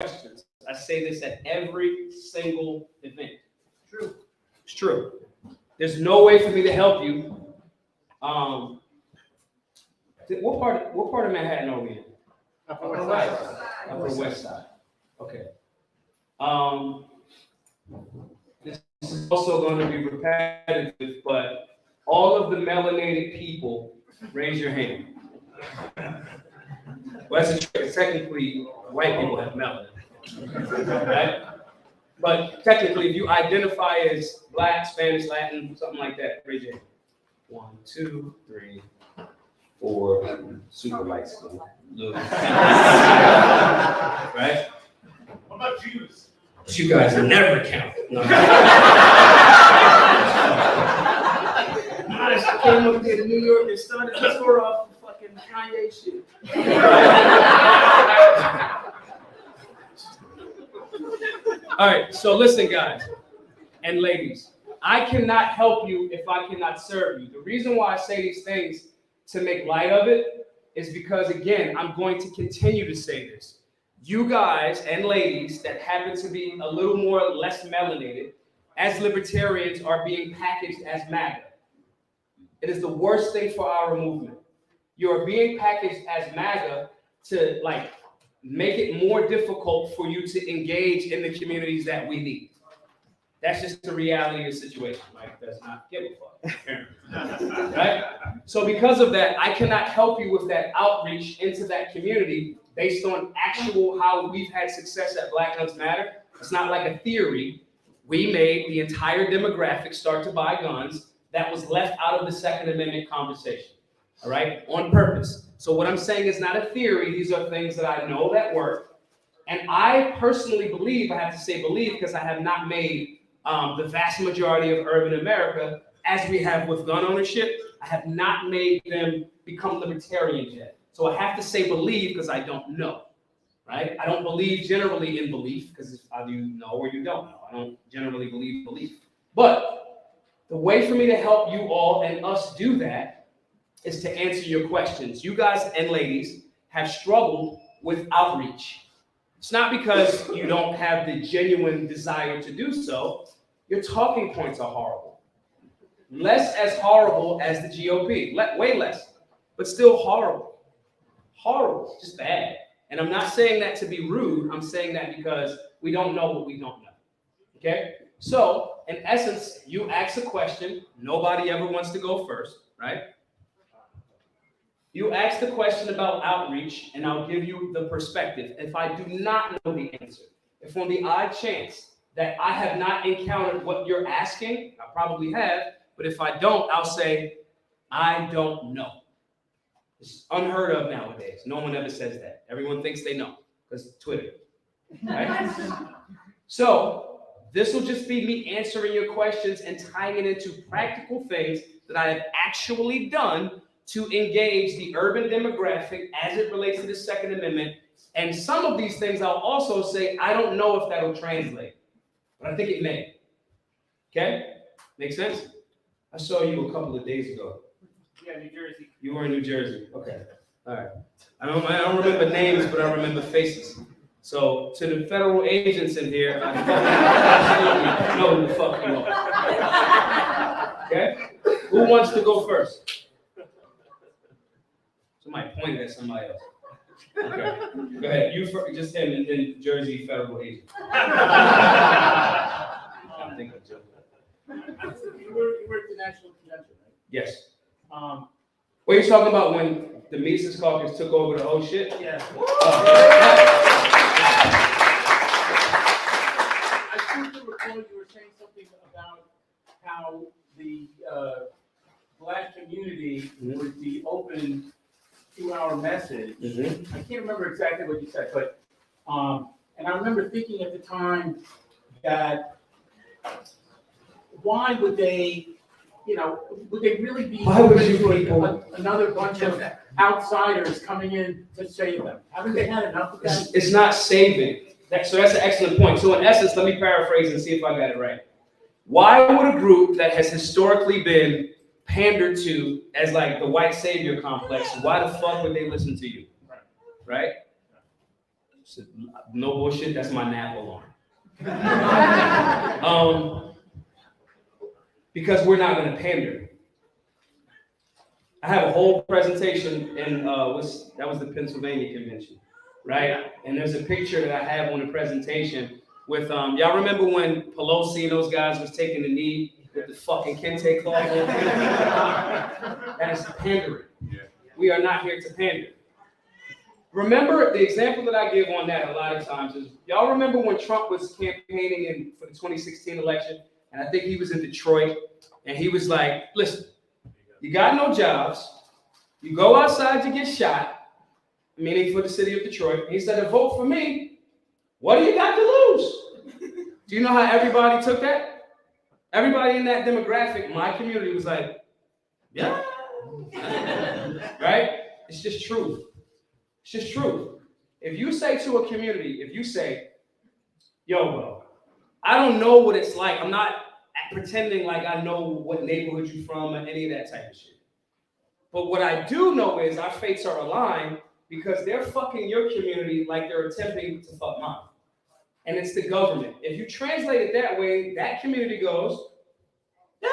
questions. I say this at every single event. True. It's true. There's no way for me to help you. What part of Manhattan are we in? Upper West Side. Upper West Side. Okay. This is also going to be repetitive, but all of the melanated people, raise your hand. Well, that's a trick. Technically, white people have melanin, right? But technically, if you identify as Black, Spanish, Latin, something like that, raise your hand. 1, 2, 3, 4, super light skin. Right? What about Jews? You guys are never counted. No. I came up here to New York and started the tour off with fucking Kanye shit. All right, so listen, guys and ladies. I cannot help you if I cannot serve you. The reason why I say these things to make light of it is because, again, I'm going to continue to say this. You guys and ladies that happen to be a little more or less melanated, as libertarians, are being packaged as MAGA. It is the worst thing for our movement. You are being packaged as MAGA to make it more difficult for you to engage in the communities that we need. That's just the reality of the situation. Mike does not give a fuck. Right? So because of that, I cannot help you with that outreach into that community based on actual how we've had success at Black Guns Matter. It's not like a theory. We made the entire demographic start to buy guns that was left out of the Second Amendment conversation. All right? On purpose. So what I'm saying is not a theory. These are things that I know that work. And I personally believe, I have to say believe because I have not made the vast majority of urban America, as we have with gun ownership, I have not made them become libertarians yet. So I have to say believe because I don't know, right? I don't believe generally in belief because either you know or you don't know. I don't generally believe belief. But the way for me to help you all and us do that is to answer your questions. You guys and ladies have struggled with outreach. It's not because you don't have the genuine desire to do so. Your talking points are horrible. Less as horrible as the GOP, way less, but still horrible. Horrible, just bad. And I'm not saying that to be rude. I'm saying that because we don't know what we don't know. Okay? So, in essence, you ask a question. Nobody ever wants to go first, right? You ask the question about outreach, and I'll give you the perspective. If I do not know the answer, if on the odd chance that I have not encountered what you're asking, I probably have, but if I don't, I'll say, I don't know. It's unheard of nowadays. No one ever says that. Everyone thinks they know, because Twitter, right? So this will just be me answering your questions and tying it into practical things that I have actually done to engage the urban demographic as it relates to the Second Amendment. And some of these things I'll also say, I don't know if that'll translate, but I think it may. Okay? Make sense? I saw you a couple of days ago. Yeah, New Jersey. You were in New Jersey. Okay. All right. I don't remember names, but I remember faces. So to the federal agents in here, I fucking know who the fuck you are. Okay? Who wants to go first? Somebody pointed at somebody else. Okay. Go ahead. You first, just him, and then Jersey federal agent. I'm thinking of Joe. You were at the National Convention, right? Yes. What are you talking about when the Mises Caucus took over the whole shit? Yeah. I seem to recall you were saying something about how the Black community would be open to our message. Mm-hmm. I can't remember exactly what you said, but and I remember thinking at the time that why would they, would they really be Why would you open to people- another bunch of outsiders coming in to save them? Haven't they had enough of that? It's not saving. So that's an excellent point. So in essence, let me paraphrase and see if I got it right. Why would a group that has historically been pandered to as like the white savior complex, why the fuck would they listen to you? Right? No bullshit, that's my nap alarm. Because we're not going to pander. I have a whole presentation in that was the Pennsylvania convention, right? And there's a picture that I have on the presentation with y'all remember when Pelosi and those guys was taking the knee with the fucking kente cloth? That is pandering. We are not here to pander. Remember, the example that I give on that a lot of times is, y'all remember when Trump was campaigning for the 2016 election, and I think he was in Detroit, and he was like, listen, you got no jobs, you go outside to get shot, meaning for the city of Detroit, and he said, to vote for me, what do you got to lose? Do you know how everybody took that? Everybody in that demographic, my community, was like, yeah, right? It's just truth. It's just truth. If you say to a community, if you say, yo, bro, I don't know what it's like. I'm not pretending like I know what neighborhood you're from or any of that type of shit. But what I do know is our fates are aligned because they're fucking your community like they're attempting to fuck mine. And it's the government. If you translate it that way, that community goes, yeah,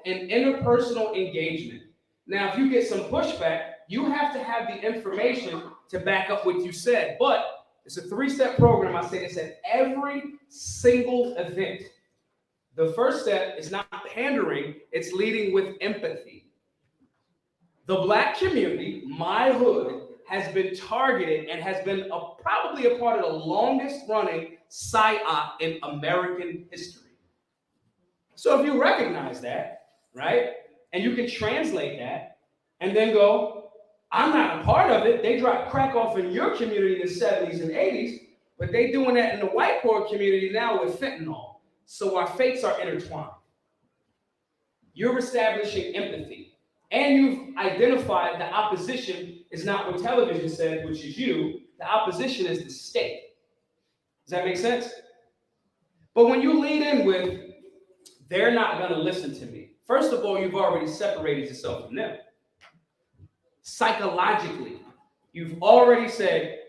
and interpersonal engagement. Now, if you get some pushback, you have to have the information to back up what you said. But it's a 3-step program. I say this at every single event. The first step is not pandering, it's leading with empathy. The Black community, my hood, has been targeted and has been probably a part of the longest running PSYOP in American history. So if you recognize that, right, and you can translate that, and then go, I'm not a part of it. They dropped crack off in your community in the 70s and 80s, but they doing that in the white poor community now with fentanyl. So our fates are intertwined. You're establishing empathy. And you've identified the opposition is not what television said, which is you. The opposition is the state. Does that make sense? But when you lead in with, they're not going to listen to me. First of all, you've already separated yourself from them. Psychologically, you've already said,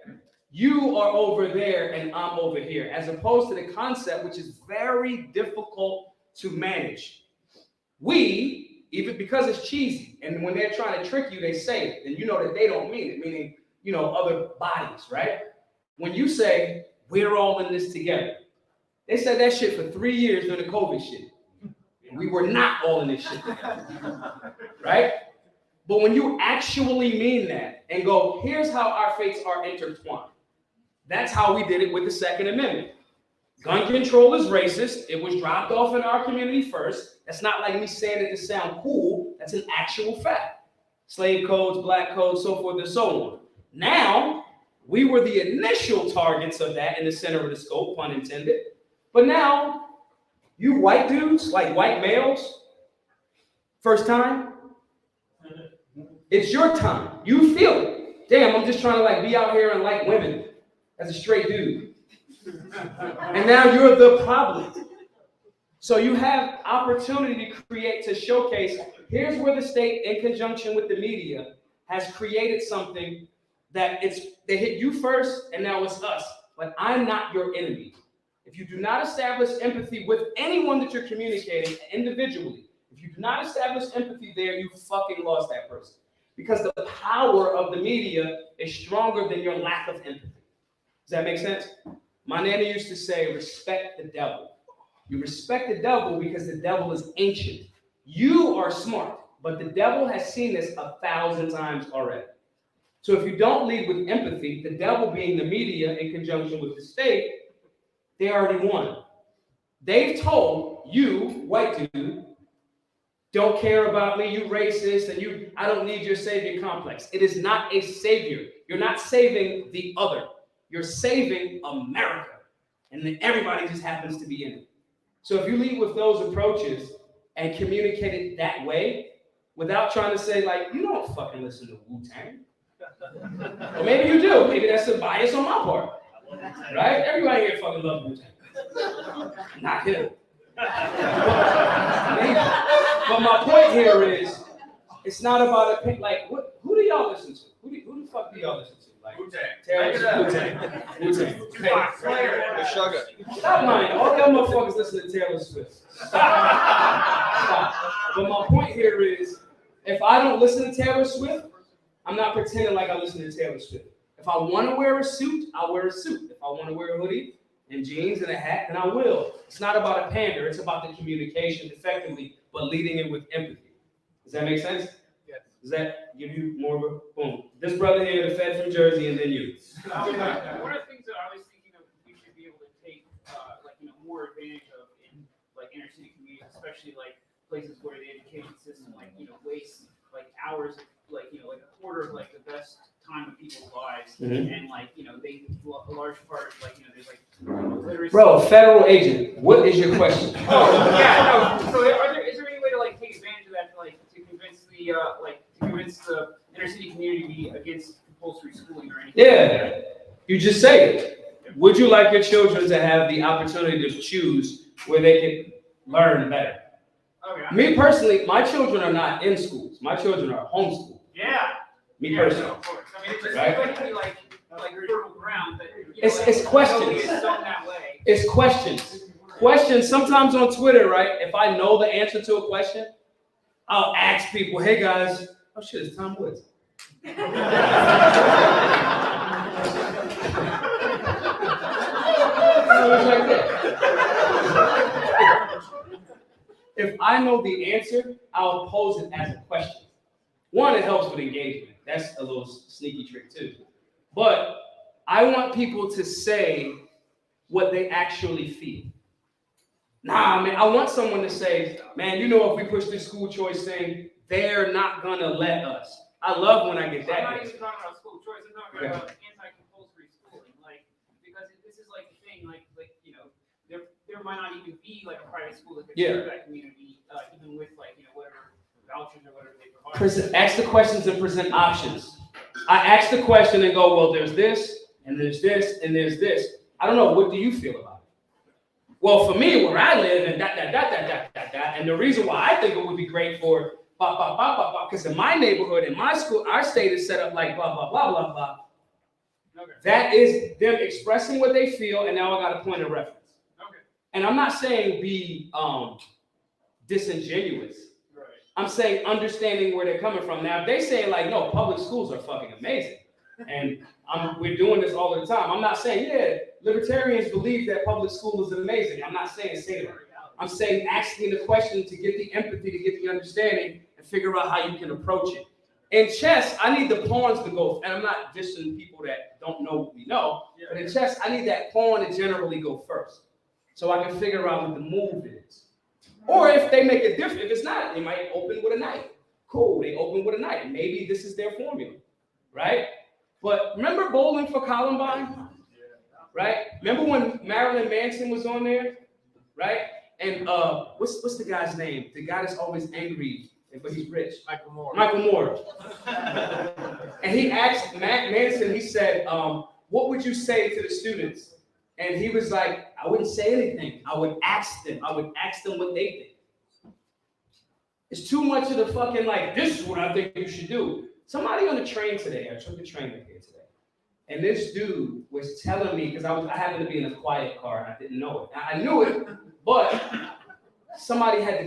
you are over there and I'm over here, as opposed to the concept, which is very difficult to manage. We, even because it's cheesy, and when they're trying to trick you, they say it, and you know that they don't mean it, meaning, other bodies, right? When you say, we're all in this together, they said that shit for 3 years during the COVID shit. We were not all in this shit together, right? But when you actually mean that and go, here's how our fates are intertwined. That's how we did it with the Second Amendment. Gun control is racist. It was dropped off in our community first. That's not like me saying it to sound cool. That's an actual fact. Slave codes, black codes, so forth and so on. Now, we were the initial targets of that in the center of the scope, pun intended. But now, you white dudes, like white males, first time, it's your time. You feel it. Damn, I'm just trying to be out here and like women as a straight dude. And now you're the problem. So you have opportunity to showcase, here's where the state, in conjunction with the media, has created something that they hit you first, and now it's us. But I'm not your enemy. If you do not establish empathy with anyone that you're communicating individually, if you do not establish empathy there, you fucking lost that person. Because the power of the media is stronger than your lack of empathy. Does that make sense? My nana used to say, respect the devil. You respect the devil because the devil is ancient. You are smart, but the devil has seen this 1,000 times already. So if you don't lead with empathy, the devil being the media in conjunction with the state, they already won. They've told you, white dude, don't care about me, you racist, and I don't need your savior complex. It is not a savior. You're not saving the other. You're saving America. And then everybody just happens to be in it. So if you lead with those approaches and communicate it that way, without trying to say, you don't fucking listen to Wu-Tang. Or maybe you do. Maybe that's a bias on my part. Right? Everybody here fucking loves Wu-Tang. Not him. But my point here is, it's not about who do y'all listen to? Who the fuck do y'all listen to? Taylor Swift. Wu-Tang. Sugar. Stop lying. All y'all motherfuckers listen to Taylor Swift. Stop. But my point here is, if I don't listen to Taylor Swift, I'm not pretending like I listen to Taylor Swift. If I want to wear a suit, I'll wear a suit. If I want to wear a hoodie and jeans and a hat, then I will. It's not about a pander. It's about the communication effectively, but leading it with empathy. Does that make sense? Yes. Does that give you more of a boom? This brother here, the Fed from Jersey, and then you. One of the things that I was thinking of, we should be able to take, more advantage of in like inner city communities, especially like places where the education system, wastes like hours, like a quarter of like the best time of people's lives, Mhm. and they a large part there's literacy. Bro, federal agent, what is your question? Oh yeah, no. So is there any way to like take advantage of that to convince the inner city community against compulsory schooling or anything? Yeah, you just say it. Would you like your children to have the opportunity to choose where they can learn better? Okay. Me personally, my children are not in schools. My children are homeschooled. Yeah. Me Yeah, personally. no, of course. I mean, it just Right? seems like to be like fertile ground that It's questions. It's sown that way. It's questions. Questions, sometimes on Twitter, right? If I know the answer to a question, I'll ask people, hey guys, oh shit, it's Tom Woods. If I know the answer, I'll pose it as a question. One, it helps with engagement. That's a little sneaky trick too. But I want people to say what they actually feel. Nah, man, I want someone to say, man, if we push this school choice thing, they're not gonna let us. I love when I get that. I'm not even talking about school choice. I'm talking about anti-compulsory schooling, because this is like the thing, there might not even be like a private school that could serve that community, even with whatever vouchers or whatever they provide. Ask the questions and present options. I ask the question and go, well, there's this, and there's this, and there's this. I don't know, what do you feel about it? Well, for me, where I live, and and the reason why I think it would be great for because in my neighborhood, in my school, our state is set up like blah, blah, blah, blah, blah. Okay. That is them expressing what they feel, and now I got a point of reference. Okay. And I'm not saying be disingenuous. Right. I'm saying understanding where they're coming from. Now, if they say like, no, public schools are fucking amazing, and we're doing this all the time. I'm not saying, yeah, libertarians believe that public school is amazing. I'm not saying say that. I'm saying asking the question to get the empathy, to get the understanding, and figure out how you can approach it. In chess, I need the pawns to go, and I'm not dissing people that don't know what we know, but in chess, I need that pawn to generally go first, so I can figure out what the move is. Or if they make it different, if it's not, they might open with a knight. Cool, they open with a knight. Maybe this is their formula, right? But remember bowling for Columbine, right? Remember when Marilyn Manson was on there, right? And what's the guy's name? The guy that's always angry, but he's rich. Michael Moore. And he asked Manson, he said, what would you say to the students? And he was like, I wouldn't say anything. I would ask them what they think. It's too much of the fucking this is what I think you should do. Somebody on the train today, I took the train here today, and this dude was telling me, because I happened to be in a quiet car and I didn't know it. I knew it, but somebody had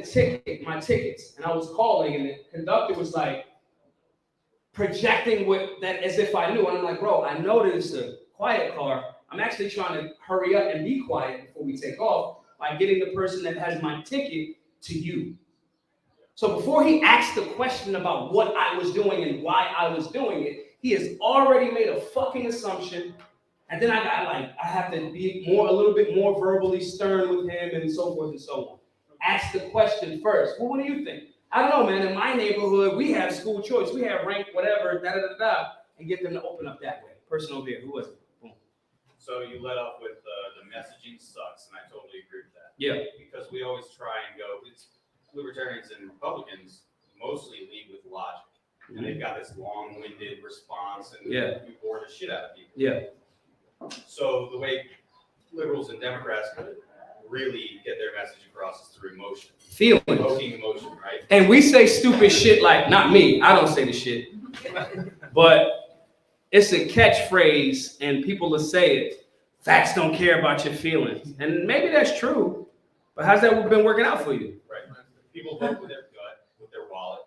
my tickets, and I was calling, and the conductor was like projecting that as if I knew. And I'm like, bro, I know that it's a quiet car. I'm actually trying to hurry up and be quiet before we take off by getting the person that has my ticket to you. So before he asked the question about what I was doing and why I was doing it, he has already made a fucking assumption. And then I have to be a little bit more verbally stern with him and so forth and so on. Ask the question first. Well, what do you think? I don't know, man. In my neighborhood, we have school choice. We have rank, whatever, and get them to open up that way. Person over here, who was it? Boom. So you led off with the messaging sucks, and I totally agree with that. Yeah. Because we always try and go, it's libertarians and Republicans mostly lead with logic. And they've got this long-winded response, and you bore the shit out of people. Yeah. So the way liberals and Democrats could really get their message across is through emotion. Feelings. Evoking emotion, right? And we say stupid shit like, not me, I don't say the shit. But it's a catchphrase and people will say it. Facts don't care about your feelings. And maybe that's true, but how's that been working out for you? Right. People vote with their gut, with their wallet,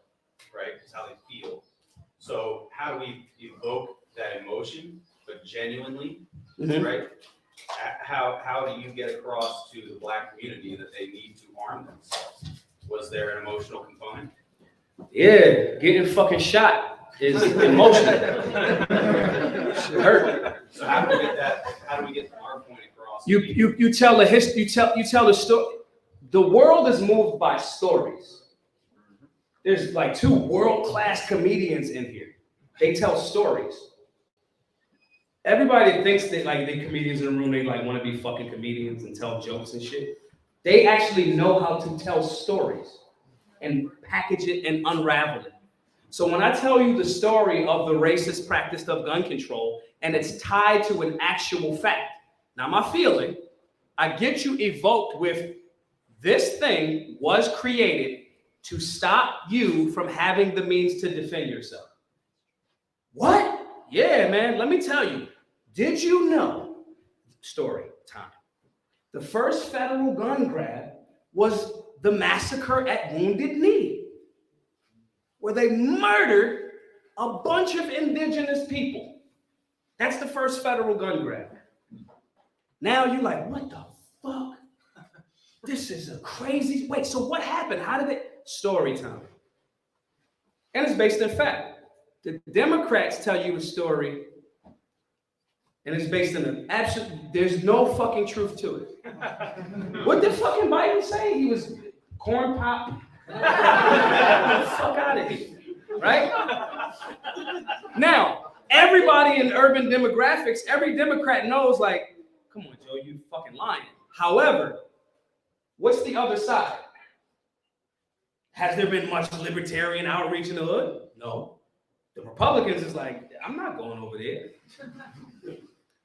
right? It's how they feel. So how do we evoke that emotion, but genuinely, right? How do you get across to the Black community that they need to arm themselves? Was there an emotional component? Yeah, getting fucking shot is emotional. Shit hurt. So how do we get that? How do we get our point across? You tell the history. You tell the story. The world is moved by stories. There's like 2 world-class comedians in here. They tell stories. Everybody thinks that like they comedians in the room, they like want to be fucking comedians and tell jokes and shit. They actually know how to tell stories and package it and unravel it. So when I tell you the story of the racist practice of gun control and it's tied to an actual fact, now my feeling, I get you evoked with this thing was created to stop you from having the means to defend yourself. What? Yeah, man, let me tell you. Did you know, story time, the first federal gun grab was the massacre at Wounded Knee, where they murdered a bunch of indigenous people. That's the first federal gun grab. Now you're like, what the fuck? This is a crazy, wait, so what happened? How did it? Story time. And it's based in fact. The Democrats tell you a story and it's based on an absolute, there's no fucking truth to it. What did fucking Biden say? He was corn pop. Get the fuck out of here, right? Now, everybody in urban demographics, every Democrat knows like, come on, Joe, you fucking lying. However, what's the other side? Has there been much libertarian outreach in the hood? No. The Republicans is like, I'm not going over there.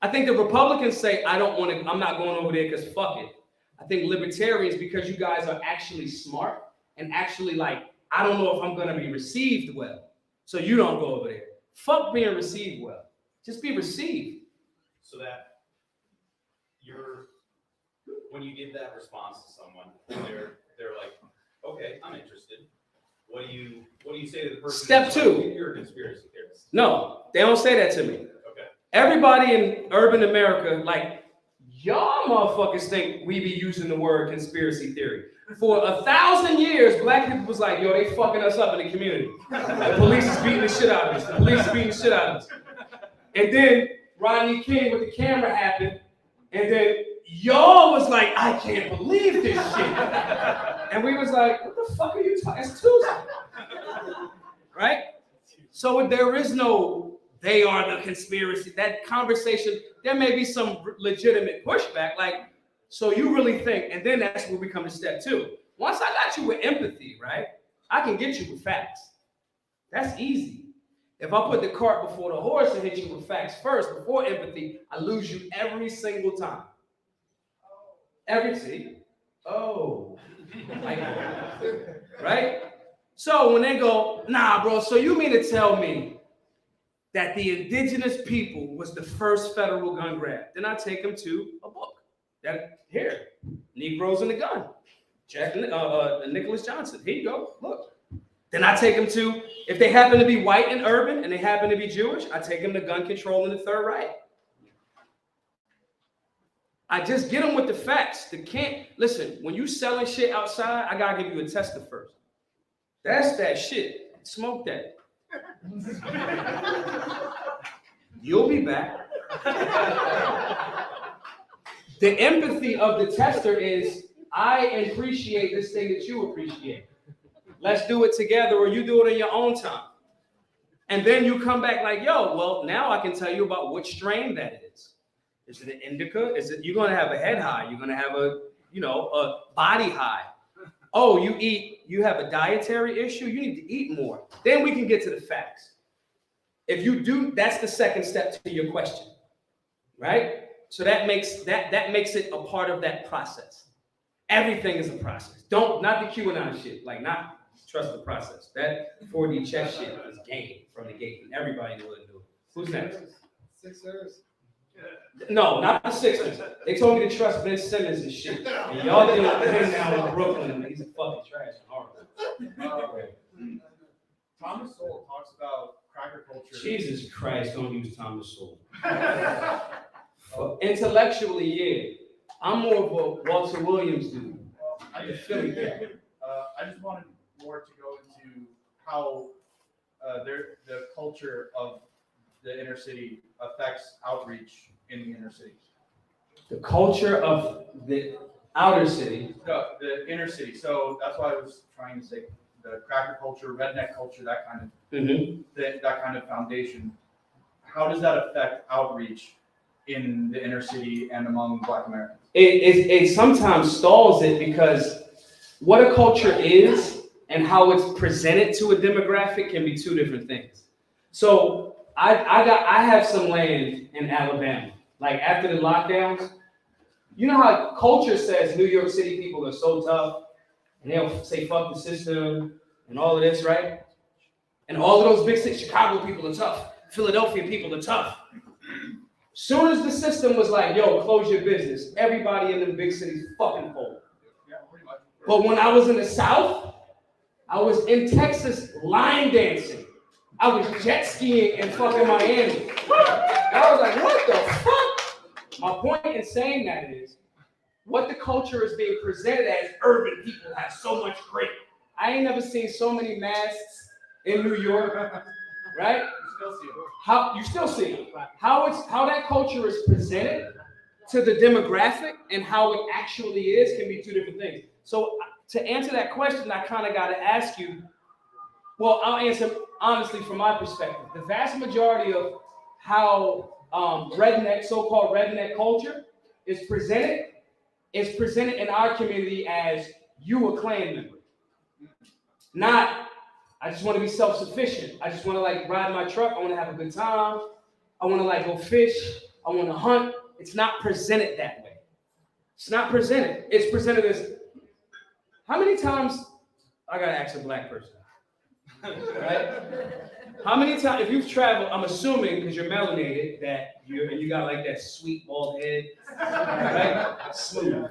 I think the Republicans say, I'm not going over there because fuck it. I think libertarians, because you guys are actually smart and actually like, I don't know if I'm going to be received well. So you don't go over there. Fuck being received well. Just be received. So that when you give that response to someone, they're like, okay, I'm interested. What do you say to the person? Step 2. You're a conspiracy theorist. No, they don't say that to me. Okay. Everybody in urban America, like, y'all motherfuckers think we be using the word conspiracy theory. For 1,000 years, Black people was like, yo, they fucking us up in the community. The police is beating the shit out of us. The police is beating the shit out of us. And then Rodney King with the camera happened, and then y'all was like, I can't believe this shit. And we was like, what the fuck are you talking? It's Tuesday. Right? So there is no, they are the conspiracy. That conversation, there may be some legitimate pushback. Like, so you really think, and then that's where we come to step 2. Once I got you with empathy, right? I can get you with facts. That's easy. If I put the cart before the horse and hit you with facts first, before empathy, I lose you every single time. Right? So when they go, nah, bro, so you mean to tell me that the indigenous people was the first federal gun grab? Then I take them to a book. That here, Negroes and the Gun. Nicholas Johnson. Here you go. Look. Then I take them to, if they happen to be white and urban and they happen to be Jewish, I take them to Gun Control in the Third Reich. I just get them with the facts. Listen, when you selling shit outside, I gotta give you a tester first. That's that shit. Smoke that. You'll be back. The empathy of the tester is, I appreciate this thing that you appreciate. Let's do it together, or you do it in your own time. And then you come back like, yo, well, now I can tell you about which strain that is. Is it an indica? You're going to have a head high. You're going to have a body high. Oh, you have a dietary issue. You need to eat more. Then we can get to the facts. If you do, that's the second step to your question, right? So that makes it a part of that process. Everything is a process. Not the QAnon shit, like not trust the process. That 4D chess shit is game from the gate, and everybody knows what to do. Who's next? Sixers. No, not the Sixers. They told me to trust Ben Simmons and shit. And y'all dealing with him now in Brooklyn, and he's a fucking trash. Thomas Sowell talks about cracker culture. Jesus Christ, don't use Thomas Sowell. Intellectually, yeah. I'm more of a Walter Williams dude. Well, I just wanted more to go into how the culture of the inner city affects outreach in the inner city. The culture of the outer city. The inner city. So that's why I was trying to say the cracker culture, redneck culture, that kind of that kind of foundation. How does that affect outreach in the inner city and among Black Americans? It sometimes stalls it because what a culture is and how it's presented to a demographic can be two different things. So I have some land in Alabama. Like after the lockdowns, you know how culture says New York City people are so tough and they'll say fuck the system and all of this, right? And all of those big cities, Chicago people are tough, Philadelphia people are tough. Soon as the system was like, yo, close your business, everybody in the big cities fucking fold. Yeah, pretty much. But when I was in the South, I was in Texas line dancing. I was jet skiing in fucking Miami. I was like, what the fuck? My point in saying that is, what the culture is being presented as urban people have so much great. I ain't never seen so many masks in New York, right? You still see it. How that culture is presented to the demographic and how it actually is can be two different things. So to answer that question, I kind of got to ask you, well, I'll answer honestly from my perspective. The vast majority of how so-called redneck culture is presented in our community as you a Klan member. Not, I just want to be self-sufficient. I just want to like ride my truck. I want to have a good time. I want to like go fish. I want to hunt. It's not presented that way. It's not presented. It's presented as, how many times, I got to ask a Black person, right? How many times, if you've traveled, I'm assuming, because you're melanated, that you got like that sweet bald head, right? Smooth,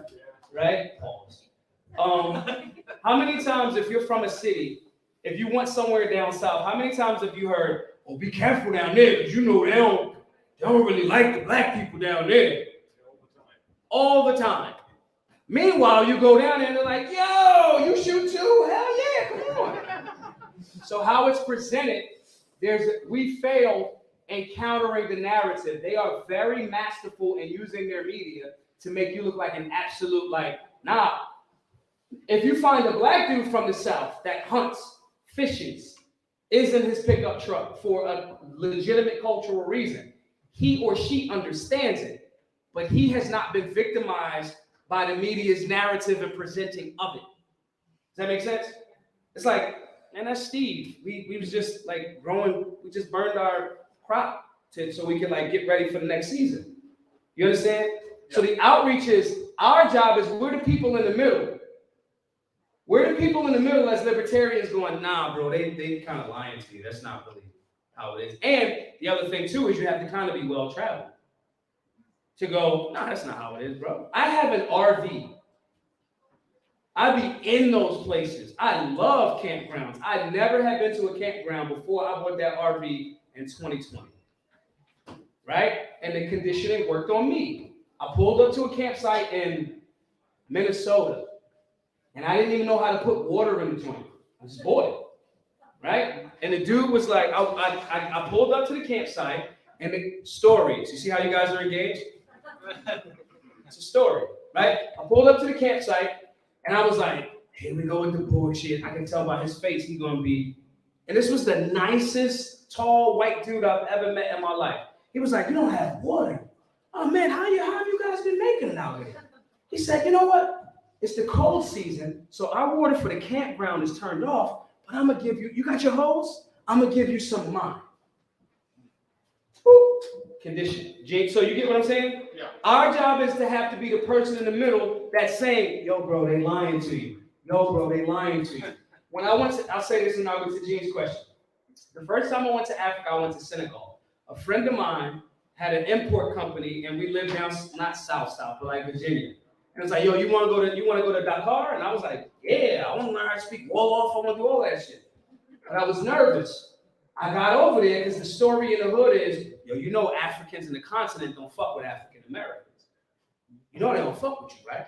right? Pause. How many times, if you're from a city, if you went somewhere down south, how many times have you heard, oh, be careful down there, because you know they don't really like the Black people down there. All the time. Meanwhile, you go down there and they're like, yo, you shoot too? Hell yeah, come on. So how it's presented, we fail in countering the narrative. They are very masterful in using their media to make you look like an absolute, like, nah. If you find a Black dude from the South that hunts, fishes, is in his pickup truck for a legitimate cultural reason, he or she understands it, but he has not been victimized by the media's narrative and presenting of it. Does that make sense? It's like, man, that's Steve. We was just like growing, we just burned our crop so we could like get ready for the next season. You understand? Yeah. So the outreach is, our job is, we're the people in the middle. We're the people in the middle as libertarians going, nah, bro, they kind of lying to you. That's not really how it is. And the other thing too is you have to kind of be well-traveled to go, nah, that's not how it is, bro. I have an RV. I be in those places. I love campgrounds. I never had been to a campground before I bought that RV in 2020, right? And the conditioning worked on me. I pulled up to a campsite in Minnesota, and I didn't even know how to put water in the joint. I just bought it, right? And the dude was like, I pulled up to the campsite, and the stories. You see how you guys are engaged? It's a story, right? I pulled up to the campsite, and I was like, here we go with the bullshit. I can tell by his face he's gonna be. And this was the nicest, tall, white dude I've ever met in my life. He was like, you don't have water. Oh man, how have you guys been making it out here? He said, you know what? It's the cold season, so our water for the campground is turned off, but I'm gonna give you got your hose? I'm gonna give you some of mine. Woo. Condition. Jake, so you get what I'm saying? Yeah. Our job is to have to be the person in the middle that's saying, yo, bro, they lying to you. Yo, bro, they lying to you. When I'll say this and I'll go to Gene's question. The first time I went to Africa, I went to Senegal. A friend of mine had an import company, and we lived down, not south, but like Virginia. And it's like, yo, you wanna go to Dakar? And I was like, yeah, I wanna learn how to speak Wolof, I wanna do all that shit. But I was nervous. I got over there because the story in the hood is, yo, you know Africans in the continent don't fuck with African Americans. You know they don't fuck with you, right?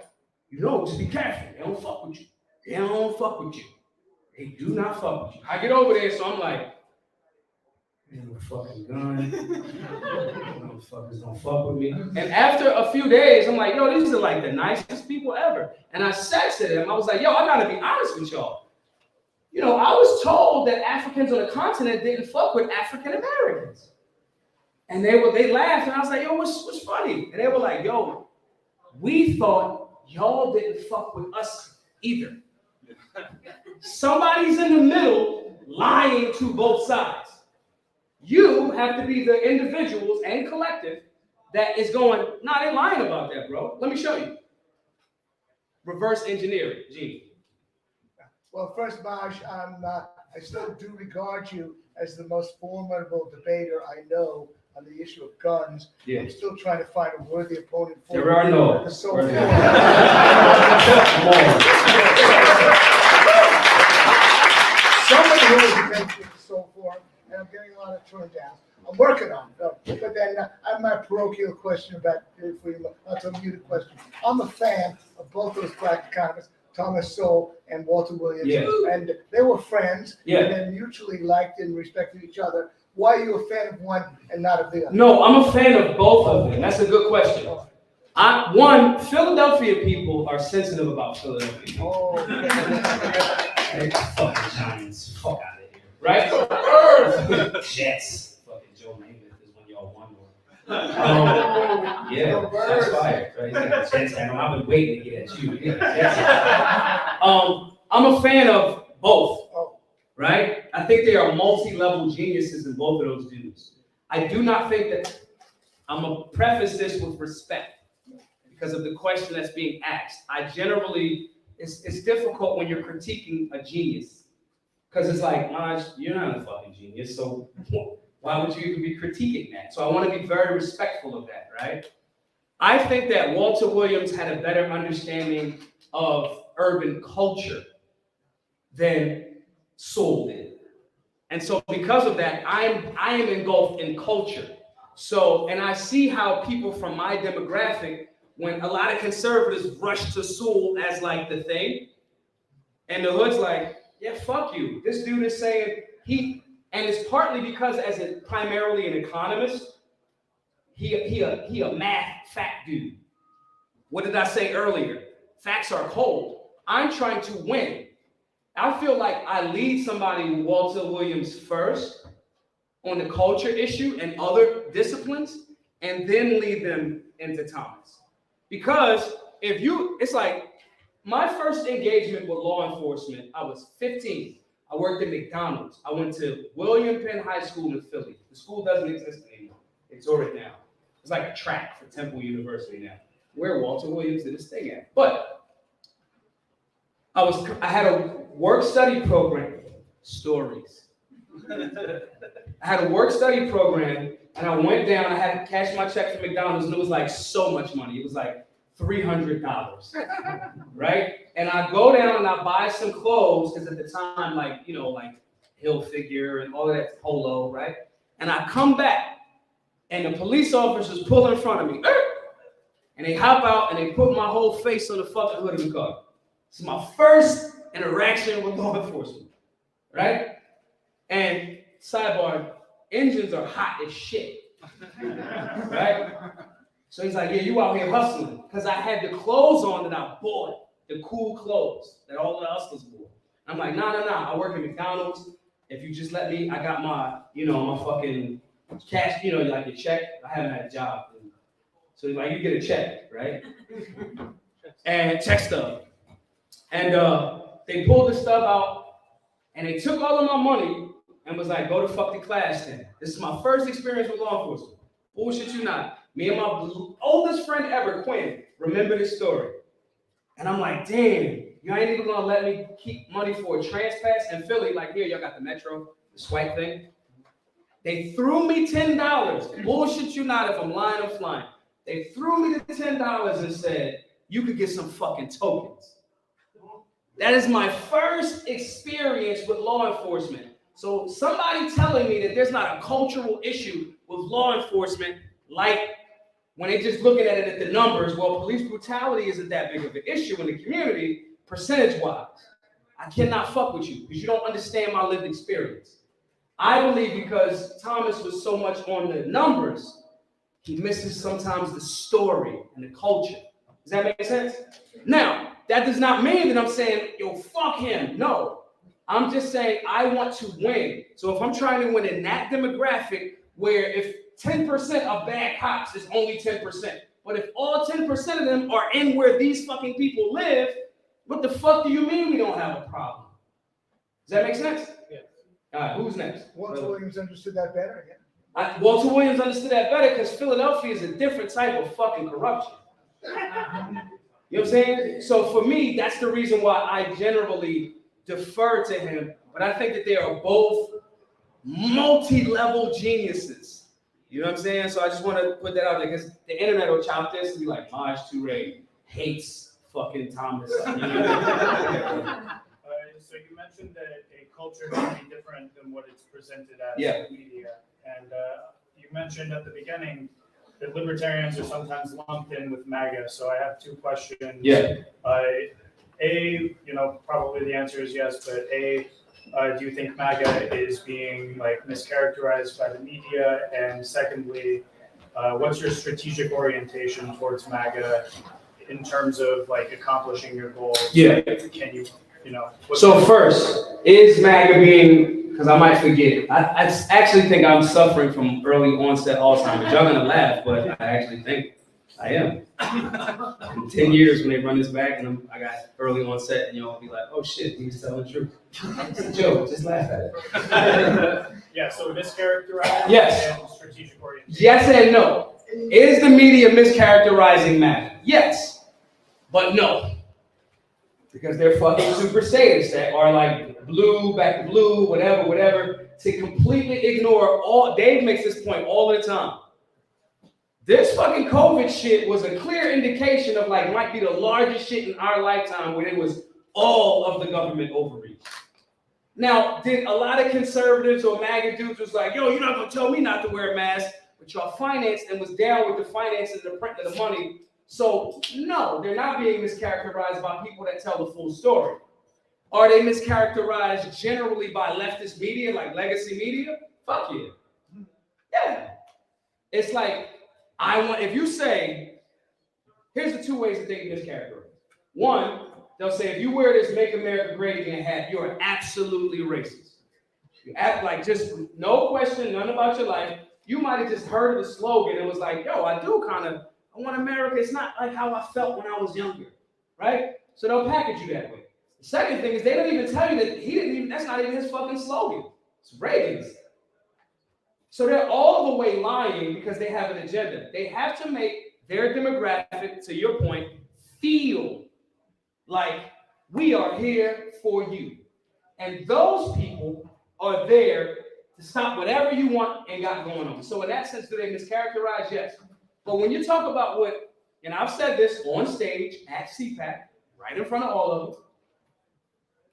You know, just be careful. They don't fuck with you. They don't fuck with you. They do not fuck with you. I get over there, so I'm like, man, no fucking gun. Motherfuckers don't fuck with me. And after a few days, I'm like, yo, these are like the nicest people ever. And I said to them, I was like, yo, I gotta be honest with y'all. You know, I was told that Africans on the continent didn't fuck with African Americans. And they laughed, and I was like, yo, what's funny? And they were like, yo, we thought y'all didn't fuck with us either. Somebody's in the middle lying to both sides. You have to be the individuals and collective that is going, nah, they lying about that, bro. Let me show you. Reverse engineering, Gene. Well, first, Maj, I still do regard you as the most formidable debater I know on the issue of guns. Yeah. I'm still trying to find a worthy opponent for There are no. So Come on. somebody who is against the Soul Forum, and I'm getting a lot of turn down. I'm working on it. But then I have my parochial question about, for you, that's a muted question. I'm a fan of both those black economists, Thomas Sowell and Walter Williams, Yeah. and they were friends, Yeah. and then mutually liked and respected each other. Why are you a fan of one and not of the other? No, I'm a fan of both of them. That's a good question. One, Philadelphia people are sensitive about Philadelphia. Oh, Hey, fucking Giants, fuck out of here, right? Jets, fucking Joe Namath is when y'all won one. Yeah, shots fired, right? Jets, I've been waiting to get at you. Yeah, Jets. I'm a fan of both, right? I think they are multi-level geniuses in both of those dudes. I do not think that, I'm gonna preface this with respect because of the question that's being asked. I generally, it's difficult when you're critiquing a genius because it's like, Maj, you're not a fucking genius, so why would you even be critiquing that? So I want to be very respectful of that, right? I think that Walter Williams had a better understanding of urban culture than Sowell did. And so because of that, I am engulfed in culture. So, and I see how people from my demographic, when a lot of conservatives rush to Sowell as like the thing, and the hood's like, yeah, fuck you. This dude is saying and it's partly because as primarily an economist, he a math fact dude. What did I say earlier? Facts are cold. I'm trying to win. I feel like I lead somebody with Walter Williams first on the culture issue and other disciplines, and then lead them into Thomas. Because it's like my first engagement with law enforcement, I was 15. I worked at McDonald's. I went to William Penn High School in Philly. The school doesn't exist anymore. They tore it down. It's like a track for Temple University now, where Walter Williams did his thing at. But I had a work-study program, stories. I had a work-study program, and I went down, I had to cash my check from McDonald's, and it was like so much money. It was like $300, right? And I go down and I buy some clothes, because at the time, like Hilfiger and all of that polo, right? And I come back, and the police officers pull in front of me, and they hop out, and they put my whole face on the fucking hood of the car. This is my first interaction with law enforcement, right? And sidebar, engines are hot as shit, right? So he's like, yeah, you out here hustling. Because I had the clothes on that I bought, the cool clothes that all the hustlers wore. I'm like, nah, I work at McDonald's. If you just let me, I got my fucking cash, like a check. I haven't had a job. So he's like, you get a check, right? And check stub. And they pulled the stub out, and they took all of my money and was like, go to fuck the class then. This is my first experience with law enforcement. Bullshit you not. Me and my oldest friend ever, Quinn, remember this story. And I'm like, damn, you ain't even gonna let me keep money for a trans pass in Philly. Like, here, y'all got the Metro, the swipe thing. They threw me $10. Bullshit you not, if I'm lying, I'm flying. They threw me the $10 and said, you could get some fucking tokens. That is my first experience with law enforcement. So somebody telling me that there's not a cultural issue with law enforcement, like when they just looking at it at the numbers, well, police brutality isn't that big of an issue in the community, percentage-wise. I cannot fuck with you because you don't understand my lived experience. I believe because Thomas was so much on the numbers, he misses sometimes the story and the culture. Does that make sense? Now, that does not mean that I'm saying, yo, fuck him. No. I'm just saying I want to win. So if I'm trying to win in that demographic where if 10% of bad cops is only 10%, but if all 10% of them are in where these fucking people live, what the fuck do you mean we don't have a problem? Does that make sense? Yeah. All right, who's next? Walter Williams understood that better again. Walter Williams understood that better because Philadelphia is a different type of fucking corruption. You know what I'm saying? So for me, that's the reason why I generally defer to him. But I think that they are both multi-level geniuses. You know what I'm saying? So I just want to put that out there because the internet will chop this and be like, Maj Toure hates fucking Thomas. You know? So you mentioned that a culture can be different than what it's presented as Yeah. in media. And you mentioned at the beginning that libertarians are sometimes lumped in with MAGA. So I have two questions. Yeah. Probably the answer is yes, but do you think MAGA is being like mischaracterized by the media? And secondly, what's your strategic orientation towards MAGA in terms of like accomplishing your goals? Yeah. Can you, So first, is MAGA being, because I might forget, I actually think I'm suffering from early onset Alzheimer's. Y'all gonna laugh, but I actually think I am. In 10 years when they run this back and I got early onset and y'all be like, oh shit, he was telling the truth. It's a joke, just laugh at it. Yeah, so mischaracterized Yes. and strategic orientation. Yes and no. Is the media mischaracterizing MAGA? Yes, but no. Because they're fucking super statists that are like blue, back to blue, whatever, to completely ignore all. Dave makes this point all the time. This fucking COVID shit was a clear indication of like might be the largest shit in our lifetime when it was all of the government overreach. Now, did a lot of conservatives or MAGA dudes was like, yo, you're not gonna tell me not to wear a mask, but y'all financed and was down with the finances and the print of the money. So no, they're not being mischaracterized by people that tell the full story. Are they mischaracterized generally by leftist media, like legacy media? Fuck yeah. Yeah. It's like, if you say, here's the two ways that they can mischaracterize. One, they'll say, if you wear this Make America Great Again hat, you're absolutely racist. You act like just no question, none about your life. You might have just heard of the slogan and was like, yo, I want America. It's not like how I felt when I was younger, right? So they'll package you that way. The second thing is they don't even tell you that that's not even his fucking slogan. It's Reagan's. So they're all the way lying because they have an agenda. They have to make their demographic, to your point, feel like we are here for you. And those people are there to stop whatever you want and got going on. So in that sense, do they mischaracterize? Yes. But when you talk about and I've said this on stage at CPAC, right in front of all of them,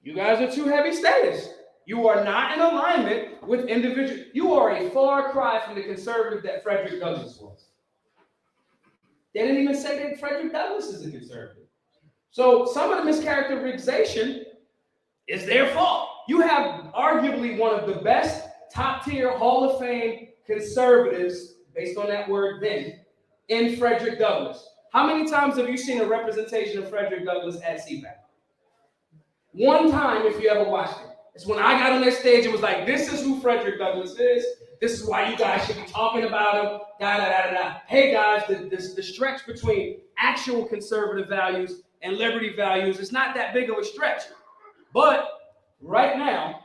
you guys are too heavy status. You are not in alignment with individuals. You are a far cry from the conservative that Frederick Douglass was. They didn't even say that Frederick Douglass is a conservative. So some of the mischaracterization is their fault. You have arguably one of the best top-tier Hall of Fame conservatives, based on that word then, in Frederick Douglass. How many times have you seen a representation of Frederick Douglass at CPAC? One time, if you ever watched it. It's when I got on that stage and was like, this is who Frederick Douglass is. This is why you guys should be talking about him. Hey guys, the stretch between actual conservative values and liberty values is not that big of a stretch. But right now,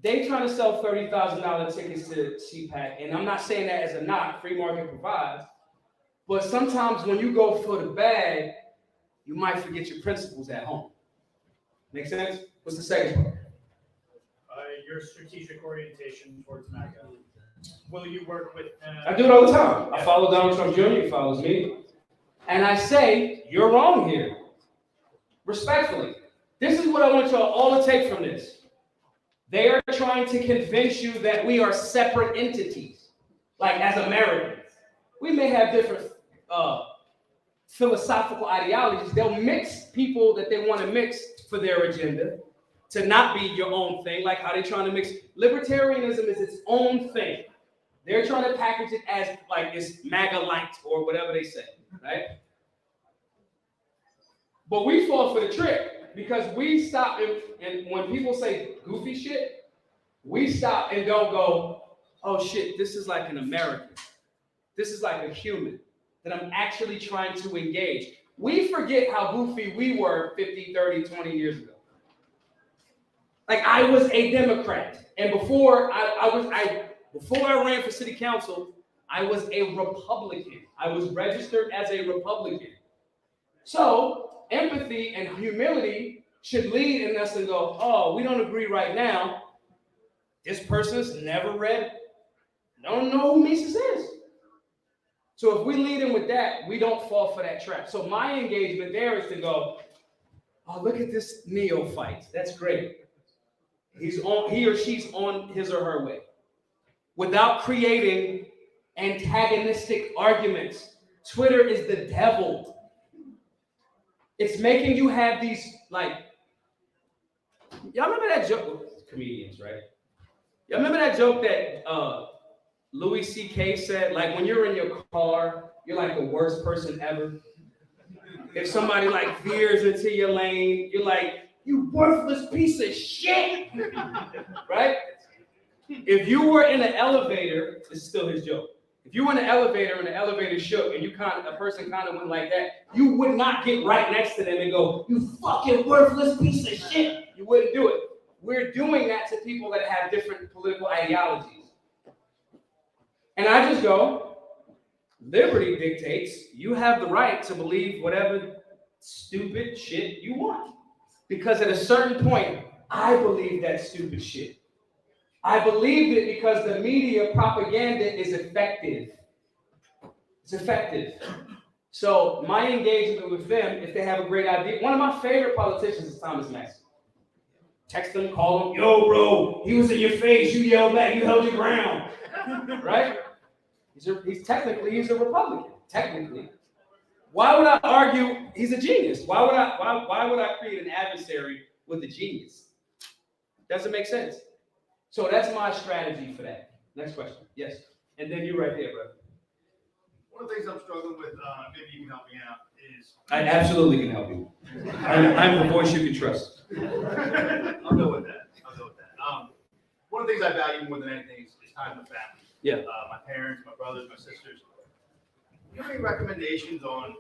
they trying to sell $30,000 tickets to CPAC, and I'm not saying that as a knock, free market provides, but sometimes when you go for the bag, you might forget your principles at home. Make sense? What's the second part? your strategic orientation towards MAGA. Will you work with? I do it all the time. I follow Donald Trump Jr., he follows me. And I say, you're wrong here. Respectfully. This is what I want y'all all to take from this. They are trying to convince you that we are separate entities. Like as Americans. We may have different philosophical ideologies. They'll mix people that they want to mix for their agenda to not be your own thing, like how they're trying to mix. Libertarianism is its own thing. They're trying to package it as like it's MAGA light or whatever they say, right? But we fall for the trick because we stop and when people say goofy shit, we stop and don't go, oh shit, this is like an American. This is like a human that I'm actually trying to engage. We forget how goofy we were 50, 30, 20 years ago. Like I was a Democrat. And before I ran for city council, I was a Republican. I was registered as a Republican. So empathy and humility should lead in us and go, oh, we don't agree right now. This person's never read, don't know who Mises is. So if we lead in with that, we don't fall for that trap. So my engagement there is to go, oh, look at this neophyte. That's great. He or she's on his or her way. Without creating antagonistic arguments. Twitter is the devil. It's making you have these, like, y'all remember that joke? Comedians, right? Y'all remember that joke that Louis C.K. said, like, when you're in your car, you're like the worst person ever. If somebody, like, veers into your lane, you're like, you worthless piece of shit, right? If you were in an elevator, this is still his joke. If you were in an elevator and the elevator shook and a person kind of went like that, you would not get right next to them and go, you fucking worthless piece of shit. You wouldn't do it. We're doing that to people that have different political ideologies. And I just go, liberty dictates you have the right to believe whatever stupid shit you want. Because at a certain point, I believe that stupid shit. I believed it because the media propaganda is effective. It's effective. So my engagement with them, if they have a great idea, one of my favorite politicians is Thomas Massey. Text him, call him, yo, bro, he was in your face, you yelled back, you held your ground, right? He's a Republican, technically. Why would I argue he's a genius? Why would I create an adversary with a genius? Doesn't make sense. So that's my strategy for that. Next question. Yes. And then you right there, bro. One of the things I'm struggling with, maybe you can help me out, is I absolutely can help you. I'm the voice you can trust. I'll go with that. One of the things I value more than anything is time with family. Yeah. My parents, my brothers, my sisters. Do you have any recommendations on,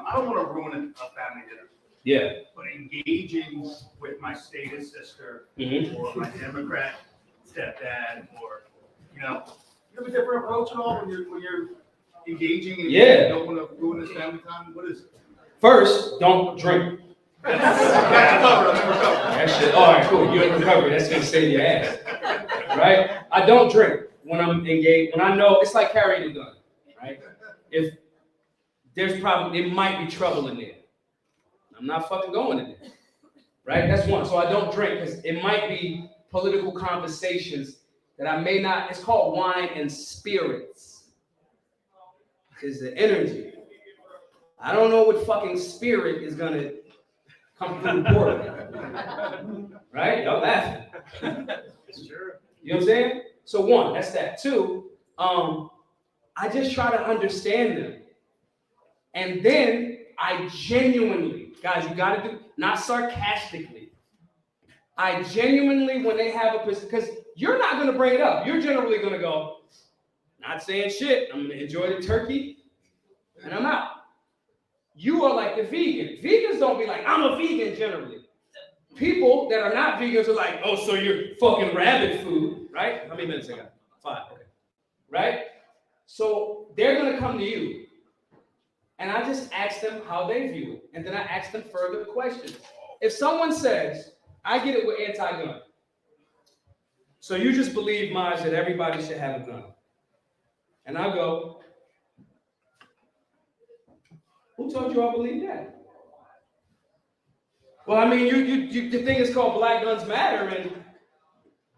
I don't want to ruin a family dinner. Yeah. But engaging with my status sister or my Democrat stepdad, or you have a different approach at all when you're engaging and you don't want to ruin this family time? What is it? First, don't drink. That shit. All right, cool. You're in recovery. That's gonna save your ass, right? I don't drink when I'm engaged. When I know it's like carrying a gun, right? If there's there might be trouble in there. I'm not fucking going in there, right? That's one. So I don't drink because it might be political conversations that I may not. It's called wine and spirits. It's the energy. I don't know what fucking spirit is gonna come through the portal. Right? Y'all laughing. It's true. You know what I'm saying? So one, that's that. Two, I just try to understand them. And then I genuinely, guys, you gotta do, not sarcastically. I genuinely, when they have a, because you're not gonna bring it up. You're generally gonna go, not saying shit. I'm gonna enjoy the turkey and I'm out. You are like the vegan. Vegans don't be like, I'm a vegan generally. People that are not vegans are like, oh, so you're fucking rabbit food, right? How many minutes I got? 5, okay. Right? So they're gonna come to you. And I just ask them how they view it. And then I ask them further questions. If someone says, I get it with anti-gun. So you just believe, Maj, that everybody should have a gun. And I go, who told you I believe that? Well, I mean, the thing is called Black Guns Matter, and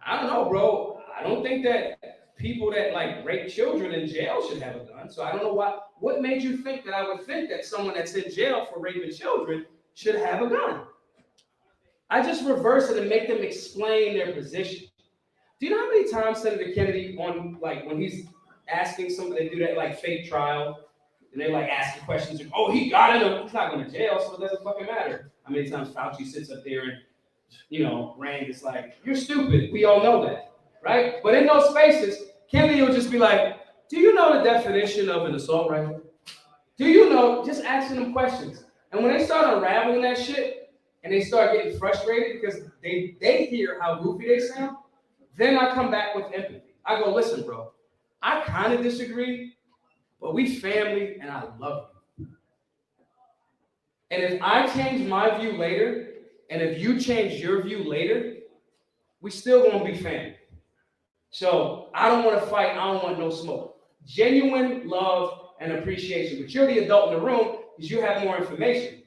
I don't know, bro. I don't think that people that like rape children in jail should have a gun. So I don't know what made you think that I would think that someone that's in jail for raping children should have a gun. I just reverse it and make them explain their position. Do you know how many times Senator Kennedy on like when he's asking somebody, they do that like fake trial, and they're like asking questions, like, oh, he got it, he's not going to jail, so it doesn't fucking matter. How many times Fauci sits up there and Rand is like, you're stupid. We all know that, right? But in those spaces, Kennedy will just be like, do you know the definition of an assault rifle? Do you know? Just asking them questions. And when they start unraveling that shit and they start getting frustrated because they hear how goofy they sound, then I come back with empathy. I go, listen, bro, I kind of disagree, but we family and I love you. And if I change my view later, and if you change your view later, we still gonna be family. So I don't want to fight. I don't want no smoke. Genuine love and appreciation. But you're the adult in the room because you have more information.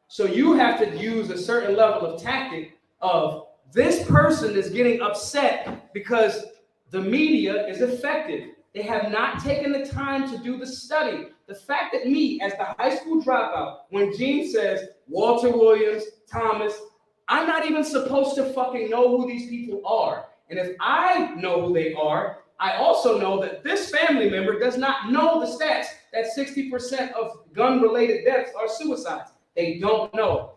So you have to use a certain level of tactic of this person is getting upset because the media is effective. They have not taken the time to do the study. The fact that me, as the high school dropout, when Gene says Walter Williams, Thomas, I'm not even supposed to fucking know who these people are. And if I know who they are, I also know that this family member does not know the stats that 60% of gun-related deaths are suicides. They don't know.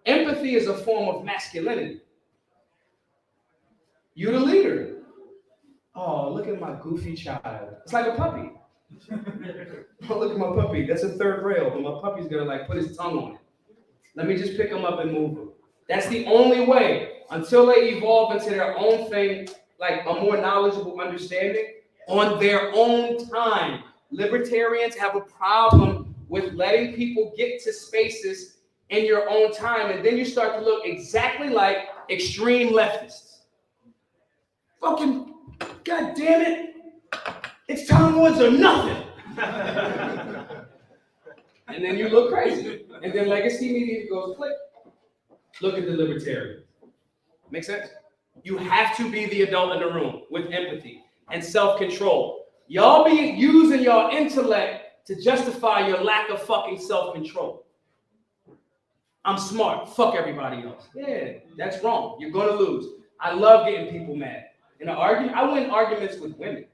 Empathy is a form of masculinity. You the leader. Oh, look at my goofy child. It's like a puppy. Oh, look at my puppy. That's a third rail, but my puppy's gonna like put his tongue on it. Let me just pick him up and move him. That's the only way until they evolve into their own thing, like a more knowledgeable understanding on their own time. Libertarians have a problem with letting people get to spaces in your own time, and then you start to look exactly like extreme leftists. Fucking, God damn it, it's Tom Woods or nothing. And then you look crazy. And then legacy media goes click. Look at the libertarian. Make sense? You have to be the adult in the room with empathy and self-control. Y'all be using your intellect to justify your lack of fucking self-control. I'm smart. Fuck everybody else. Yeah, that's wrong. You're gonna lose. I love getting people mad. In an argument, I win arguments with women.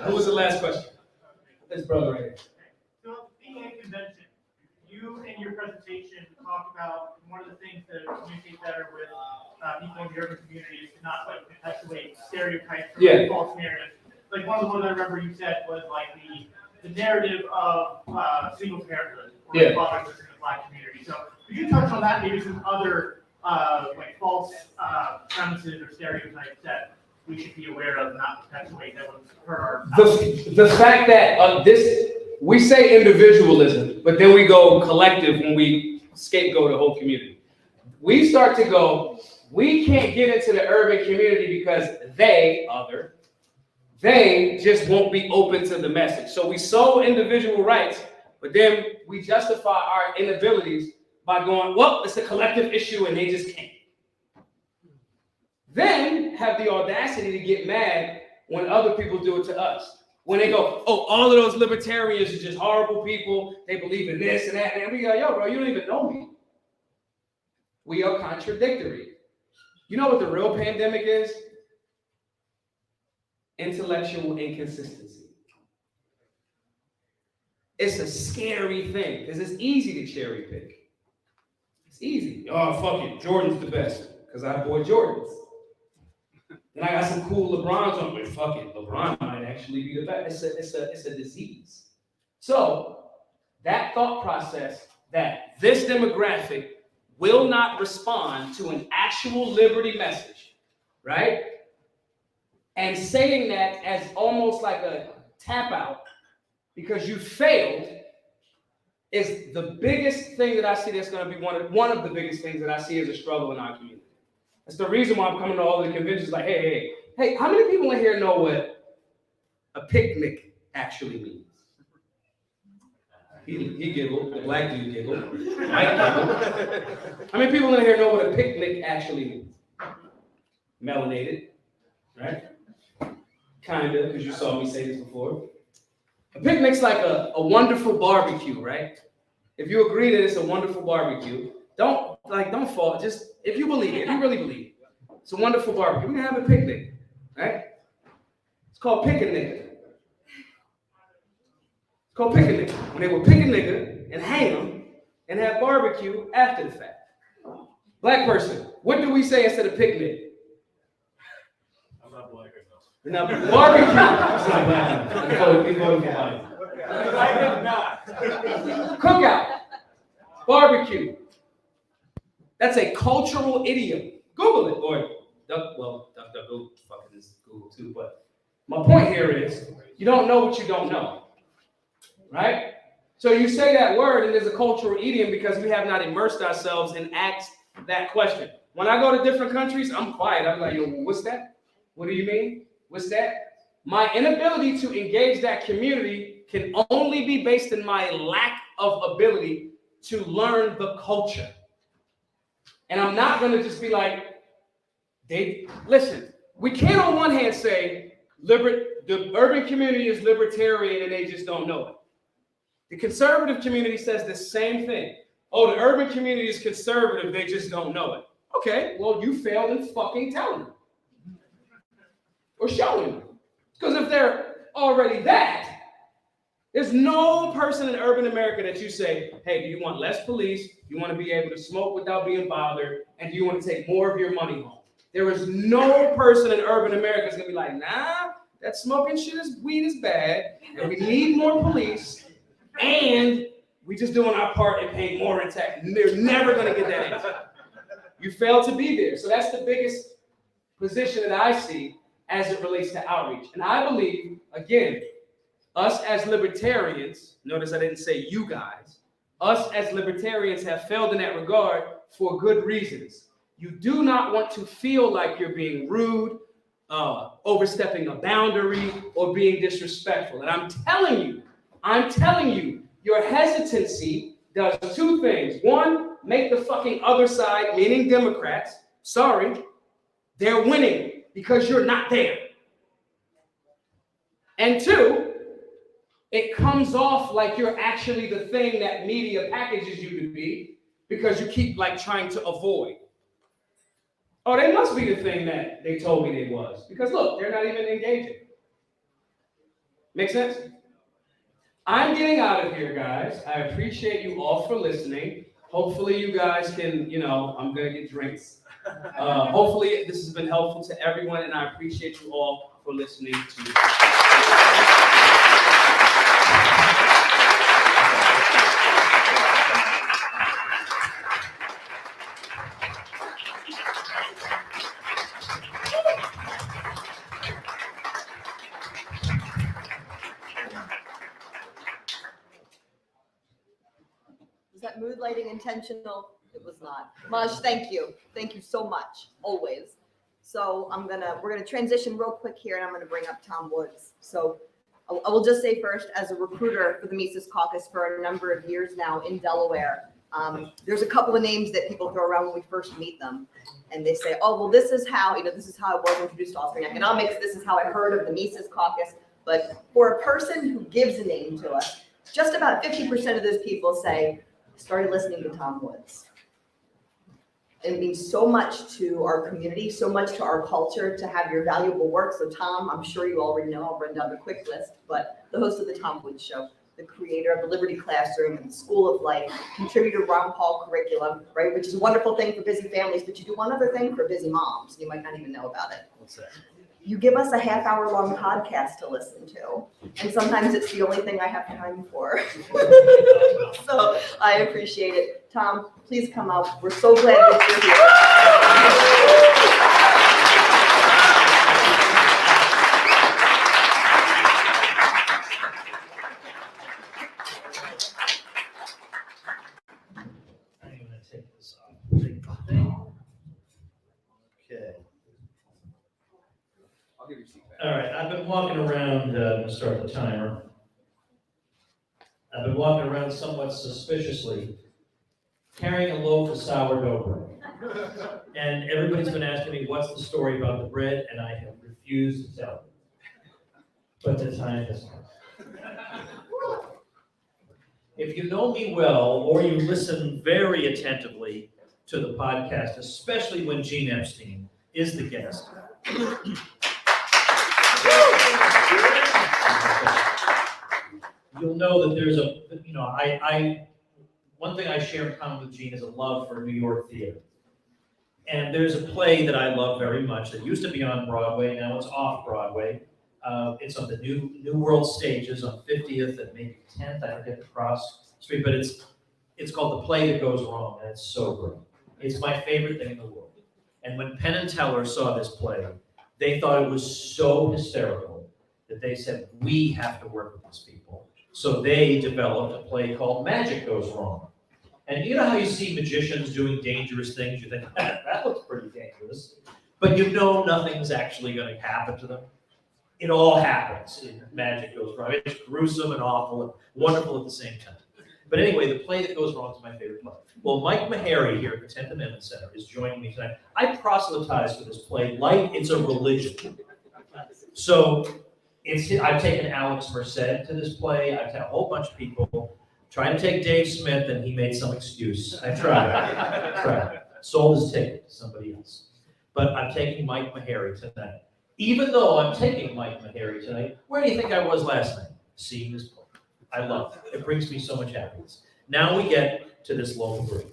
Who was the last question? This brother right here. So, being at a convention, you in your presentation talked about one of the things to communicate better with people in the urban community is to not like perpetuate stereotypes or like, false narratives. Like one of the ones I remember you said was like the narrative of single parenthood or fathers in the Black community. So could you touch on that? Maybe some other like false premises or stereotypes that we should be aware of, not perpetuate that would hurt our. The fact that we say individualism, but then we go collective when we scapegoat the whole community. We start to go, we can't get into the urban community because they just won't be open to the message. So we sow individual rights, but then we justify our inabilities by going, well, it's a collective issue and they just can't. Then have the audacity to get mad when other people do it to us. When they go, oh, all of those libertarians are just horrible people. They believe in this and that. And we go, yo, bro, you don't even know me. We are contradictory. You know what the real pandemic is? Intellectual inconsistency. It's a scary thing because it's easy to cherry pick. It's easy. Oh, fuck it. Jordan's the best because I bought Jordans. And I got some cool LeBrons on, but fuck it, LeBron might actually be the best. It's a disease. So that thought process that this demographic will not respond to an actual liberty message, right? And saying that as almost like a tap out because you failed is the biggest thing that I see that's going to be one of the biggest things that I see as a struggle in our community. That's the reason why I'm coming to all the conventions like, hey, how many people in here know what a picnic actually means? He giggled, the black dude giggled. How many people in here know what a picnic actually means? Melanated, right? Kinda, because you saw me say this before. A picnic's like a wonderful barbecue, right? If you agree that it's a wonderful barbecue, don't fall. Just if you believe it, if you really believe it, it's a wonderful barbecue. We're gonna have a picnic, right? It's called pick a nigga. It's called pick a nigga. When they would pick a nigga and hang him and have barbecue after the fact. Black person, what do we say instead of picnic? I'm not black enough. Now, barbecue. It's not black. We voted for white. I did not. Cookout. Barbecue. That's a cultural idiom. Google it, or DuckDuckGo fucking is Google too. But my point here is, you don't know what you don't know, right? So you say that word, and there's a cultural idiom because we have not immersed ourselves and asked that question. When I go to different countries, I'm quiet. I'm like, yo, what's that? What do you mean? What's that? My inability to engage that community can only be based in my lack of ability to learn the culture. And I'm not going to just be like, listen, we can't on one hand say the urban community is libertarian and they just don't know it. The conservative community says the same thing. Oh, the urban community is conservative, they just don't know it. Okay, well, you failed in fucking telling them. Or showing them. Because if they're already that, there's no person in urban America that you say, hey, do you want less police? You want to be able to smoke without being bothered? And do you want to take more of your money home? There is no person in urban America that's going to be like, nah, that smoking weed is bad. And we need more police. And we just doing our part and paying more in tax. They're never going to get that answer. You fail to be there. So that's the biggest position that I see as it relates to outreach. And I believe, again, us as libertarians, notice I didn't say you guys, us as libertarians have failed in that regard for good reasons. You do not want to feel like you're being rude, overstepping a boundary, or being disrespectful. And I'm telling you, your hesitancy does two things. One, make the fucking other side, meaning Democrats, sorry, they're winning because you're not there. And two, it comes off like you're actually the thing that media packages you to be because you keep like trying to avoid. Oh, they must be the thing that they told me they was. Because look, they're not even engaging. Make sense? I'm getting out of here, guys. I appreciate you all for listening. Hopefully you guys can, I'm going to get drinks. Hopefully this has been helpful to everyone, and I appreciate you all for listening to me. Was that mood lighting intentional? It was not. Maj, thank you. Thank you so much, always. So we're gonna transition real quick here, and I'm gonna bring up Tom Woods. So I will just say first, as a recruiter for the Mises Caucus for a number of years now in Delaware, there's a couple of names that people throw around when we first meet them, and they say, "Oh, well, this is how I was introduced to Austrian economics. This is how I heard of the Mises Caucus." But for a person who gives a name to us, just about 50% of those people say, "Started listening to Tom Woods." It means so much to our community, so much to our culture to have your valuable work. So Tom, I'm sure you already know, I'll run down the quick list, but the host of the Tom Woods Show, the creator of the Liberty Classroom and the School of Life, contributor to Ron Paul curriculum, right, which is a wonderful thing for busy families, but you do one other thing for busy moms. You might not even know about it. What's that? You give us a half-hour-long podcast to listen to, and sometimes it's the only thing I have time for. So I appreciate it. Tom, please come out. We're so glad that you're here. been walking around, start the timer. I've been walking around somewhat suspiciously, carrying a loaf of sourdough bread. And everybody's been asking me, what's the story about the bread? And I have refused to tell them. But the time has come. If you know me well, or you listen very attentively to the podcast, especially when Gene Epstein is the guest, you'll know that there's a, one thing I share in common with Gene is a love for New York theater. And there's a play that I love very much that used to be on Broadway, now it's off Broadway. It's on the New World stages on 50th and maybe 10th, I forget the cross street, but it's called The Play That Goes Wrong, and it's so great. It's my favorite thing in the world. And when Penn and Teller saw this play, they thought it was so hysterical that they said, we have to work with these people. So they developed a play called Magic Goes Wrong. And you know how you see magicians doing dangerous things? You think, that looks pretty dangerous. But you know nothing's actually going to happen to them. It all happens. Magic Goes Wrong. It's gruesome and awful and wonderful at the same time. But anyway, The Play That Goes Wrong is my favorite play. Well, Mike Meharry here at the 10th Amendment Center is joining me tonight. I proselytize for this play like it's a religion. So I've taken Alex Merced to this play. I've had a whole bunch of people trying to take Dave Smith, and he made some excuse. I tried. Sold his ticket to somebody else. But I'm taking Mike Meharry tonight. Even though I'm taking Mike Meharry tonight, where do you think I was last night? Seeing this play. I love it. It brings me so much happiness. Now we get to this loaf of bread.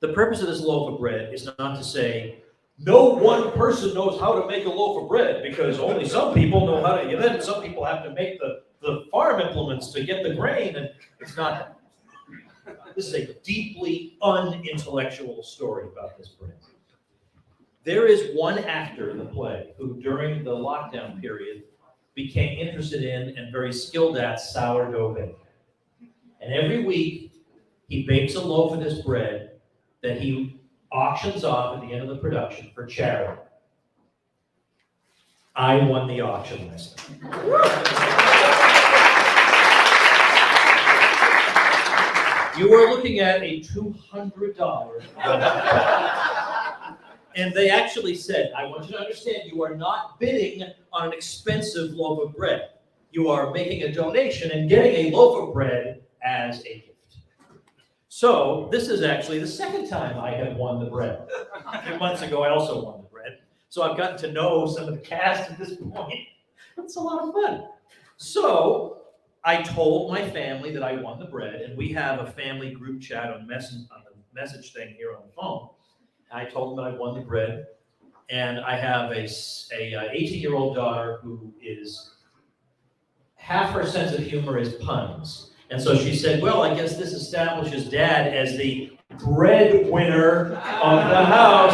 The purpose of this loaf of bread is not to say, no one person knows how to make a loaf of bread, because only some people know how to, and then some people have to make the farm implements to get the grain, and it's not. This is a deeply unintellectual story about this bread. There is one actor in the play who, during the lockdown period, became interested in and very skilled at sourdough baking. And every week, he bakes a loaf of this bread that he auctions off at the end of the production for charity. I won the auction last night. You are looking at a $200. And they actually said, I want you to understand, you are not bidding on an expensive loaf of bread. You are making a donation and getting a loaf of bread as a gift. So this is actually the second time I have won the bread. A few months ago, I also won the bread. So I've gotten to know some of the cast at this point. It's a lot of fun. So I told my family that I won the bread, and we have a family group chat on the message thing here on the phone. I told them that I won the bread, and I have a 18-year-old daughter who is, half her sense of humor is puns. And so she said, well, I guess this establishes Dad as the breadwinner of the house.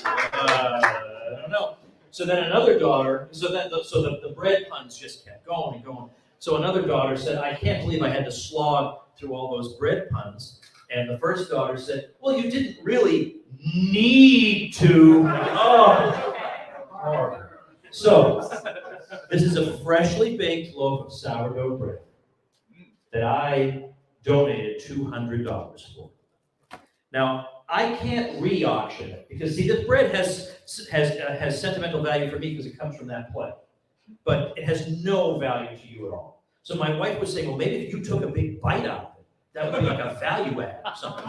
I don't know. So then another daughter, the bread puns just kept going and going. So another daughter said, I can't believe I had to slog through all those bread puns. And the first daughter said, well, you didn't really need to. Oh. So this is a freshly baked loaf of sourdough bread that I donated $200 for. Now, I can't re-auction it because, see, this bread has sentimental value for me because it comes from that play. But it has no value to you at all. So my wife was saying, well, maybe if you took a big bite out of it, that would be like a value add or something.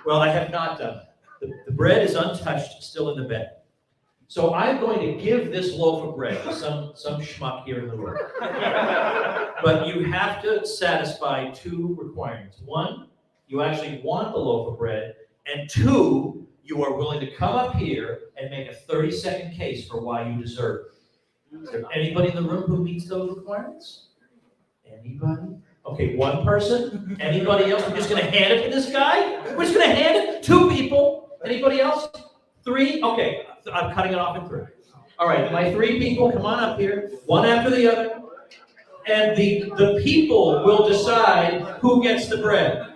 Well, I have not done that. The bread is untouched, still in the bed. So I'm going to give this loaf of bread to some schmuck here in the room. But you have to satisfy two requirements. One, you actually want the loaf of bread. And two, you are willing to come up here and make a 30-second case for why you deserve it. Is there anybody in the room who meets those requirements? Anybody? Okay, one person. Anybody else? We're just going to hand it to this guy? We're just going to hand it? Two people. Anybody else? Three? Okay, I'm cutting it off in three. All right, my three people, come on up here, one after the other. And the people will decide who gets the bread.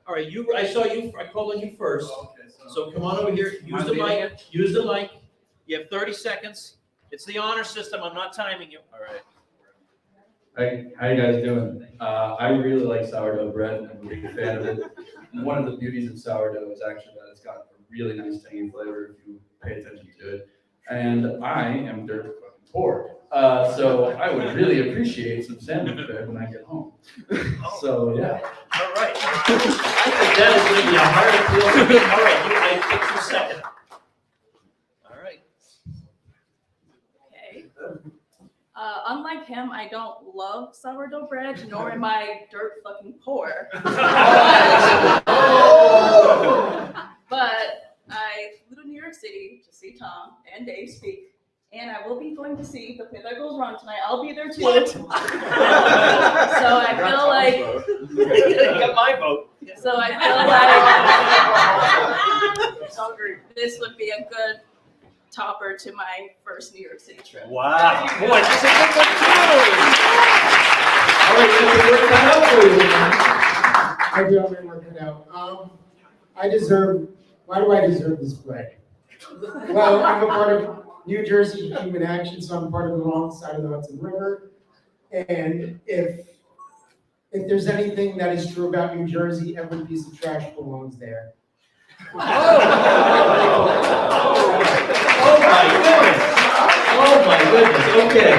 All right, I called on you first. Okay, So come on over here, use the mic, use the mic. You have 30 seconds. It's the honor system, I'm not timing you. All right. How you guys doing? I really like sourdough bread. I'm a big fan of it. And one of the beauties of sourdough is actually that it's got a really nice tangy flavor if you pay attention to it. And I am dirt fucking poor. So I would really appreciate some sandwich bread when I get home. So yeah. All right. I think that is going to be a hard appeal for me. All right, I picked your second. All right. Okay. Unlike him, I don't love sourdough bread, nor am I dirt fucking poor. But I flew to New York City to see Tom and Dave speak, and I will be going to see The Play That Goes Wrong tonight. I'll be there too. What? So I feel like You got my vote. So I feel like this would be a good topper to my first New York City trip. Wow. Boy, that's a good one too. All right, let's work that out for you. I do have to work it out. Why do I deserve this bread? Well, I'm a part of New Jersey Human Action, so I'm part of the wrong side of the Hudson River. And if there's anything that is true about New Jersey, every piece of trash belongs there. Oh my goodness, okay.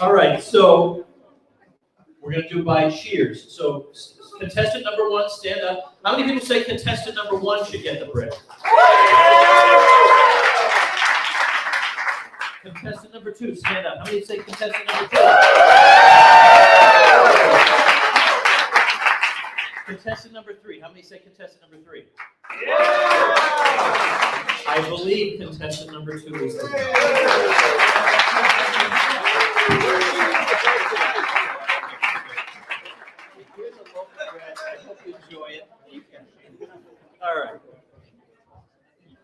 All right, so we're gonna do by cheers. So contestant number one, stand up. How many people say contestant number one should get the bread? Contestant number two, stand up. How many say contestant number two? Contestant number three, how many say contestant number three? I believe contestant number two is the winner. Here's a local bread. I hope you enjoy it. All right.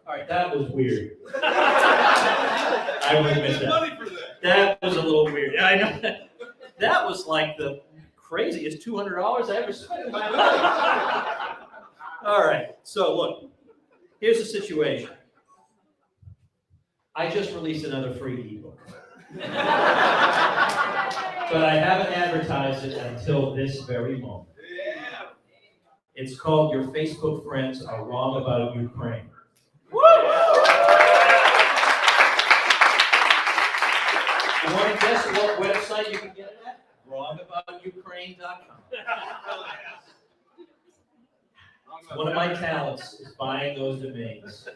All right, that was weird. I will admit that. That was a little weird. I know. That was like the craziest $200 I ever spent in my life. All right, so look, here's the situation. I just released another free ebook. But I haven't advertised it until this very moment. It's called Your Facebook Friends Are Wrong About Ukraine. You want to guess what website you can get it at? WrongAboutUkraine.com. One of my talents is buying those domains.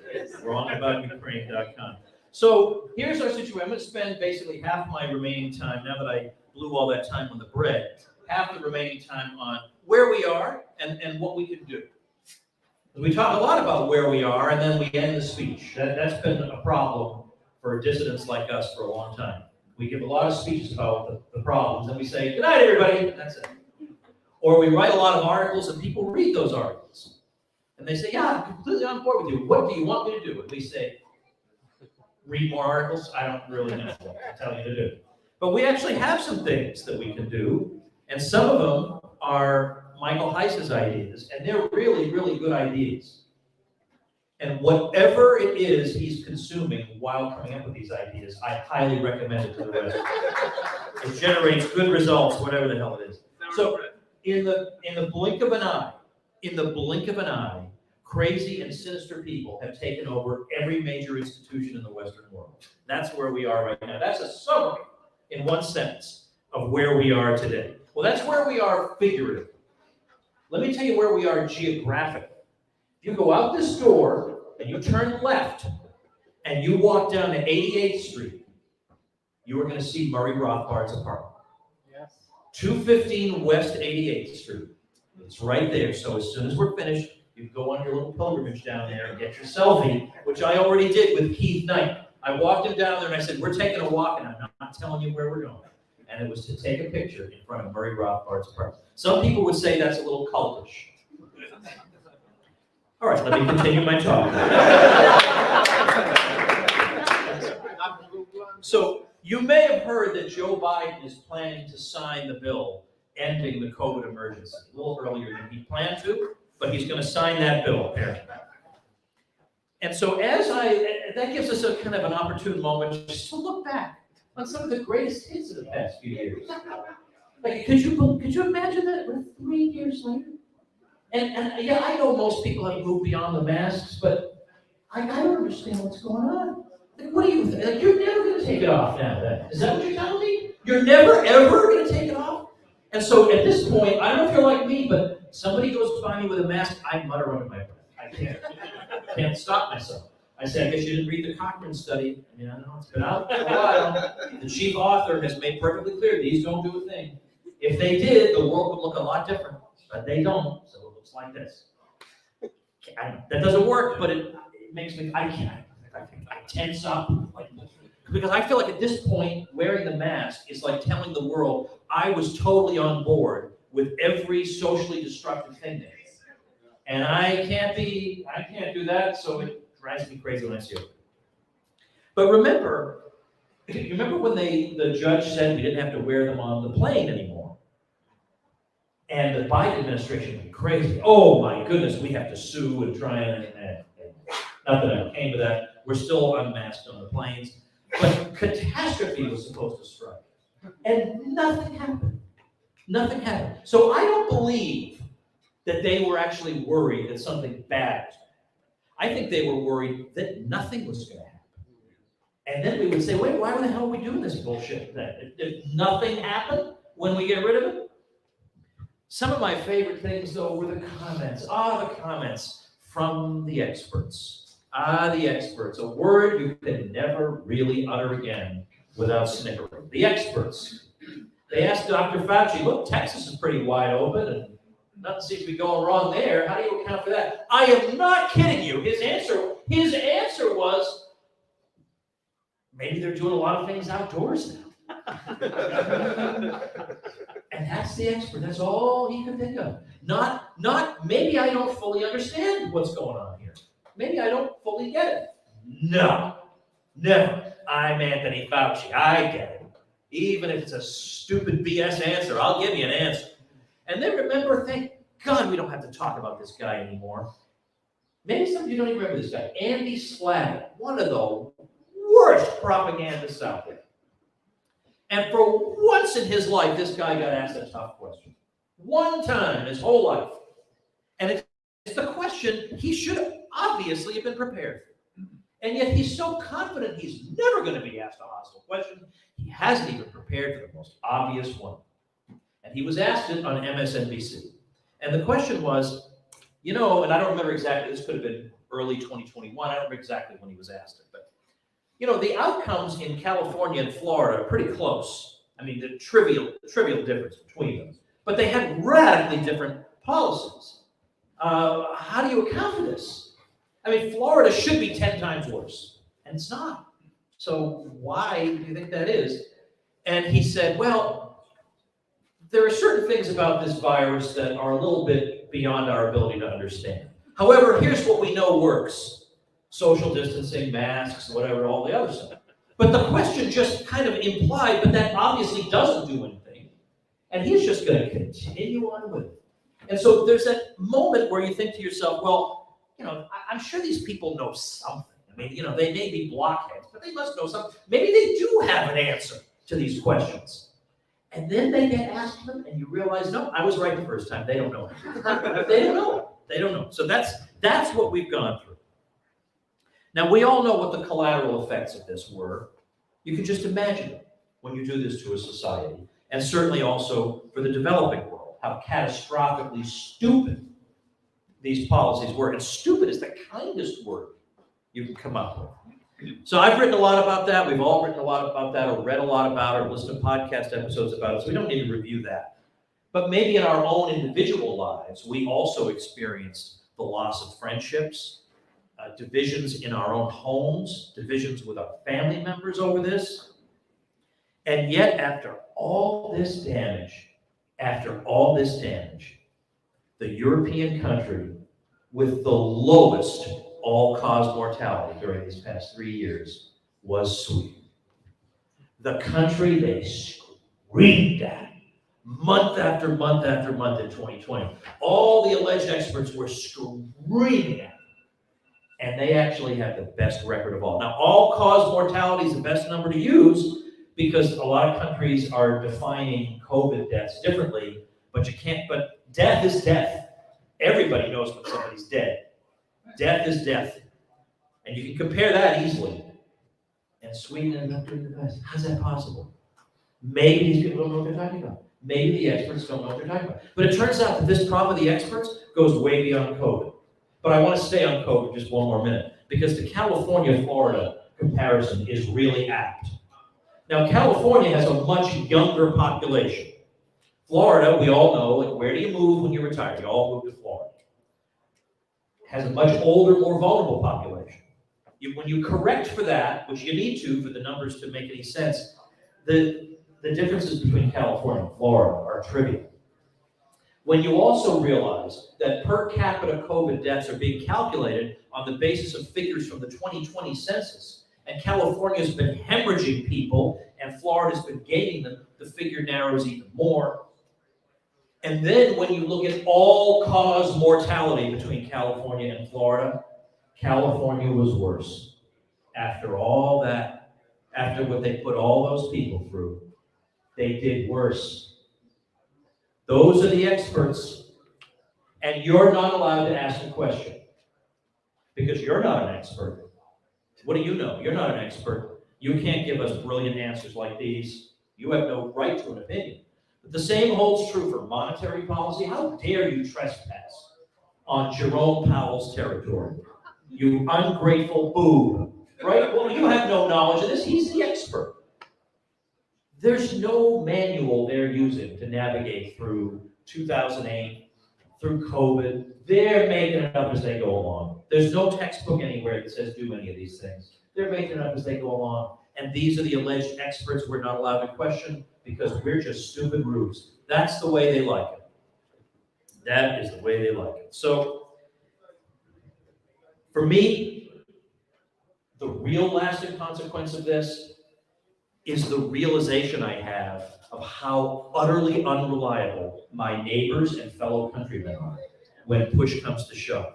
WrongAboutUkraine.com. So here's our situation. I'm going to spend basically half my remaining time, now that I blew all that time on the bread, half the remaining time on where we are and what we can do. We talk a lot about where we are, and then we end the speech. That's been a problem for dissidents like us for a long time. We give a lot of speeches about the problems, and we say, good night, everybody, and that's it. Or we write a lot of articles, and people read those articles. And they say, yeah, I'm completely on board with you. What do you want me to do? And we say, read more articles? I don't really know what to tell you to do. But we actually have some things that we can do, and some of them are Michael Heiss's ideas, and they're really, really good ideas. And whatever it is he's consuming while coming up with these ideas, I highly recommend it to the rest. It generates good results, whatever the hell it is. So in the blink of an eye, crazy and sinister people have taken over every major institution in the Western world. That's where we are right now. That's a summary in one sentence of where we are today. Well, that's where we are figuratively. Let me tell you where we are geographically. If you go out this door and you turn left and you walk down to 88th Street, you are going to see Murray Rothbard's apartment. Yes. 215 West 88th Street. It's right there. So as soon as we're finished, you can go on your little pilgrimage down there and get your selfie, which I already did with Keith Knight. I walked him down there and I said, we're taking a walk and I'm not telling you where we're going. And it was to take a picture in front of Murray Rothbard's apartment. Some people would say that's a little cultish. All right, let me continue my talk. So you may have heard that Joe Biden is planning to sign the bill ending the COVID emergency a little earlier than he planned to, but he's going to sign that bill, apparently. And so that gives us a kind of an opportune moment just to look back on some of the greatest hits of the past few years. Like, could you imagine that we're 3 years later? And yeah, I know most people have moved beyond the masks, but I don't understand what's going on. Like, what do you think? Like, you're never going to take it off now, then. Is that what you're telling me? You're never, ever going to take it off? And so at this point, I don't know if you're like me, but somebody goes by me with a mask, I mutter under my breath. I can't stop myself. I say, I guess you didn't read the Cochrane study. I mean, I don't know, it's been out for a while. The chief author has made perfectly clear these don't do a thing. If they did, the world would look a lot different, but they don't, so it looks like this. That doesn't work, but it makes me, I tense up, because I feel like at this point, wearing the mask is like telling the world I was totally on board with every socially destructive thing there. And I can't do that, so it drives me crazy when I see it. But remember, you remember when the judge said we didn't have to wear them on the plane anymore? And the Biden administration went crazy. Oh my goodness, we have to sue and try and not that I came to that. We're still unmasked on the planes. But catastrophe was supposed to strike. And nothing happened. Nothing happened. So I don't believe that they were actually worried that something bad was going to happen. I think they were worried that nothing was going to happen. And then we would say, wait, why the hell are we doing this bullshit then? Did nothing happen when we get rid of it? Some of my favorite things, though, were the comments. The comments from the experts. The experts, a word you can never really utter again without snickering. The experts. They asked Dr. Fauci, look, Texas is pretty wide open, and nothing seems to be going wrong there. How do you account for that? I am not kidding you. His answer was, maybe they're doing a lot of things outdoors now. And that's the expert. That's all he could think of. Not maybe I don't fully understand what's going on here. Maybe I don't fully get it. No, never. I'm Anthony Fauci. I get it. Even if it's a stupid BS answer, I'll give you an answer. And then remember, thank God we don't have to talk about this guy anymore. Maybe some of you don't even remember this guy. Andy Slavitt, one of the worst propagandists out there. And for once in his life, this guy got asked a tough question. One time in his whole life. And it's the question he should obviously have been prepared for. And yet he's so confident he's never going to be asked a hostile question, he hasn't even prepared for the most obvious one. And he was asked it on MSNBC. And the question was, and I don't remember exactly, this could have been early 2021, I don't remember exactly when he was asked it, but the outcomes in California and Florida are pretty close. I mean, the trivial difference between them. But they had radically different policies. How do you account for this? I mean, Florida should be 10 times worse, and it's not. So why do you think that is? And he said, well, there are certain things about this virus that are a little bit beyond our ability to understand. However, here's what we know works. Social distancing, masks, whatever, all the other stuff. But the question just kind of implied, but that obviously doesn't do anything. And he's just going to continue on with it. And so there's that moment where you think to yourself, well, I'm sure these people know something. I mean, they may be blockheads, but they must know something. Maybe they do have an answer to these questions. And then they get asked them, and you realize, no, I was right the first time. They don't know. They don't know. They don't know. So that's what we've gone through. Now, we all know what the collateral effects of this were. You can just imagine it when you do this to a society, and certainly also for the developing world, how catastrophically stupid these policies were. And stupid is the kindest word you can come up with. So I've written a lot about that. We've all written a lot about that, or read a lot about it, or listened to podcast episodes about it, so we don't need to review that. But maybe in our own individual lives, we also experienced the loss of friendships, divisions in our own homes, divisions with our family members over this. And yet, after all this damage, the European country with the lowest all-cause mortality during these past 3 years was Sweden. The country they screamed at month after month after month in 2020. All the alleged experts were screaming at. and they actually have the best record of all. Now, all-cause mortality is the best number to use because a lot of countries are defining COVID deaths differently, but death is death. Everybody knows when somebody's dead. Death is death. And you can compare that easily. And Sweden is not doing the best. How's that possible? Maybe these people don't know what they're talking about. Maybe the experts don't know what they're talking about. But it turns out that this problem of the experts goes way beyond COVID. But I want to stay on COVID just one more minute, because the California-Florida comparison is really apt. Now, California has a much younger population. Florida, we all know, like, where do you move when you retire? You all move to Florida. Has a much older, more vulnerable population. When you correct for that, which you need to for the numbers to make any sense, the differences between California and Florida are trivial. When you also realize that per capita COVID deaths are being calculated on the basis of figures from the 2020 census, and California's been hemorrhaging people and Florida's been gaining them, the figure narrows even more. And then when you look at all-cause mortality between California and Florida, California was worse. After all that, after what they put all those people through, they did worse. Those are the experts, and you're not allowed to ask a question because you're not an expert. What do you know? You're not an expert. You can't give us brilliant answers like these. You have no right to an opinion. But the same holds true for monetary policy. How dare you trespass on Jerome Powell's territory? You ungrateful boob, right? Well, you have no knowledge of this. He's the expert. There's no manual they're using to navigate through 2008, through COVID. They're making it up as they go along. There's no textbook anywhere that says do any of these things. They're making it up as they go along. And these are the alleged experts we're not allowed to question because we're just stupid rubes. That's the way they like it. That is the way they like it. So, for me, the real lasting consequence of this is the realization I have of how utterly unreliable my neighbors and fellow countrymen are when push comes to shove.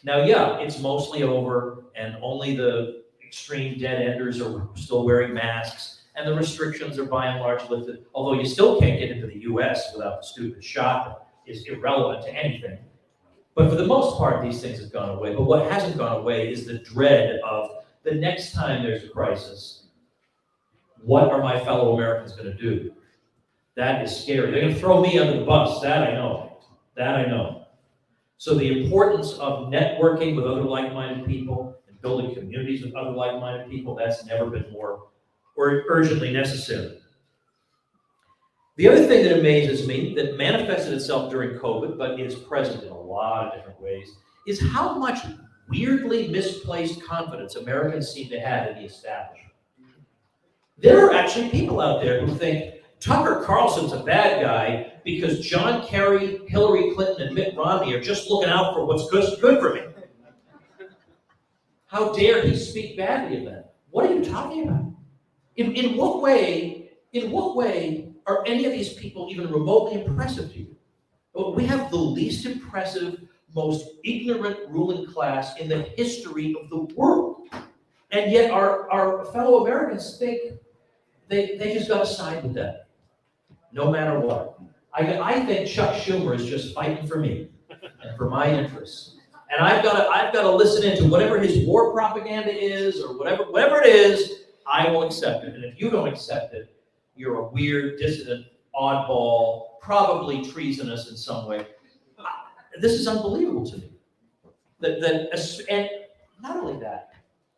Now, yeah, it's mostly over, and only the extreme dead enders are still wearing masks, and the restrictions are by and large lifted, although you still can't get into the US without the stupid shot that is irrelevant to anything. But for the most part, these things have gone away. But what hasn't gone away is the dread of the next time there's a crisis, what are my fellow Americans going to do? That is scary. They're going to throw me under the bus. That I know. That I know. So the importance of networking with other like-minded people and building communities with other like-minded people, that's never been more urgently necessary. The other thing that amazes me, that manifested itself during COVID, but is present in a lot of different ways, is how much weirdly misplaced confidence Americans seem to have in the establishment. There are actually people out there who think Tucker Carlson's a bad guy because John Kerry, Hillary Clinton, and Mitt Romney are just looking out for what's good for me. How dare he speak badly of that? What are you talking about? In what way are any of these people even remotely impressive to you? Well, we have the least impressive, most ignorant ruling class in the history of the world. And yet our fellow Americans think they just got to side with that, no matter what. I think Chuck Schumer is just fighting for me and for my interests. And I've got to listen into whatever his war propaganda is or whatever it is, I will accept it. And if you don't accept it, you're a weird, dissident, oddball, probably treasonous in some way. This is unbelievable to me. And not only that,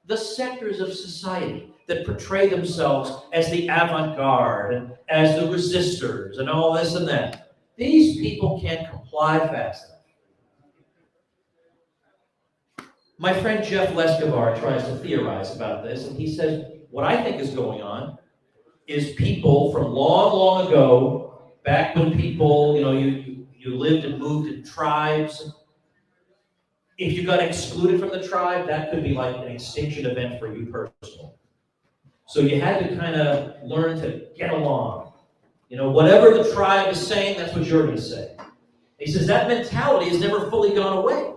the sectors of society that portray themselves as the avant-garde and as the resistors and all this and that. These people can't comply fast enough. My friend Jeff Lescavar tries to theorize about this, and he says, what I think is going on is people from long, long ago, back when people, you lived and moved in tribes. If you got excluded from the tribe, that could be like an extinction event for you personally. So you had to kind of learn to get along. Whatever the tribe is saying, that's what you're going to say. He says that mentality has never fully gone away.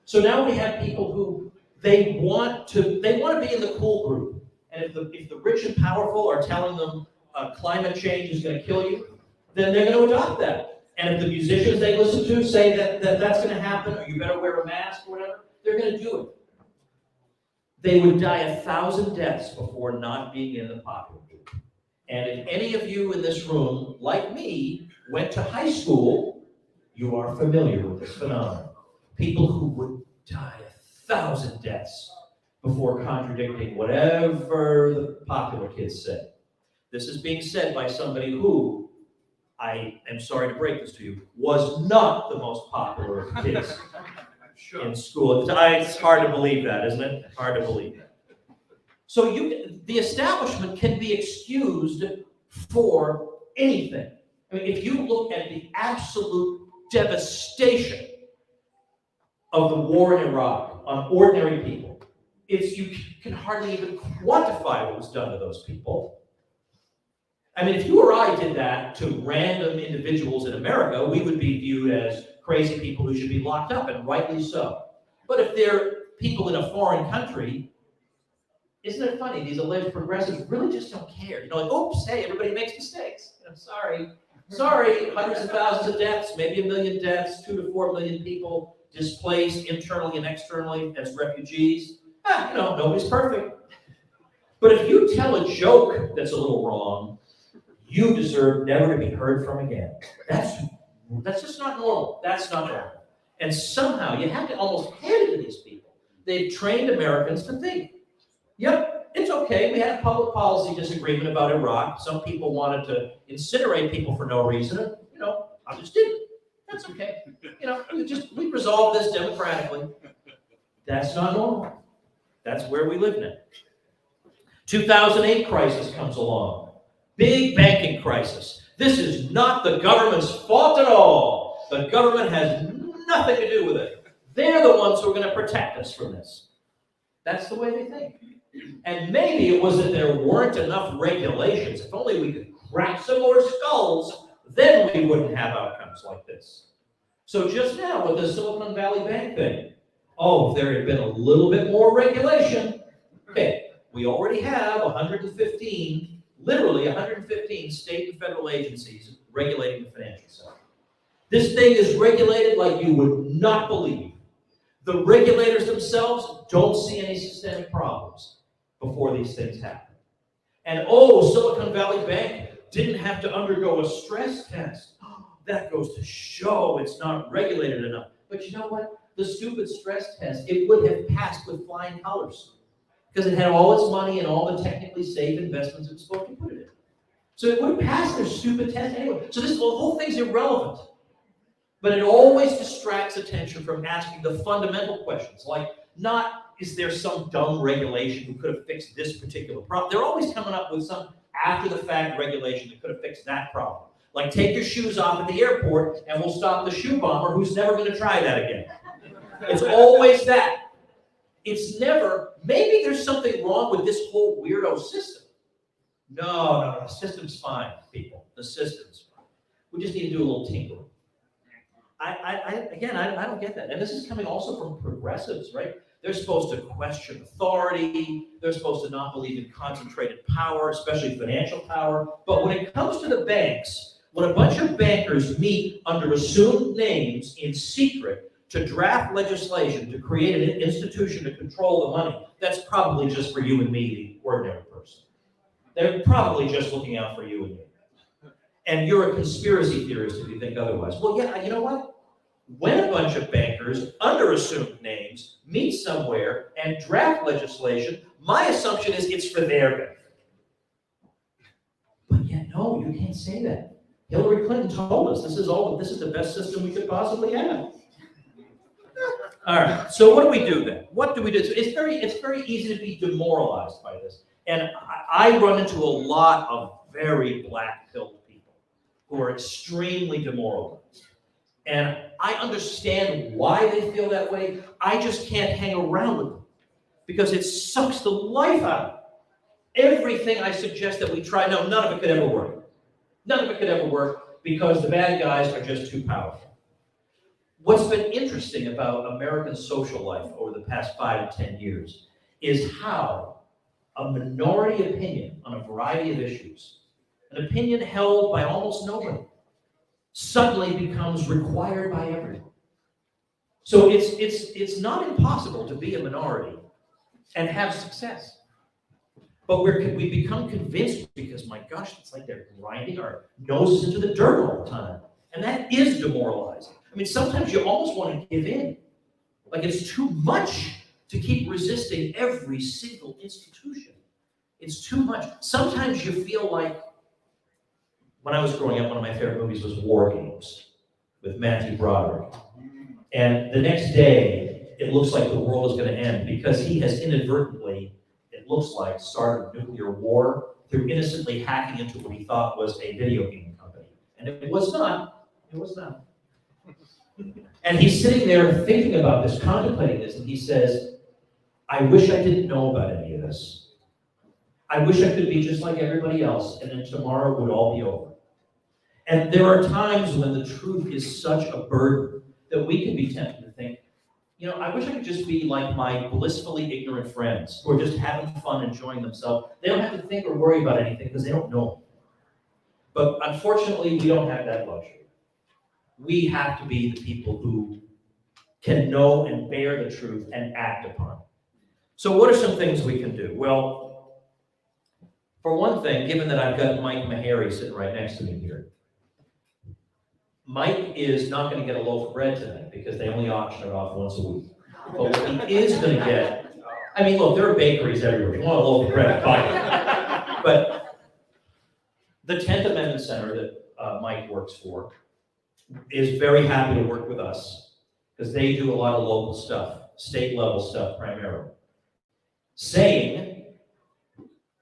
So now we have people who They want to be in the cool group. And if the rich and powerful are telling them climate change is going to kill you, then they're going to adopt that. And if the musicians they listen to say that's going to happen, or you better wear a mask or whatever, they're going to do it. They would die 1,000 deaths before not being in the popular group. And if any of you in this room, like me, went to high school, you are familiar with this phenomenon. People who would die 1,000 deaths before contradicting whatever the popular kids say. This is being said by somebody who, I am sorry to break this to you, was not the most popular of kids in school. It's hard to believe that, isn't it? Hard to believe that. So the establishment can be excused for anything. I mean, if you look at the absolute devastation of the war in Iraq on ordinary people, you can hardly even quantify what was done to those people. I mean, if you or I did that to random individuals in America, we would be viewed as crazy people who should be locked up, and rightly so. But if they're people in a foreign country, isn't it funny? These alleged progressives really just don't care. You know, like, oops, hey, everybody makes mistakes. You know, sorry, hundreds of thousands of deaths, maybe 1 million deaths, 2 to 4 million people displaced internally and externally as refugees. Nobody's perfect. But if you tell a joke that's a little wrong, you deserve never to be heard from again. That's just not normal. That's not normal. And somehow you have to almost hand it to these people. They've trained Americans to think, yep, it's okay. We had a public policy disagreement about Iraq. Some people wanted to incinerate people for no reason. I just didn't. That's okay. We resolved this democratically. That's not normal. That's where we live now. 2008 crisis comes along. Big banking crisis. This is not the government's fault at all. The government has nothing to do with it. They're the ones who are going to protect us from this. That's the way they think. And maybe it was that there weren't enough regulations. If only we could crack some more skulls, then we wouldn't have outcomes like this. So just now with the Silicon Valley Bank thing, if there had been a little bit more regulation, okay, we already have 115, literally 115 state and federal agencies regulating the financial sector. This thing is regulated like you would not believe. The regulators themselves don't see any systemic problems before these things happen. And Silicon Valley Bank didn't have to undergo a stress test. That goes to show it's not regulated enough. But you know what? The stupid stress test, it would have passed with flying colors because it had all its money and all the technically safe investments it was supposed to put it in. So it would have passed their stupid test anyway. So this whole thing's irrelevant. But it always distracts attention from asking the fundamental questions, like not is there some dumb regulation who could have fixed this particular problem. They're always coming up with some after-the-fact regulation that could have fixed that problem. Like take your shoes off at the airport and we'll stop the shoe bomber who's never going to try that again. It's always that. It's never, maybe there's something wrong with this whole weirdo system. No, the system's fine, people. The system's fine. We just need to do a little tinkering. I don't get that. And this is coming also from progressives, right? They're supposed to question authority. They're supposed to not believe in concentrated power, especially financial power. But when it comes to the banks, when a bunch of bankers meet under assumed names in secret to draft legislation to create an institution to control the money, that's probably just for you and me, the ordinary person. They're probably just looking out for you and me. And you're a conspiracy theorist if you think otherwise. Well, yeah, you know what? When a bunch of bankers, under assumed names, meet somewhere and draft legislation, my assumption is it's for their benefit. But yet, no, you can't say that. Hillary Clinton told us this is the best system we could possibly have. All right, so what do we do then? What do we do? It's very easy to be demoralized by this. And I run into a lot of very black-pilled people who are extremely demoralized. And I understand why they feel that way. I just can't hang around with them because it sucks the life out of them. Everything I suggest that we try, no, none of it could ever work. None of it could ever work because the bad guys are just too powerful. what's been interesting about American social life over the past 5 to 10 years is how a minority opinion on a variety of issues, an opinion held by almost nobody, suddenly becomes required by everyone. So it's not impossible to be a minority and have success. But we become convinced because, my gosh, it's like they're grinding our noses into the dirt all the time. And that is demoralizing. I mean, sometimes you almost want to give in. Like it's too much to keep resisting every single institution. It's too much. Sometimes you feel like, when I was growing up, one of my favorite movies was War Games with Matthew Broderick. And the next day, it looks like the world is going to end because he has inadvertently, it looks like, started a nuclear war through innocently hacking into what he thought was a video game company. And it was not. It was not. And he's sitting there thinking about this, contemplating this, and he says, I wish I didn't know about any of this. I wish I could be just like everybody else, and then tomorrow would all be over. And there are times when the truth is such a burden that we can be tempted to think, you know, I wish I could just be like my blissfully ignorant friends who are just having fun, enjoying themselves. They don't have to think or worry about anything because they don't know. But unfortunately, we don't have that luxury. We have to be the people who can know and bear the truth and act upon it. So what are some things we can do? Well, for one thing, given that I've got Mike Meharry sitting right next to me here, Mike is not going to get a loaf of bread tonight because they only auction it off once a week. But what he is going to get, I mean, look, there are bakeries everywhere. If you want a loaf of bread, buy it. But the 10th Amendment Center that Mike works for is very happy to work with us because they do a lot of local stuff, state level stuff primarily. Saying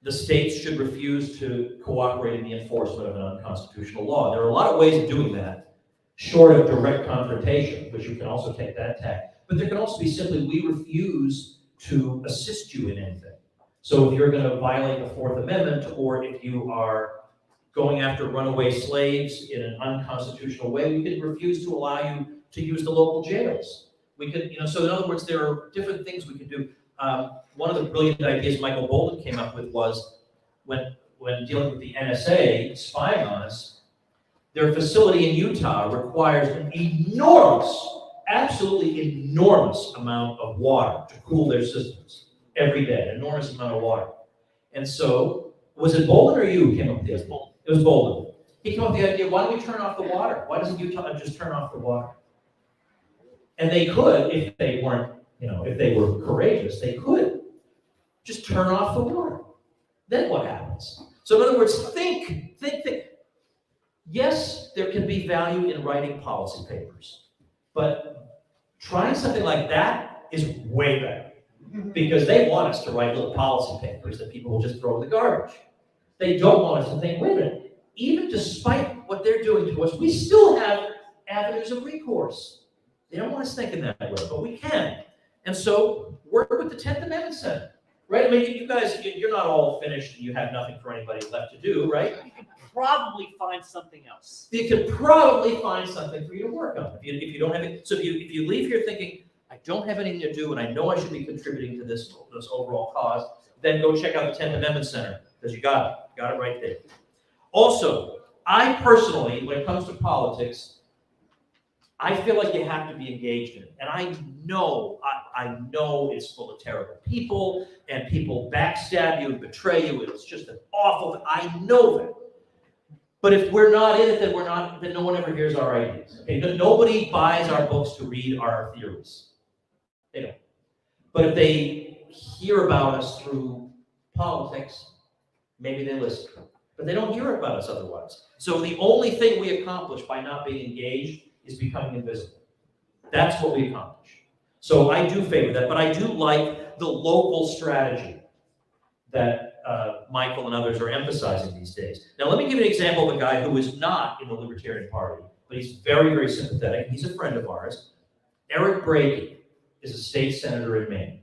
the states should refuse to cooperate in the enforcement of an unconstitutional law. There are a lot of ways of doing that, short of direct confrontation, which you can also take that tack. But there can also be simply, we refuse to assist you in anything. So if you're going to violate the Fourth Amendment, or if you are going after runaway slaves in an unconstitutional way, we could refuse to allow you to use the local jails. We could, you know, so in other words, there are different things we could do. One of the brilliant ideas Michael Bolden came up with was when dealing with the NSA spying on us, their facility in Utah requires an enormous, absolutely enormous amount of water to cool their systems every day, an enormous amount of water. And so, was it Bolden or you who came up with this? It was Bolden. He came up with the idea, why don't we turn off the water? Why doesn't Utah just turn off the water? And they could, if they weren't, you know, if they were courageous, they could just turn off the water. Then what happens? So in other words, think. Yes, there can be value in writing policy papers, but trying something like that is way better because they want us to write little policy papers that people will just throw in the garbage. They don't want us to think, wait a minute, even despite what they're doing to us, we still have avenues of recourse. They don't want us thinking that way, but we can. And so work with the 10th Amendment Center, right? I mean, you guys, you're not all finished and you have nothing for anybody left to do, right? You could probably find something else. You could probably find something for you to work on. If you don't have it, so if you leave here thinking, I don't have anything to do and I know I should be contributing to this overall cause, then go check out the 10th Amendment Center because you got it right there. Also, I personally, when it comes to politics, I feel like you have to be engaged in it. And I know it's full of terrible people, and people backstab you and betray you, and it's just an awful, I know that. But if we're not in it, then no one ever hears our ideas. Okay? Nobody buys our books to read our theories. They don't. But if they hear about us through politics, maybe they listen. But they don't hear about us otherwise. So the only thing we accomplish by not being engaged is becoming invisible. That's what we accomplish. So I do favor that, but I do like the local strategy that Michael and others are emphasizing these days. Now let me give you an example of a guy who is not in the Libertarian Party, but he's very, very sympathetic. He's a friend of ours. Eric Brady is a state senator in Maine.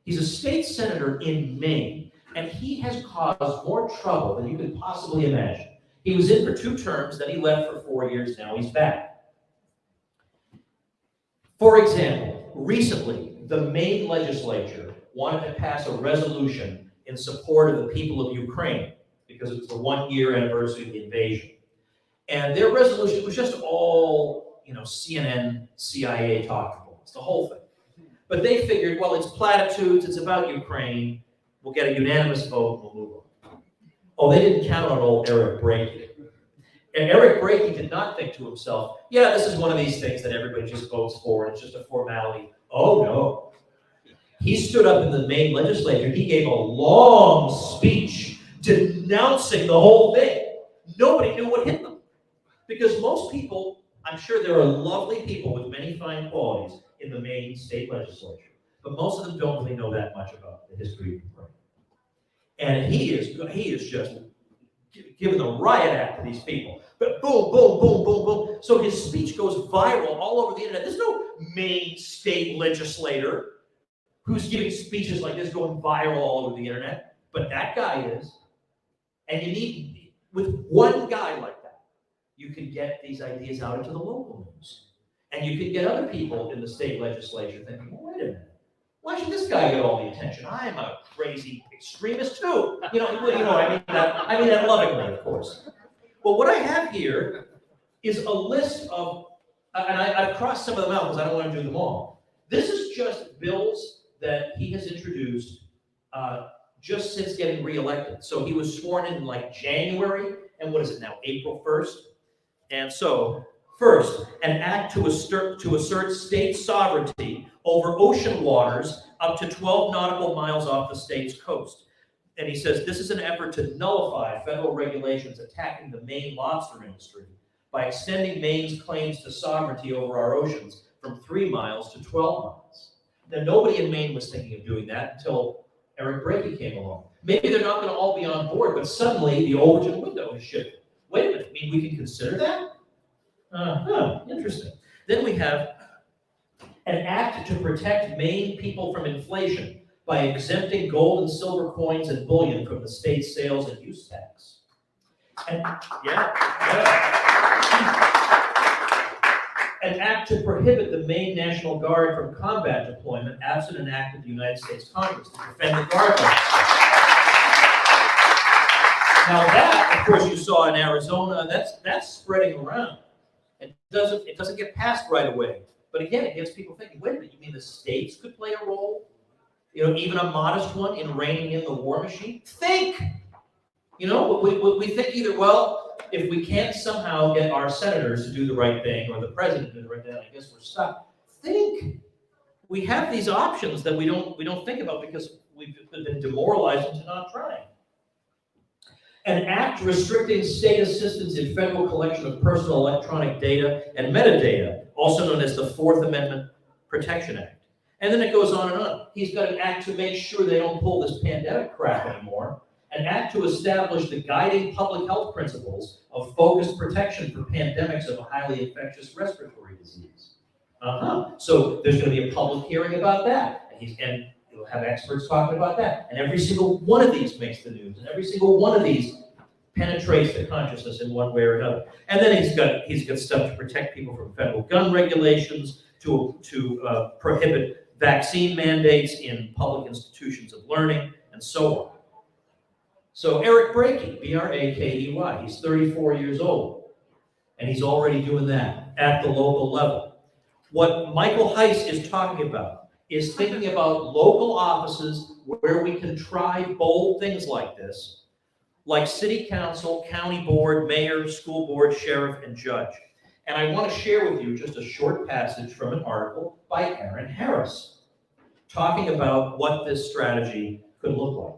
He's a state senator in Maine, and he has caused more trouble than you could possibly imagine. He was in for 2 terms, then he left for 4 years, now he's back. For example, recently, the Maine legislature wanted to pass a resolution in support of the people of Ukraine because it was the 1-year anniversary of the invasion. And their resolution was just all, CNN, CIA talking points, the whole thing. But they figured, well, it's platitudes, it's about Ukraine, we'll get a unanimous vote, we'll move on. Oh, they didn't count on old Eric Brakey. And Eric Brakey did not think to himself, yeah, this is one of these things that everybody just votes for, and it's just a formality. Oh, no. He stood up in the Maine legislature, he gave a long speech denouncing the whole thing. Nobody knew what hit them. Because most people, I'm sure there are lovely people with many fine qualities in the Maine state legislature, but most of them don't really know that much about the history of Ukraine. And he is just giving the riot act to these people. But boom, boom, boom, boom, boom. So his speech goes viral all over the internet. There's no Maine state legislator who's giving speeches like this going viral all over the internet, but that guy is. And you need, with one guy like that, you can get these ideas out into the local news. And you can get other people in the state legislature thinking, well, wait a minute, why should this guy get all the attention? I'm a crazy extremist too. I mean that lovingly, of course. Well, what I have here is a list of, and I've crossed some of them out because I don't want to do them all. This is just bills that he has introduced just since getting reelected. So he was sworn in like January, and what is it now, April 1st? And so, first, an act to assert state sovereignty over ocean waters up to 12 nautical miles off the state's coast. And he says this is an effort to nullify federal regulations attacking the Maine lobster industry by extending Maine's claims to sovereignty over our oceans from 3 miles to 12 miles. Now, nobody in Maine was thinking of doing that until Eric Brakey came along. Maybe they're not going to all be on board, but suddenly the Overton window has shifted. Wait a minute, we can consider that? Interesting. Then we have an act to protect Maine people from inflation by exempting gold and silver coins and bullion from the state's sales and use tax. And, an act to prohibit the Maine National Guard from combat deployment absent an act of the United States Congress to defend the Guard. Now that, of course, you saw in Arizona, that's spreading around. It doesn't get passed right away. But again, it gets people thinking, wait a minute, you mean the states could play a role? Even a modest one in reining in the war machine? Think! We think either, well, if we can't somehow get our senators to do the right thing or the president to do the right thing, I guess we're stuck. Think! We have these options that we don't think about because we've been demoralized into not trying. An act restricting state assistance in federal collection of personal electronic data and metadata, also known as the Fourth Amendment Protection Act. And then it goes on and on. He's got an act to make sure they don't pull this pandemic crap anymore. An act to establish the guiding public health principles of focused protection for pandemics of a highly infectious respiratory disease. So there's going to be a public hearing about that. And you'll have experts talking about that. And every single one of these makes the news. And every single one of these penetrates the consciousness in one way or another. And then he's got stuff to protect people from federal gun regulations, to prohibit vaccine mandates in public institutions of learning, and so on. So Eric Brakey, B-R-A-K-E-Y, he's 34 years old, and he's already doing that at the local level. What Michael Heiss is talking about is thinking about local offices where we can try bold things like this, like city council, county board, mayor, school board, sheriff, and judge. And I want to share with you just a short passage from an article by Aaron Harris, talking about what this strategy could look like.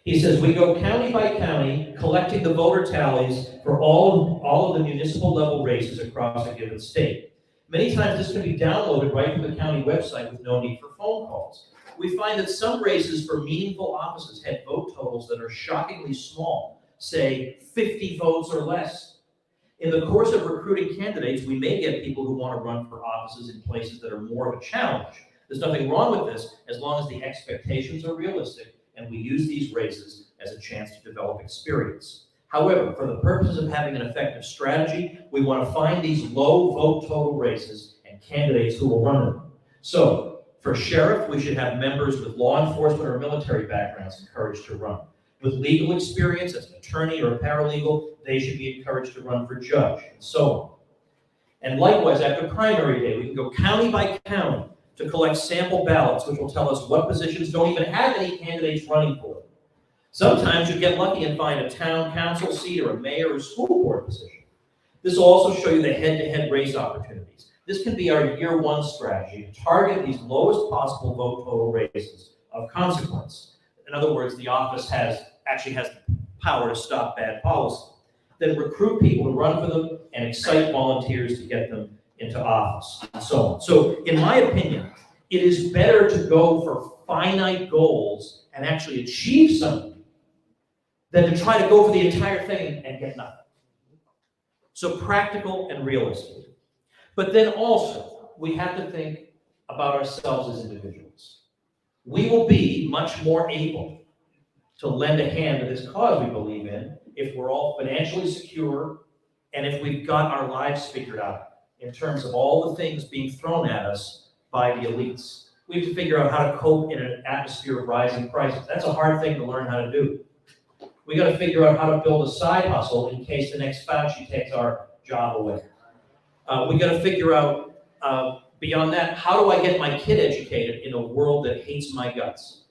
He says, we go county by county, collecting the voter tallies for all of the municipal level races across a given state. Many times this can be downloaded right from the county website with no need for phone calls. We find that some races for meaningful offices had vote totals that are shockingly small, say 50 votes or less. In the course of recruiting candidates, we may get people who want to run for offices in places that are more of a challenge. There's nothing wrong with this as long as the expectations are realistic and we use these races as a chance to develop experience. However, for the purposes of having an effective strategy, we want to find these low vote total races and and candidates who will run them. So for sheriff, we should have members with law enforcement or military backgrounds encouraged to run. With legal experience as an attorney or a paralegal, they should be encouraged to run for judge, and so on. And likewise, after primary day, we can go county by county to collect sample ballots, which will tell us what positions don't even have any candidates running for them. Sometimes you get lucky and find a town council seat or a mayor or school board position. This will also show you the head-to-head race opportunities. This can be our year one strategy, to target these lowest possible vote total races of consequence. In other words, the office actually has the power to stop bad policy. Then recruit people to run for them and excite volunteers to get them into office, and so on. So, in my opinion, it is better to go for finite goals and actually achieve something than to try to go for the entire thing and get nothing. So practical and realistic. But then also, we have to think about ourselves as individuals. We will be much more able to lend a hand to this cause we believe in if we're all financially secure and if we've got our lives figured out in terms of all the things being thrown at us by the elites. We have to figure out how to cope in an atmosphere of rising prices. That's a hard thing to learn how to do. We got to figure out how to build a side hustle in case the next Fauci takes our job away. We got to figure out, beyond that, how do I get my kid educated in a world that hates my guts?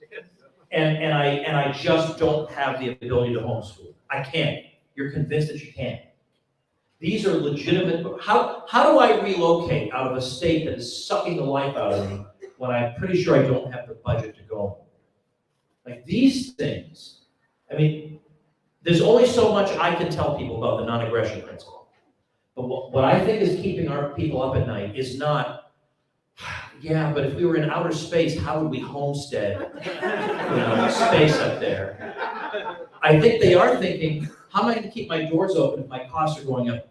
And I just don't have the ability to homeschool. I can't. You're convinced that you can't. These are legitimate. How do I relocate out of a state that is sucking the life out of me when I'm pretty sure I don't have the budget to go? Like these things, I mean, there's only so much I can tell people about the non-aggression principle. But what I think is keeping our people up at night is not, yeah, but if we were in outer space, how would we homestead, space up there? I think they are thinking, how am I going to keep my doors open if my costs are going up,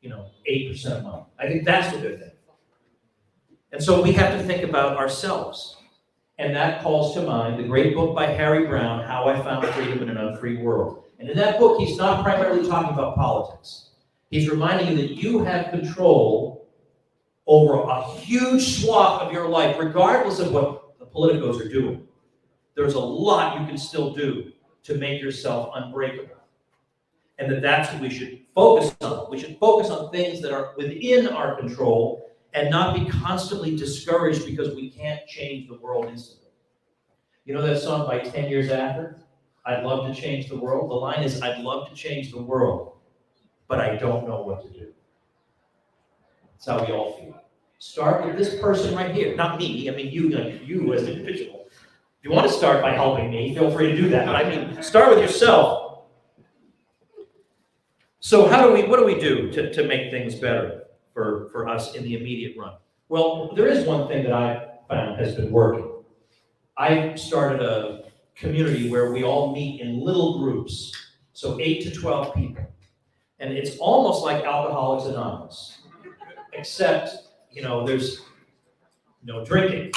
8% a month? I think that's what they're thinking. And so we have to think about ourselves. And that calls to mind the great book by Harry Brown, How I Found Freedom in an Unfree World. And in that book, he's not primarily talking about politics. He's reminding you that you have control over a huge swath of your life, regardless of what the politicos are doing. There's a lot you can still do to make yourself unbreakable. And that's what we should focus on. We should focus on things that are within our control and not be constantly discouraged because we can't change the world instantly. You know that song by 10 Years After? I'd love to change the world. The line is, I'd love to change the world, but I don't know what to do. That's how we all feel. Start with this person right here. Not me, I mean you as an individual. If you want to start by helping me, feel free to do that. But I mean, start with yourself. So what do we do to make things better for us in the immediate run? Well, there is one thing that I found has been working. I started a community where we all meet in little groups, so 8 to 12 people. And it's almost like Alcoholics Anonymous, except, there's no drinking.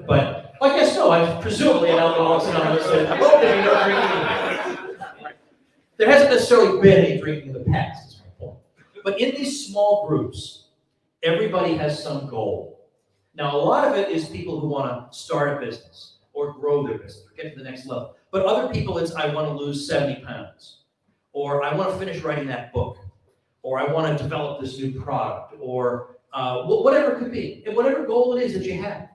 But I guess no, I'm presumably an Alcoholics Anonymous, so I hope there'll be no drinking. There hasn't necessarily been any drinking in the past, is my point. But in these small groups, everybody has some goal. Now, a lot of it is people who want to start a business or grow their business or get to the next level. But other people, it's I want to lose 70 pounds, or I want to finish writing that book, or I want to develop this new product, or whatever it could be. And whatever goal it is that you have.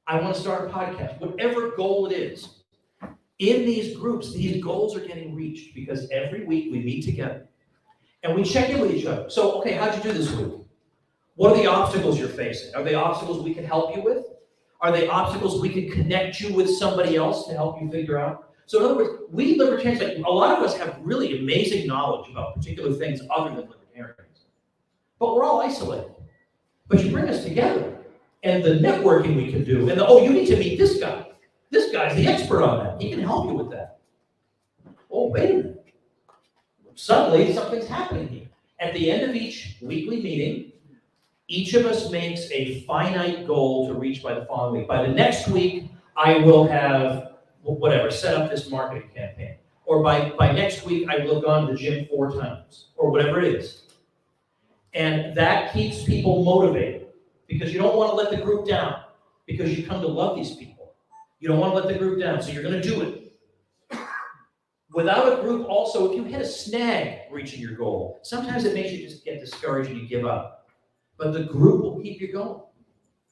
I want to start a podcast, whatever goal it is. In these groups, these goals are getting reached because every week we meet together and we check in with each other. So, okay, how'd you do this week? What are the obstacles you're facing? Are they obstacles we can help you with? Are they obstacles we can connect you with somebody else to help you figure out? So in other words, we libertarians, a lot of us have really amazing knowledge about particular things other than libertarians. But we're all isolated. But you bring us together. And the networking we can do, and you need to meet this guy. This guy's the expert on that. He can help you with that. Oh, wait a minute. Suddenly, something's happening here. At the end of each weekly meeting, each of us makes a finite goal to reach by the following week. By the next week, I will have, set up this marketing campaign. Or by next week, I will have gone to the gym 4 times, or whatever it is. And that keeps people motivated. because you don't want to let the group down, because you come to love these people. You don't want to let the group down, so you're going to do it. Without a group also, if you hit a snag reaching your goal, sometimes it makes you just get discouraged and you give up. But the group will keep you going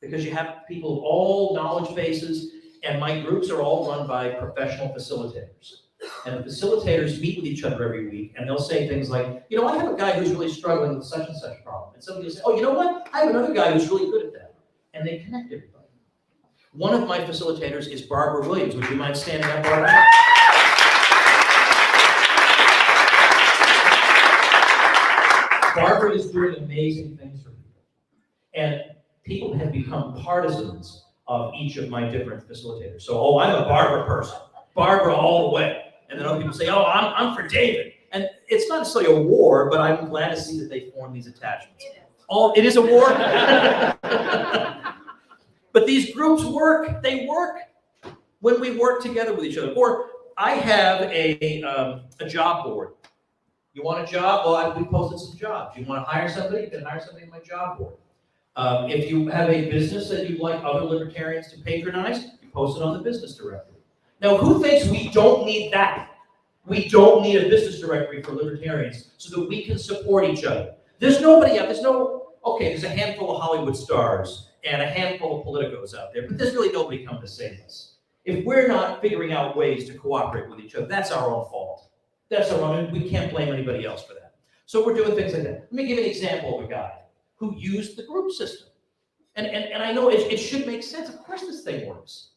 because you have people of all knowledge bases, and my groups are all run by professional facilitators. And the facilitators meet with each other every week, and they'll say things like, you know, I have a guy who's really struggling with such and such problem. And somebody will say, oh, you know what? I have another guy who's really good at that. And they connect everybody. One of my facilitators is Barbara Williams. Would you mind standing up, Barbara? Barbara is doing amazing things for people. And people have become partisans of each of my different facilitators. So, oh, I'm a Barbara person. Barbara all the way. And then other people say, oh, I'm for David. And it's not necessarily a war, but I'm glad to see that they form these attachments. It is a war? But these groups work. They work when we work together with each other. Or I have a job board. You want a job? Well, we posted some jobs. You want to hire somebody? You can hire somebody on my job board. If you have a business that you'd like other libertarians to patronize, you post it on the business directory. Now, who thinks we don't need that? We don't need a business directory for libertarians so that we can support each other. There's nobody out, there's a handful of Hollywood stars and a handful of politicos out there, but there's really nobody coming to save us. If we're not figuring out ways to cooperate with each other, that's our own fault. That's our own, we can't blame anybody else for that. So we're doing things like that. Let me give you an example of a guy who used the group system. And I know it should make sense. Of course this thing works.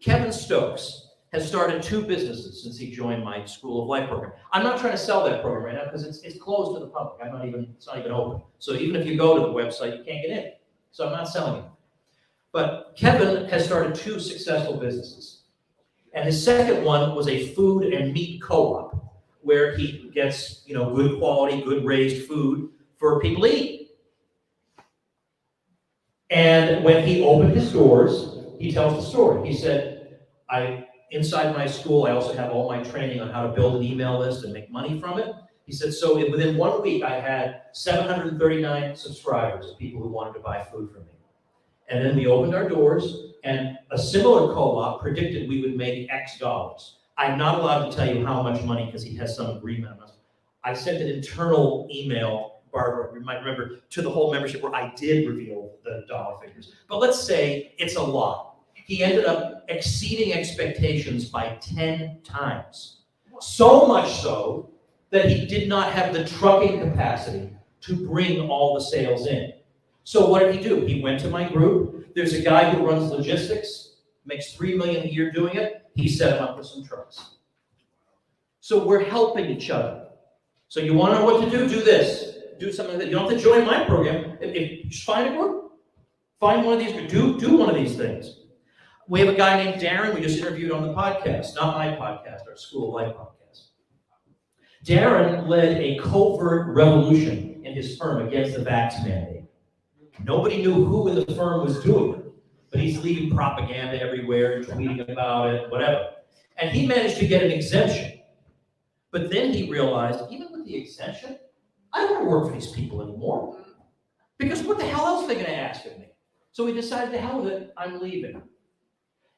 Kevin Stokes has started 2 businesses since he joined my School of Life program. I'm not trying to sell that program right now because it's closed to the public. It's not even open. So even if you go to the website, you can't get in. So I'm not selling it. But Kevin has started 2 successful businesses. And his second one was a food and meat co-op where he gets, good quality, good raised food for people to eat. And when he opened his doors, he tells the story. He said, inside my school, I also have all my training on how to build an email list and make money from it. He said, so within 1 week, I had 739 subscribers, people who wanted to buy food from me. And then we opened our doors, and a similar co-op predicted we would make X dollars. I'm not allowed to tell you how much money because he has some agreement on us. I sent an internal email, Barbara, you might remember, to the whole membership where I did reveal the dollar figures. But let's say it's a lot. He ended up exceeding expectations by 10 times. So much so that he did not have the trucking capacity to bring all the sales in. So what did he do? He went to my group. There's a guy who runs logistics, makes $3 million a year doing it. He set him up with some trucks. So we're helping each other. So you want to know what to do? Do this. Do something like that. You don't have to join my program. If just find a group. Find one of these. Do one of these things. We have a guy named Darren we just interviewed on the podcast. Not my podcast, our School of Life podcast. Darren led a covert revolution in his firm against the vax mandate. Nobody knew who in the firm was doing it, but he's leaving propaganda everywhere, tweeting about it, whatever. And he managed to get an exemption. But then he realized, even with the exemption, I don't want to work for these people anymore. Because what the hell else are they going to ask of me? So he decided, to hell with it, I'm leaving.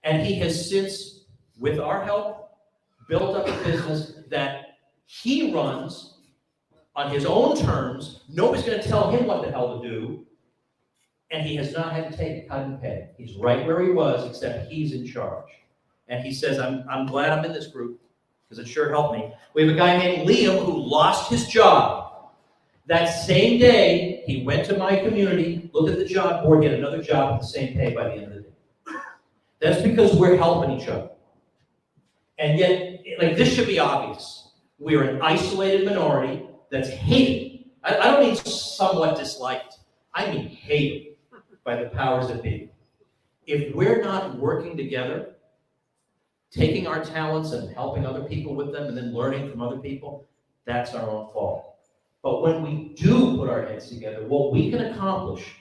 And he has since, with our help, built up a business that he runs on his own terms. Nobody's going to tell him what the hell to do. And he has not had to take a cut in pay. He's right where he was, except he's in charge. And he says, I'm glad I'm in this group, because it sure helped me. We have a guy named Liam who lost his job. That same day, he went to my community, looked at the job board, get another job at the same pay by the end of the day. That's because we're helping each other. And yet, this should be obvious. We're an isolated minority that's hated. I don't mean somewhat disliked. I mean hated by the powers that be. If we're not working together, taking our talents and helping other people with them and then learning from other people, that's our own fault. But when we do put our heads together, what we can accomplish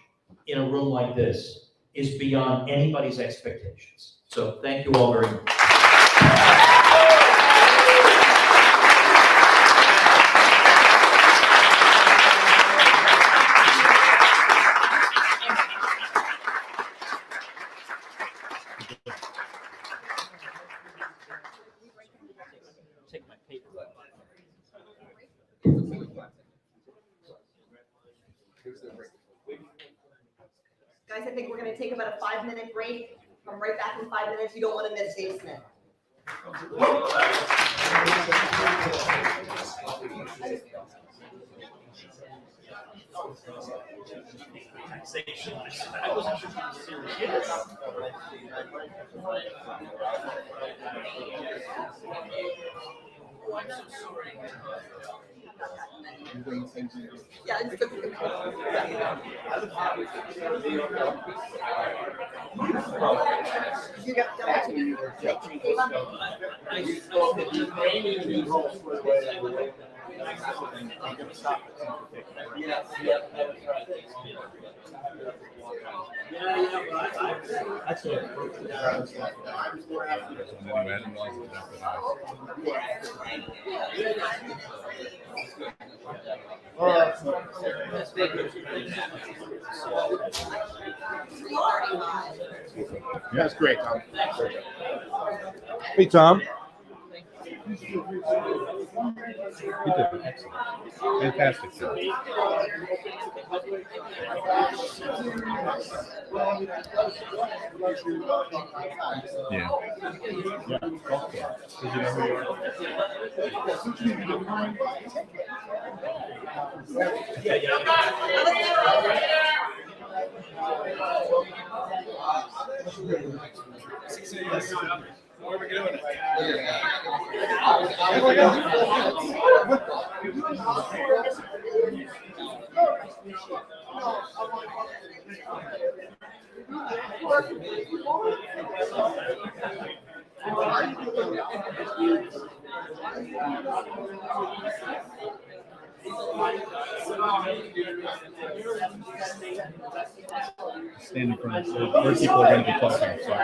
in a room like this is beyond anybody's expectations. So thank you all very much. Guys, I think we're gonna take about a 5-minute break. Come right back in 5 minutes. You don't want to miss Dave Smith. Taxation. I wasn't sure if you were serious. Oh, I'm so sorry. Yeah, it's good. You got That's great, Tom. Hey, Tom. You did excellent. Fantastic job. Yeah. Yeah. Did you know who you are? What are we doing? Stand in front of where people are going to be talking. So I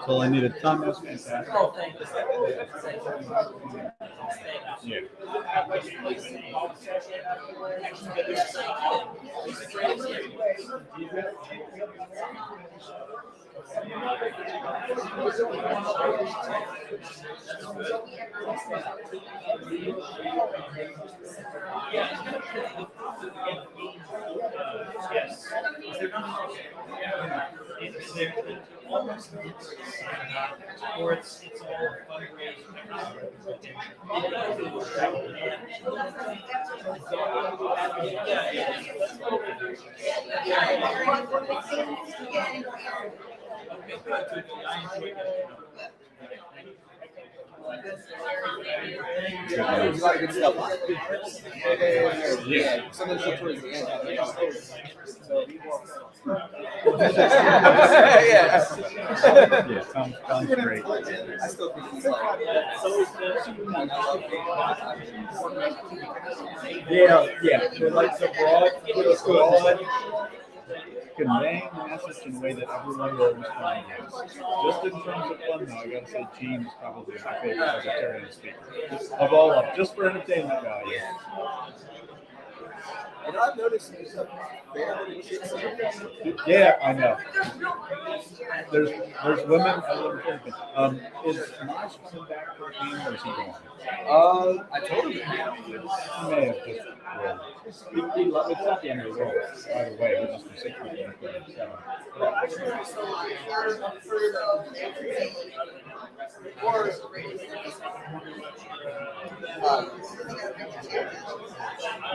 So I needed Tom. That's fantastic. Oh, thank you. Yeah. Yes. Almost or it's all There's a lot of good stuff. Yeah. Some of the stuff towards the end. Yeah, Tom's great. I still think he's like. Yeah. The lights are broad. Conveying the message in a way that everyone will respond to. Just in terms of fun, though, I gotta say Gene is probably my favorite vegetarian speaker of all of them, just for entertainment value. You know, I've noticed there's a fairly chicks. Yeah, I know. There's women. Is Maj coming back for the game or is he going? I told him. He may have just. It's not the end of the world. Either way, we're just from 6 to 7.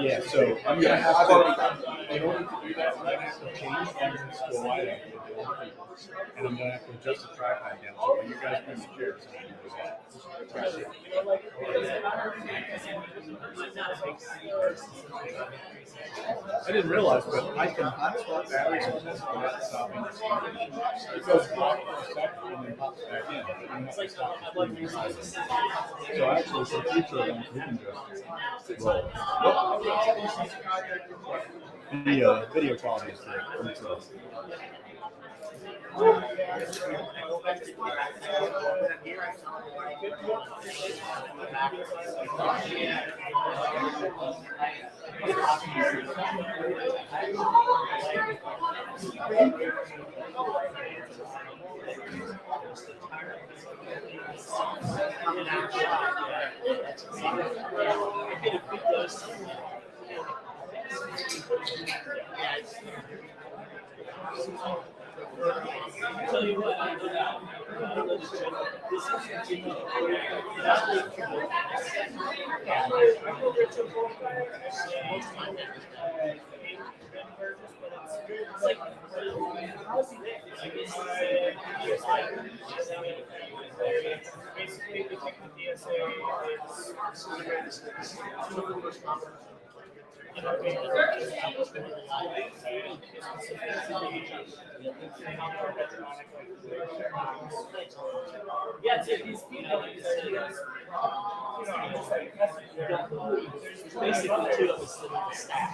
Yeah, so I'm gonna have to. In order to do that, I'm gonna have to change things to the wide angle with the old people, and I'm gonna have to adjust the tripod down. So when you guys bring the chairs, I didn't realize, but I can hotspot batteries on this without stopping the screen. It goes off for a second and then pops back in. And it's like stop the screen. So actually, for future ones, we can just roll. The video quality is great. Tell you what, I know that. Basically, the thing with DSA yeah, so these people, there's basically two of us living in the staff.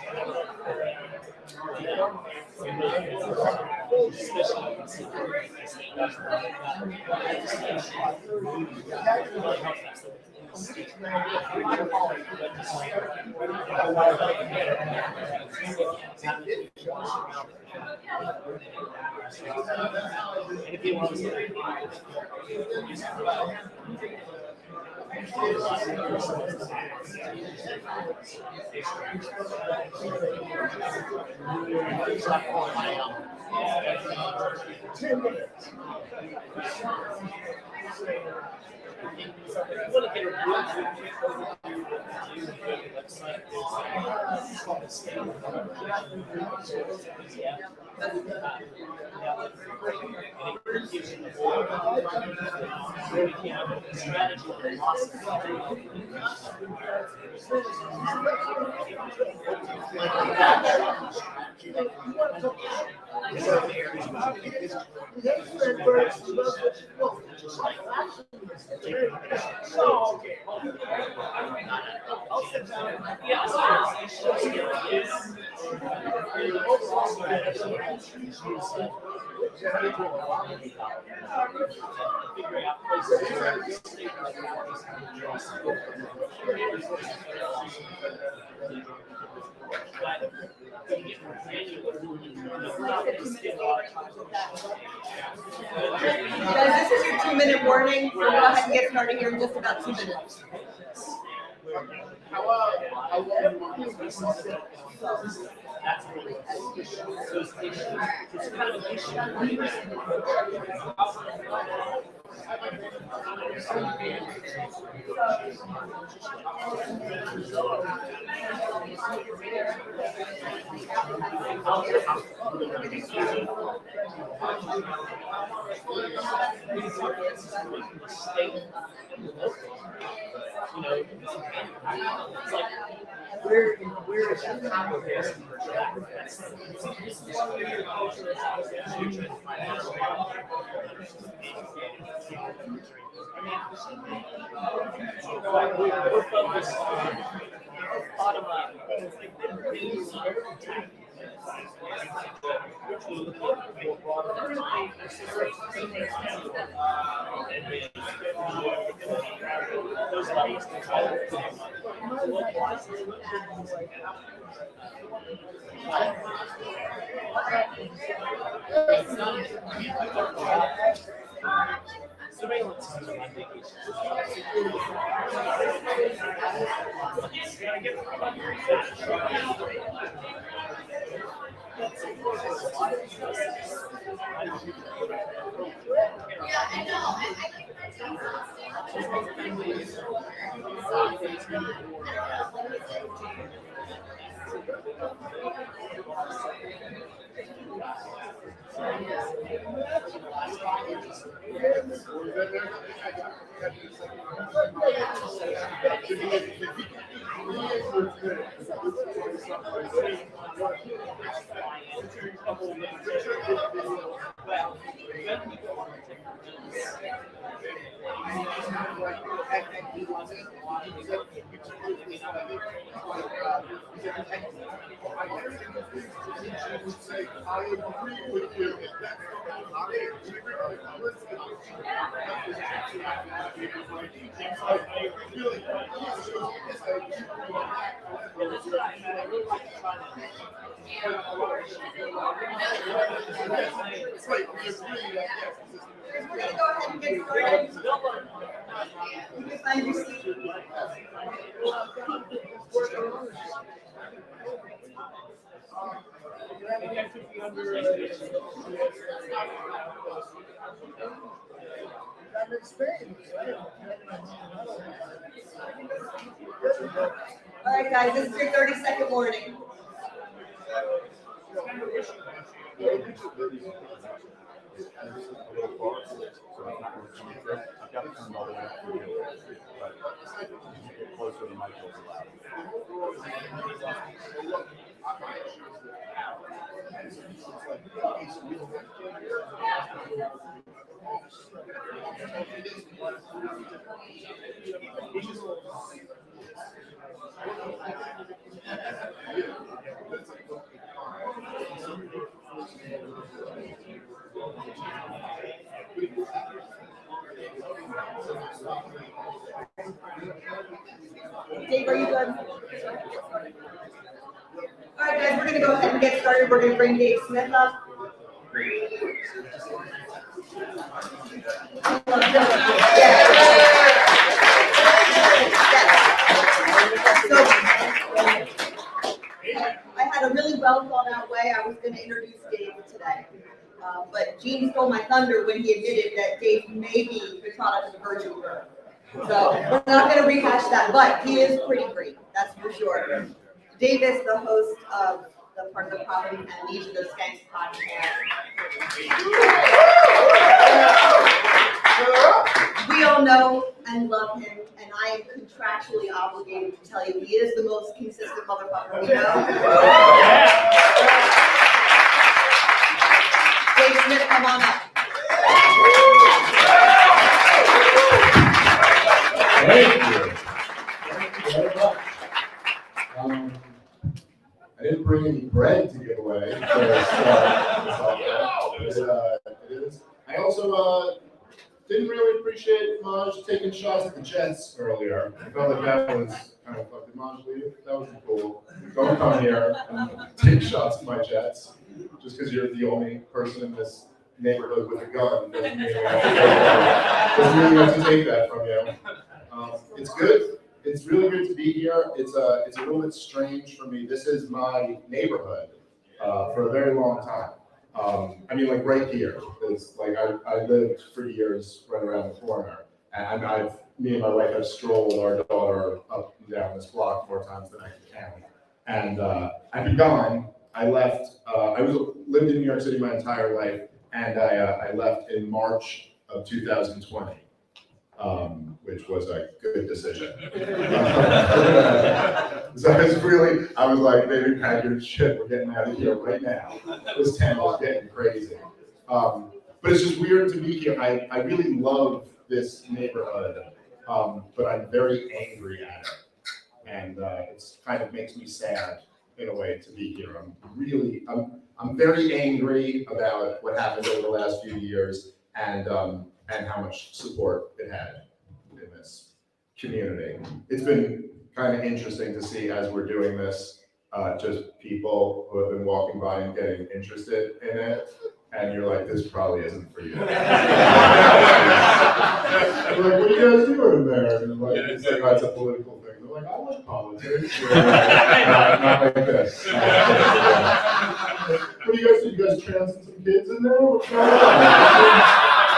Guys, this is your 2-minute warning. We'll go ahead and get started here in just about 2 minutes. Where is that conversation? We're focused on bottom line. Surveillance is my big issue. would say, I agree with you. We're gonna go ahead and get started. You can find your seat. All right, guys, this is your 30-second warning. I've got to turn all the way up for you, but get closer to the mic Dave, are you good? All right, guys, we're gonna go ahead and get started. We're gonna bring Dave Smith up. So, I had a really well thought out way I was gonna introduce Dave today. But Gene stole my thunder when he admitted that Dave may be the product of the virgin birth. So we're not going to rehash that, but he is pretty great, that's for sure. Dave is the host of the Part of the Problem and Leads of the Skanks podcast. We all know and love him, and I am contractually obligated to tell you he is the most consistent motherfucker we know. Dave Smith, come on up. Thank you. Thank you very much. I didn't bring any bread to give away. It is. I also didn't really appreciate Maj taking shots at the Jets earlier. I felt like that was kind of like, did Maj leave? That was cool. Don't come here and take shots at my Jets. Just because you're the only person in this neighborhood with a gun doesn't mean we have to take that from you. It's good. It's really good to be here. It's a little bit strange for me. This is my neighborhood for a very long time. I mean, like right here. It's like I lived for years right around the corner, and me and my wife have strolled our daughter up and down this block more times than I can count. And I've been gone. I left. Lived in New York City my entire life, and I left in March of 2020. Which was a good decision. So I was like, baby, pack your shit, we're getting out of here right now. This town is getting crazy. But it's just weird to be here. I really love this neighborhood, but I'm very angry at it. And it's kind of makes me sad in a way to be here. I'm very angry about what happened over the last few years and how much support it had in this community. It's been kind of interesting to see as we're doing this, just people who have been walking by and getting interested in it, and you're like, this probably isn't for you. We're like, what are you guys doing there? And like, it's like, oh, it's a political thing. They're like, I like politics. Not like this. What do you guys do? You guys trouncing some kids in there? What's going on?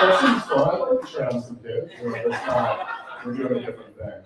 That seems fun. I like to trounce some kids. We're doing a different thing.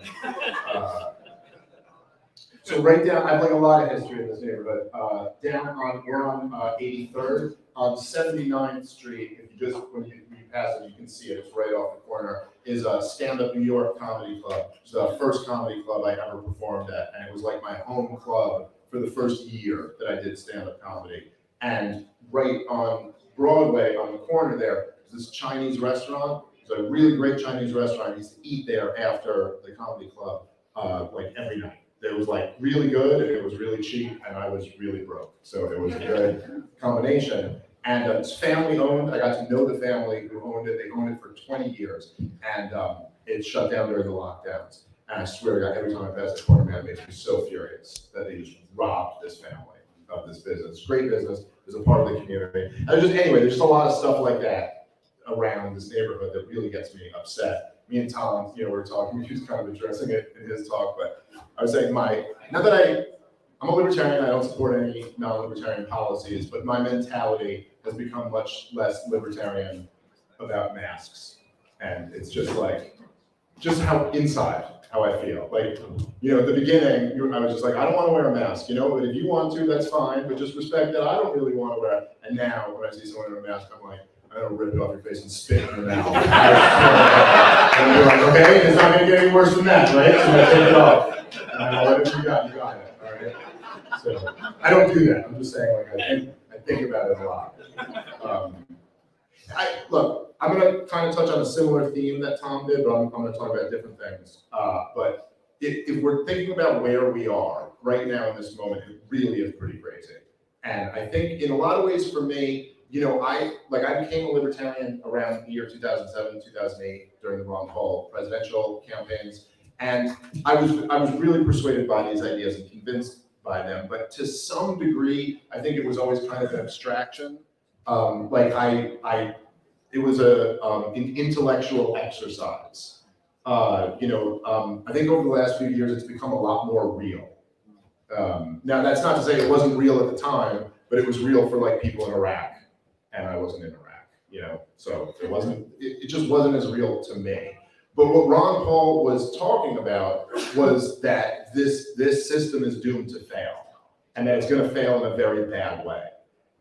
So right down, I have like a lot of history in this neighborhood. We're on 83rd, on 79th Street. If you when you pass it, you can see it. It's right off the corner. Is a stand-up New York comedy club. It's the first comedy club I ever performed at, and it was like my home club for the first year that I did stand-up comedy. And right on Broadway, on the corner there, is this Chinese restaurant. It's a really great Chinese restaurant. I used to eat there after the comedy club, like every night. There was like really good and it was really cheap and I was really broke. So it was a good combination. And it's family owned. I got to know the family who owned it. They owned it for 20 years and it shut down during the lockdowns. And I swear to God, every time I pass the corner, man, it makes me so furious that they just robbed this family of this business. Great business, is a part of the community. And just anyway, there's just a lot of stuff like that around this neighborhood that really gets me upset. Me and Tom, we were talking, he was kind of addressing it in his talk, but I was saying not that I'm a libertarian, I don't support any non-libertarian policies, but my mentality has become much less libertarian about masks. And it's just how I feel. Like, at the beginning, I was just like, I don't want to wear a mask, but if you want to, that's fine, but just respect that I don't really want to wear it. And now, when I see someone in a mask, I'm like, I'm gonna rip it off your face and spit in your mouth. And you're like, okay, it's not gonna get any worse than that, right? So I take it off. And whatever you got it, all right? So, I don't do that, I'm just saying, I think about it a lot. Look, I'm gonna kind of touch on a similar theme that Tom did, but I'm gonna talk about different things. But if we're thinking about where we are right now in this moment, it really is pretty crazy. And I think in a lot of ways for me, I became a libertarian around the year 2007, 2008 during the Ron Paul presidential campaigns. And I was really persuaded by these ideas and convinced by them. But to some degree, I think it was always kind of an abstraction. It was an intellectual exercise. I think over the last few years, it's become a lot more real. Now, that's not to say it wasn't real at the time, but it was real for people in Iraq, and I wasn't in Iraq, so it just wasn't as real to me. But what Ron Paul was talking about was that this system is doomed to fail, and that it's gonna fail in a very bad way.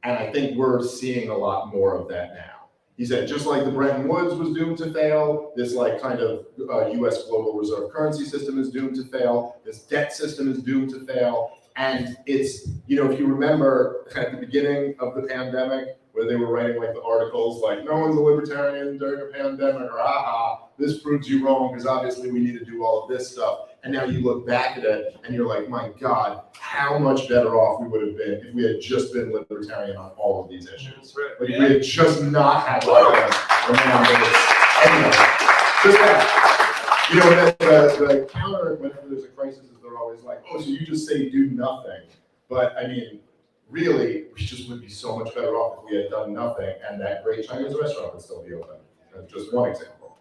And I think we're seeing a lot more of that now. He said, just like the Bretton Woods was doomed to fail, this kind of US global reserve currency system is doomed to fail, this debt system is doomed to fail. And it's, if you remember at the beginning of the pandemic, where they were writing the articles no one's a libertarian during a pandemic, or this proves you wrong because obviously we need to do all of this stuff. And now you look back at it and you're like, my God, how much better off we would have been if we had just been libertarian on all of these issues. We had just not had around this. Anyway, just that. The counter whenever there's a crisis is they're always like, oh, so you just say do nothing. But I mean, really, we just would be so much better off if we had done nothing and that great Chinese restaurant would still be open. That's just one example.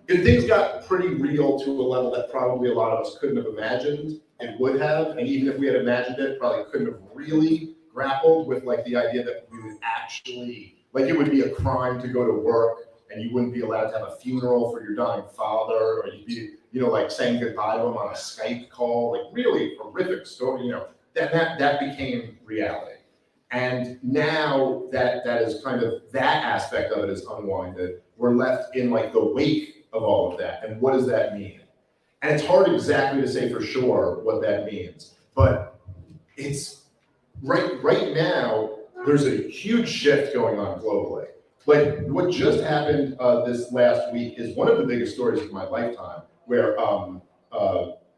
And things got pretty real to a level that probably a lot of us couldn't have imagined it would have. And even if we had imagined it, probably couldn't have really grappled with the idea that we would actually, it would be a crime to go to work and you wouldn't be allowed to have a funeral for your dying father, or you'd be, saying goodbye to him on a Skype call, really horrific story, that became reality. And now that is that aspect of it is unwinded, we're left in the wake of all of that. And what does that mean? And it's hard exactly to say for sure what that means, but it's right now, there's a huge shift going on globally. What just happened this last week is one of the biggest stories of my lifetime, where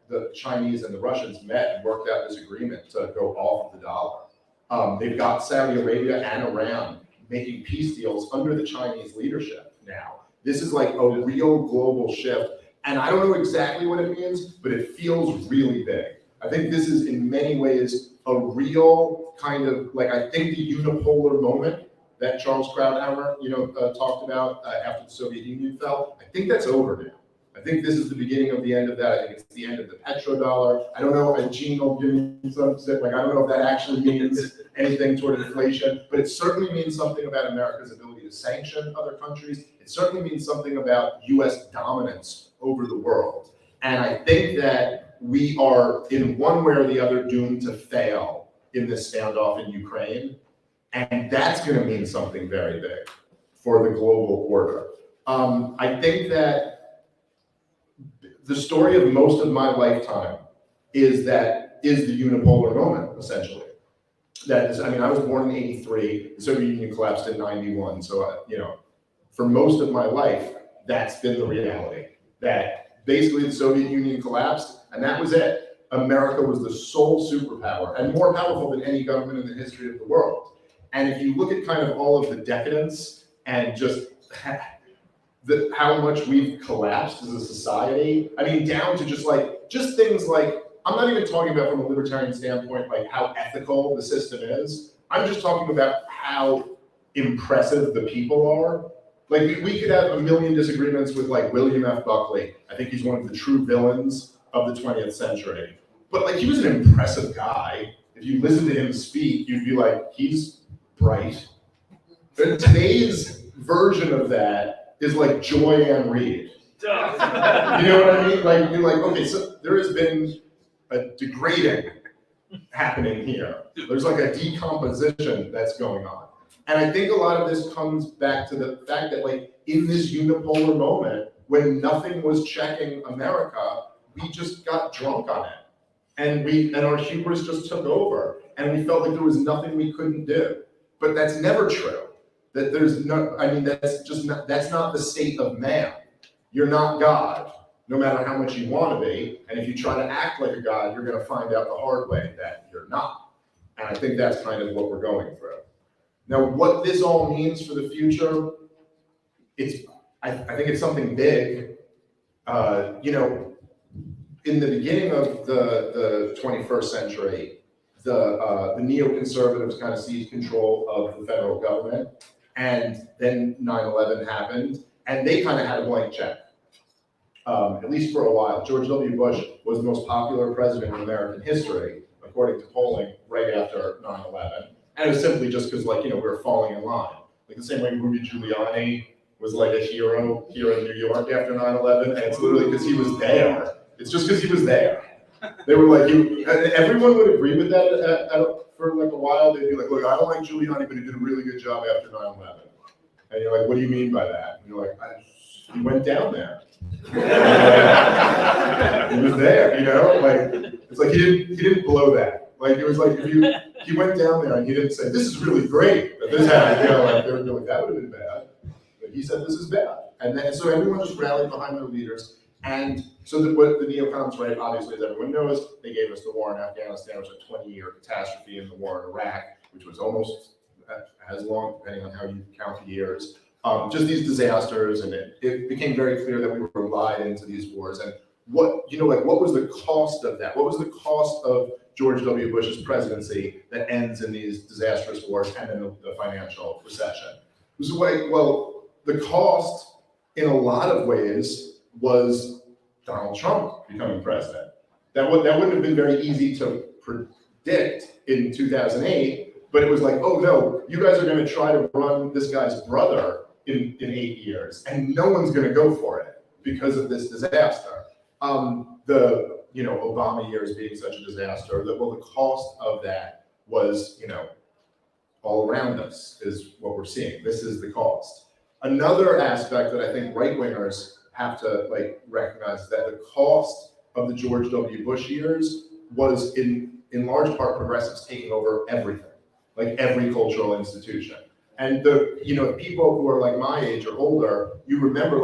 the Chinese and the Russians met and worked out this agreement to go off of the dollar. They've got Saudi Arabia and Iran making peace deals under the Chinese leadership now. This is a real global shift. And I don't know exactly what it means, but it feels really big. I think this is in many ways a real kind of, I think the unipolar moment that Charles Krauthammer, talked about after the Soviet Union fell, I think that's over now. I think this is the beginning of the end of that. I think it's the end of the petrodollar. I don't know if Gene will give me some, I don't know if that actually means anything toward inflation, but it certainly means something about America's ability to sanction other countries. It certainly means something about US dominance over the world. And I think that we are in one way or the other doomed to fail in this standoff in Ukraine. And that's gonna mean something very big for the global order. I think that the story of most of my lifetime is the unipolar moment, essentially. That is, I was born in '83, the Soviet Union collapsed in '91, so, for most of my life, that's been the reality. That basically the Soviet Union collapsed, and that was it. America was the sole superpower, and more powerful than any government in the history of the world. And if you look at kind of all of the decadence and just how much we've collapsed as a society, I mean, down to just things like, I'm not even talking about from a libertarian standpoint, like how ethical the system is. I'm just talking about how impressive the people are. Like, we could have a million disagreements with like William F. Buckley. I think he's one of the true villains of the 20th century. But like, he was an impressive guy. If you listen to him speak, you'd be like, he's bright. But today's version of that is like Joy-Ann Reid. You know what I mean? Like, you're like, okay, so there has been a degrading happening here. There's like a decomposition that's going on. And I think a lot of this comes back to the fact that like in this unipolar moment, when nothing was checking America, we just got drunk on it. And our hubris just took over. And we felt like there was nothing we couldn't do. But that's never true. That there's no, I mean, that's not the state of man. You're not God, no matter how much you want to be. And if you try to act like a God, you're going to find out the hard way that you're not. And I think that's kind of what we're going through. Now, what this all means for the future, I think it's something big. You know, in the beginning of the 21st century, the neoconservatives kind of seized control of the federal government, and then 9/11 happened, and they kind of had a blank check, at least for a while. George W. Bush was the most popular president in American history, according to polling, right after 9/11. And it was simply just because, like, you know, we were falling in line. Like the same way Rudy Giuliani was like a hero here in New York after 9/11, and it's literally because he was there. It's just because he was there. They were like, and everyone would agree with that for like a while. They'd be like, look, I don't like Giuliani, but he did a really good job after 9/11. And you're like, what do you mean by that? And you're like, he went down there. He was there, you know? Like, it's like he didn't blow that. Like, it was like, he went down there and he didn't say, this is really great that this happened. You know, like, they would be like, that would have been bad. But he said, this is bad. And then, so everyone just rallied behind their leaders. And so what the neocons, right, obviously, as everyone knows, they gave us the war in Afghanistan, which was a 20-year catastrophe, and the war in Iraq, which was almost as long, depending on how you count the years. Just these disasters, and it became very clear that we were lied into these wars. And what was the cost of that? What was the cost of George W. Bush's presidency that ends in these disastrous wars and in the financial recession? It was the cost, in a lot of ways, was Donald Trump becoming president. That wouldn't have been very easy to predict in 2008, but it was like, oh no, you guys are going to try to run this guy's brother in 8 years, and no one's going to go for it because of this disaster. Obama years being such a disaster, the cost of that was, all around us is what we're seeing. This is the cost. Another aspect that I think right-wingers have to recognize is that the cost of the George W. Bush years was in large part progressives taking over everything, like every cultural institution. And people who are like my age or older, you remember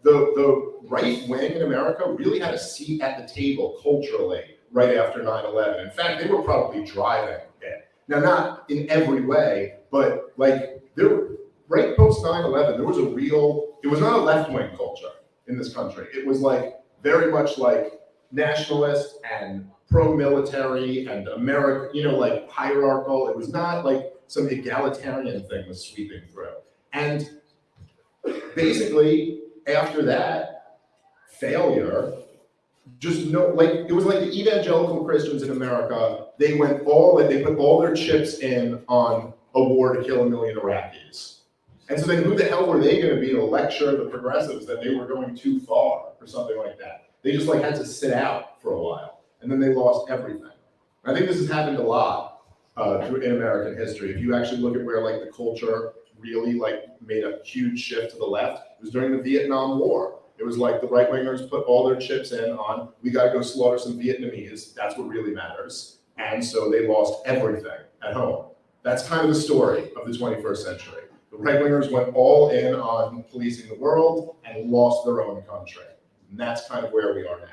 the right wing in America really had a seat at the table culturally right after 9/11. In fact, they were probably driving it. Now, not in every way, but right post 9/11, there was it was not a left-wing culture in this country. It was very much nationalist and pro-military and American, hierarchical. It was not some egalitarian thing was sweeping through. And basically, after that failure, it was like the evangelical Christians in America, they put all their chips in on a war to kill 1 million Iraqis. And so then who the hell were they going to be to lecture the progressives that they were going too far or something like that? They just had to sit out for a while, and then they lost everything. I think this has happened a lot in American history. If you actually look at where the culture really made a huge shift to the left, it was during the Vietnam War. It was the right-wingers put all their chips in on, we got to go slaughter some Vietnamese. That's what really matters. And so they lost everything at home. That's kind of the story of the 21st century. The right-wingers went all in on policing the world and lost their own country. And that's kind of where we are now.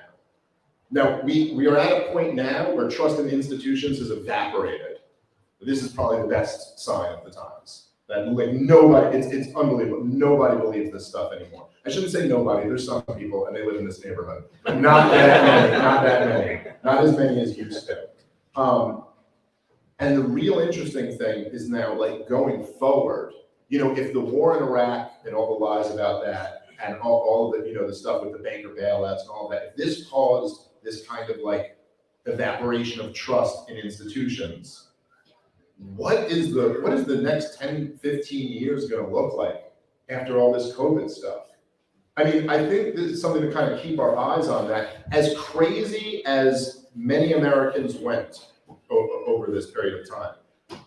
Now, we are at a point now where trust in institutions has evaporated. This is probably the best sign of the times. That like nobody, it's unbelievable. Nobody believes this stuff anymore. I shouldn't say nobody, there's some people and they live in this neighborhood, but not that many, not that many, not as many as used to. And the real interesting thing is now like going forward, you know, if the war in Iraq and all the lies about that and all of the, you know, the stuff with the banker bailouts and all that, if this caused this kind of like evaporation of trust in institutions, what is the next 10, 15 years gonna look like after all this COVID stuff? I mean, I think this is something to kind of keep our eyes on that. As crazy as many Americans went over this period of time,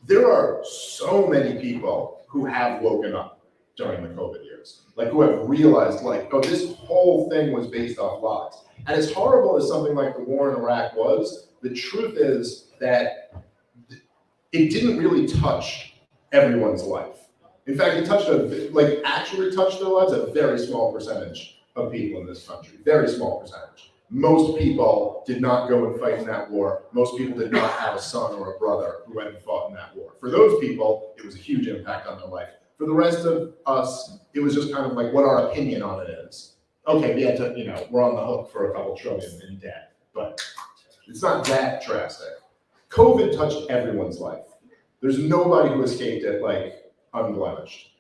there are so many people who have woken up during the COVID years, like who have realized like, oh, this whole thing was based off lies. And as horrible as something like the war in Iraq was, the truth is that it didn't really touch everyone's life. In fact, it touched actually touched their lives a very small percentage of people in this country, very small percentage. Most people did not go and fight in that war. Most people did not have a son or a brother who had fought in that war. For those people, it was a huge impact on their life. For the rest of us, it was just kind of like what our opinion on it is. Okay, we had to, you know, we're on the hook for a couple trillion in debt, but it's not that drastic. COVID touched everyone's life. There's nobody who escaped it like unblemished.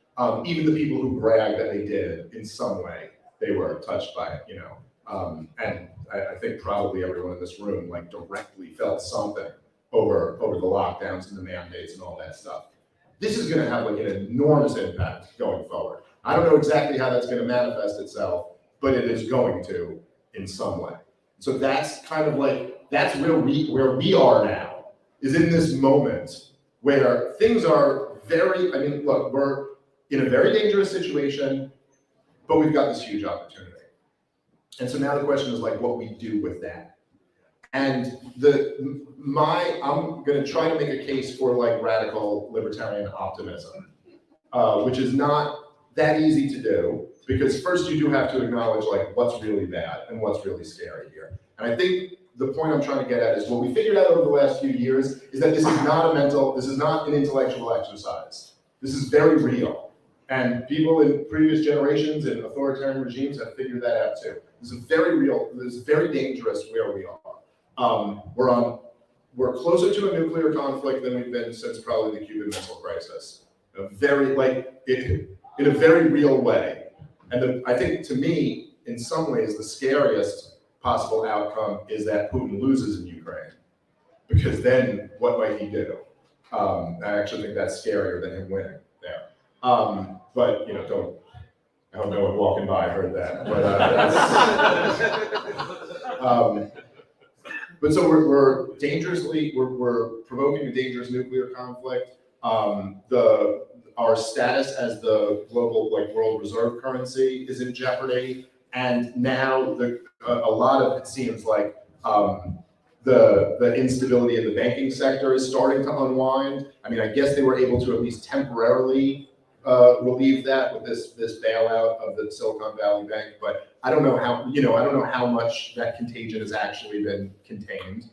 Even the people who bragged that they did in some way, they were touched by it, you know. And I think probably everyone in this room like directly felt something over the lockdowns and the mandates and all that stuff. This is gonna have like an enormous impact going forward. I don't know exactly how that's gonna manifest itself, but it is going to in some way. So that's kind of like, that's where we are now, is in this moment where things are very, I mean, look, we're in a very dangerous situation, but we've got this huge opportunity. And so now the question is like what we do with that. And I'm gonna try to make a case for like radical libertarian optimism, which is not that easy to do, because first you do have to acknowledge like what's really bad and what's really scary here. And I think the point I'm trying to get at is what we figured out over the last few years is that this is not an intellectual exercise. This is very real. And people in previous generations and authoritarian regimes have figured that out too. This is very real, this is very dangerous where we are. We're closer to a nuclear conflict than we've been since probably the Cuban Missile Crisis. In a very real way. And I think to me, in some ways, the scariest possible outcome is that Putin loses in Ukraine, because then what might he do? I actually think that's scarier than him winning there. But you know, I hope no one walking by heard that. But but so we're provoking a dangerous nuclear conflict. Our status as the global world reserve currency is in jeopardy, and now a lot of it seems like the instability in the banking sector is starting to unwind. I mean, I guess they were able to at least temporarily relieve that with this bailout of the Silicon Valley Bank, but I don't know how much that contagion has actually been contained.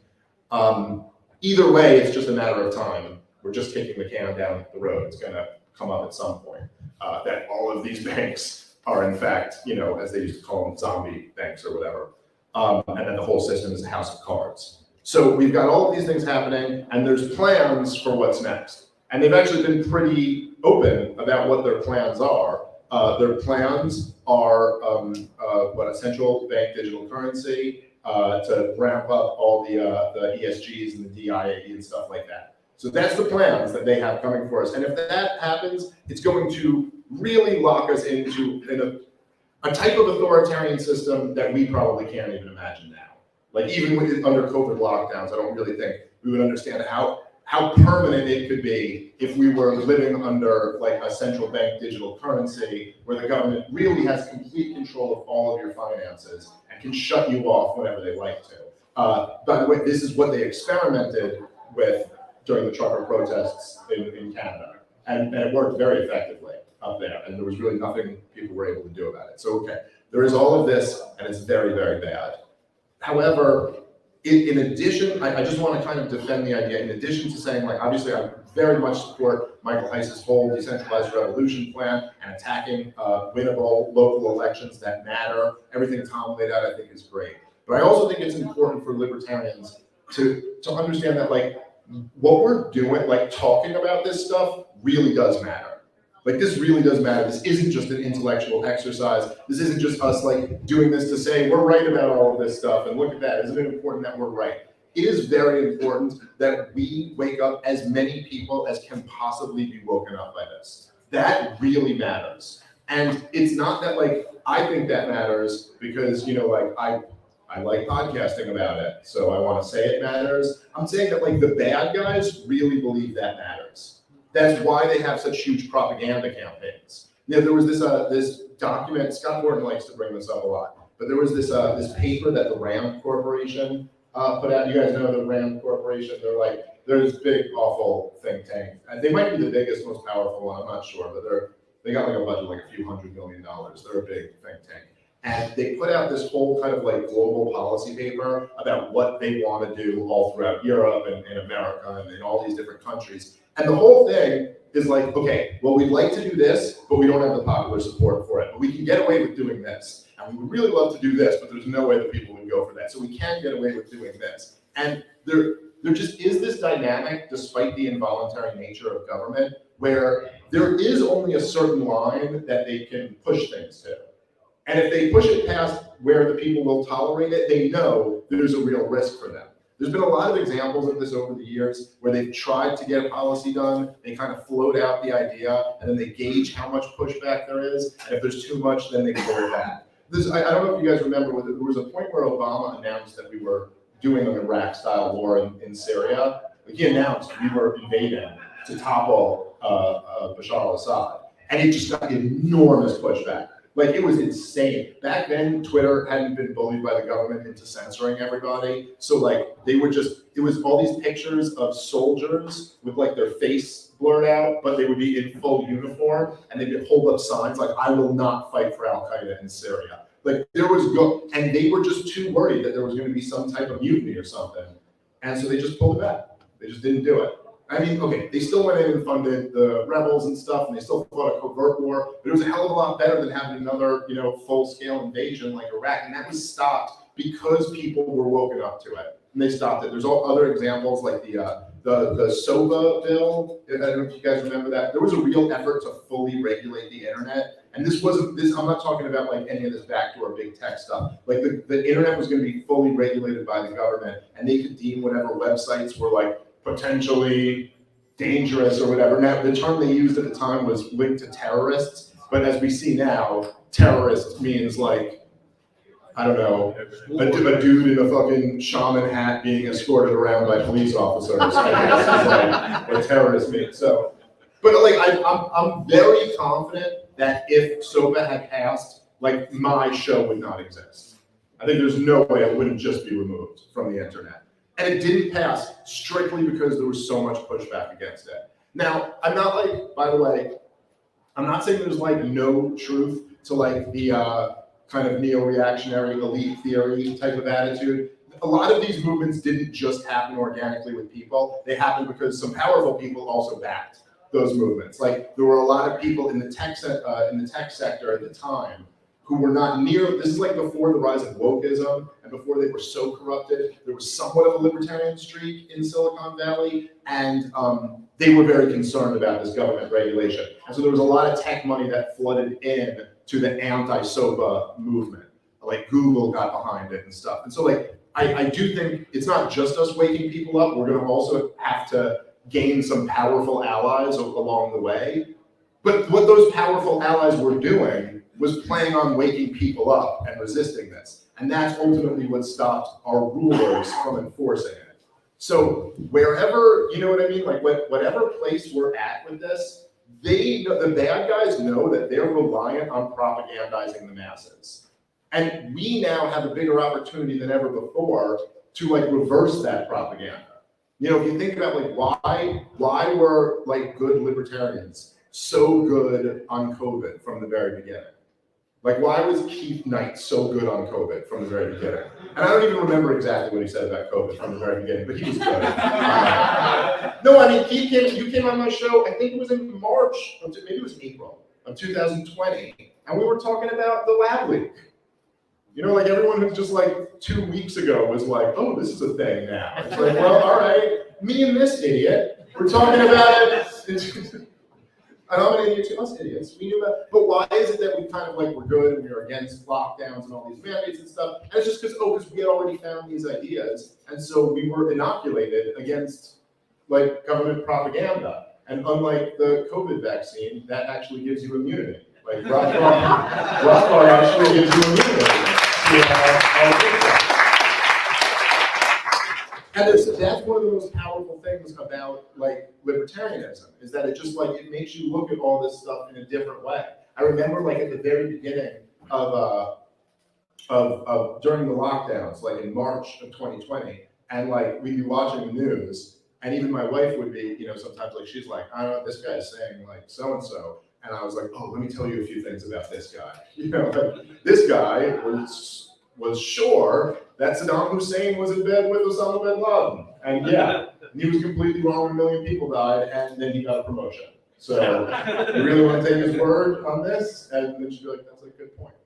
Either way, it's just a matter of time. We're just kicking the can down the road. It's going to come up at some point that all of these banks are in fact, as they used to call them, zombie banks or whatever. And then the whole system is a house of cards. So we've got all of these things happening, and there's plans for what's next. And they've actually been pretty open about what their plans are. Their plans are a central bank digital currency to ramp up all the ESGs and the DIA and stuff like that. So that's the plans that they have coming for us. And if that happens, it's going to really lock us into a type of authoritarian system that we probably can't even imagine now. Like even under COVID lockdowns, I don't really think we would understand how permanent it could be if we were living under like a central bank digital currency where the government really has complete control of all of your finances and can shut you off whenever they like to. By the way, this is what they experimented with during the trucker protests in Canada. And it worked very effectively up there, and there was really nothing people were able to do about it. So, okay, There is all of this, and it's very, very bad. However, in addition, I just want to kind of defend the idea, in addition to saying, like, obviously I very much support Michael Heiss's whole decentralized revolution plan and attacking winnable local elections that matter. Everything Tom laid out I think is great. But I also think it's important for libertarians to understand that, like, what we're doing, like talking about this stuff really does matter. Like, this really does matter. This isn't just an intellectual exercise. This isn't just us like doing this to say we're right about all of this stuff and look at that. Isn't it important that we're right? It is very important that we wake up as many people as can possibly be woken up by this. That really matters. And it's not that, like, I think that matters because, you know, like I like podcasting about it, so I want to say it matters. I'm saying that, like, the bad guys really believe that matters. That's why they have such huge propaganda campaigns. You know, there was this document, Scott Morton likes to bring this up a lot, but there was this paper that the RAND Corporation put out. You guys know the RAND Corporation? They're this big, awful think tank. They might be the biggest, most powerful one, I'm not sure, but they got like a budget like a few $100 million. They're a big think tank. And they put out this whole kind of like global policy paper about what they want to do all throughout Europe and America and in all these different countries. And the whole thing is like, okay, well, we'd like to do this, but we don't have the popular support for it. But we can get away with doing this. And we would really love to do this, but there's no way that people would go for that. So we can get away with doing this. And there just is this dynamic, despite the involuntary nature of government, where there is only a certain line that they can push things to. And if they push it past where the people will tolerate it, they know there's a real risk for them. There's been a lot of examples of this over the years where they've tried to get a policy done, they kind of float out the idea, and then they gauge how much pushback there is, and if there's too much, then they pull it back. I don't know if you guys remember, there was a point where Obama announced that we were doing an Iraq-style war in Syria. He announced we were invading to topple Bashar al-Assad, and it just got enormous pushback. Like, it was insane. Back then, Twitter hadn't been bullied by the government into censoring everybody. So, like, they were just, it was all these pictures of soldiers with, like, their face blurred out, but they would be in full uniform, and they'd hold up signs like, I will not fight for Al-Qaeda in Syria. Like, and they were just too worried that there was going to be some type of mutiny or something. And so they just pulled it back. They just didn't do it. I mean, okay, they still went in and funded the rebels and stuff, and they still fought a covert war, but it was a hell of a lot better than having another, you know, full-scale invasion like Iraq, and that was stopped because people were woken up to it, and they stopped it. There's all other examples like the SOBA bill. I don't know if you guys remember that. There was a real effort to fully regulate the internet, and this wasn't I'm not talking about like any of this backdoor big tech stuff. Like the internet was going to be fully regulated by the government, and they could deem whatever websites were like potentially dangerous or whatever. Now, the term they used at the time was linked to terrorists, but as we see now, terrorist means like, I don't know, a dude in a fucking shaman hat being escorted around by police officers, I guess is like what terrorist means. So, but like, I'm very confident that if SOPA had passed, like, my show would not exist. I think there's no way it wouldn't just be removed from the internet. And it didn't pass strictly because there was so much pushback against it. Now, I'm not like, by the way, I'm not saying there's like no truth to like the kind of neo-reactionary elite theory type of attitude. A lot of these movements didn't just happen organically with people. They happened because some powerful people also backed those movements. Like, there were a lot of people in the tech sector at the time who were not near, this is like before the rise of wokeism and before they were so corrupted. There was somewhat of a libertarian streak in Silicon Valley, and they were very concerned about this government regulation. And so there was a lot of tech money that flooded in to the anti-SOPA movement. Like, Google got behind it and stuff. And so like, I do think it's not just us waking people up. We're gonna also have to gain some powerful allies along the way. But what those powerful allies were doing was planning on waking people up and resisting this. And that's ultimately what stopped our rulers from enforcing it. So wherever, you know what I mean? Like whatever place we're at with this, they know, the bad guys know that they're reliant on propagandizing the masses. And we now have a bigger opportunity than ever before to like reverse that propaganda. You know, if you think about like why were like good libertarians so good on COVID from the very beginning? Like, why was Keith Knight so good on COVID from the very beginning? And I don't even remember exactly what he said about COVID from the very beginning, but he was good. No, I mean, Keith you came on my show, I think it was in March, maybe it was April of 2020, and we were talking about the lab leak. You know, like everyone who's just like 2 weeks ago was like, oh, this is a thing now. It's like, well, all right, me and this idiot, we're talking about it. And I'm an idiot to us idiots. We knew about, but why is it that we kind of like we're good and we're against lockdowns and all these mandates and stuff? And it's just because we had already found these ideas, and so we were inoculated against like government propaganda. And unlike the COVID vaccine, that actually gives you immunity. Like Rothbard actually gives you immunity. And that's one of the most powerful things about like libertarianism, is that it just like, it makes you look at all this stuff in a different way. I remember like at the very beginning of during the lockdowns, like in March of 2020, and like we'd be watching the news, and even my wife would be, you know, sometimes like she's like, I don't know, this guy's saying like so-and-so. And I was like, oh, let me tell you a few things about this guy. You know, like, this guy was sure that Saddam Hussein was in bed with Osama bin Laden. And yeah, he was completely wrong, 1 million people died, and then he got a promotion. So you really want to take his word on this? And then she'd be like, that's a good point.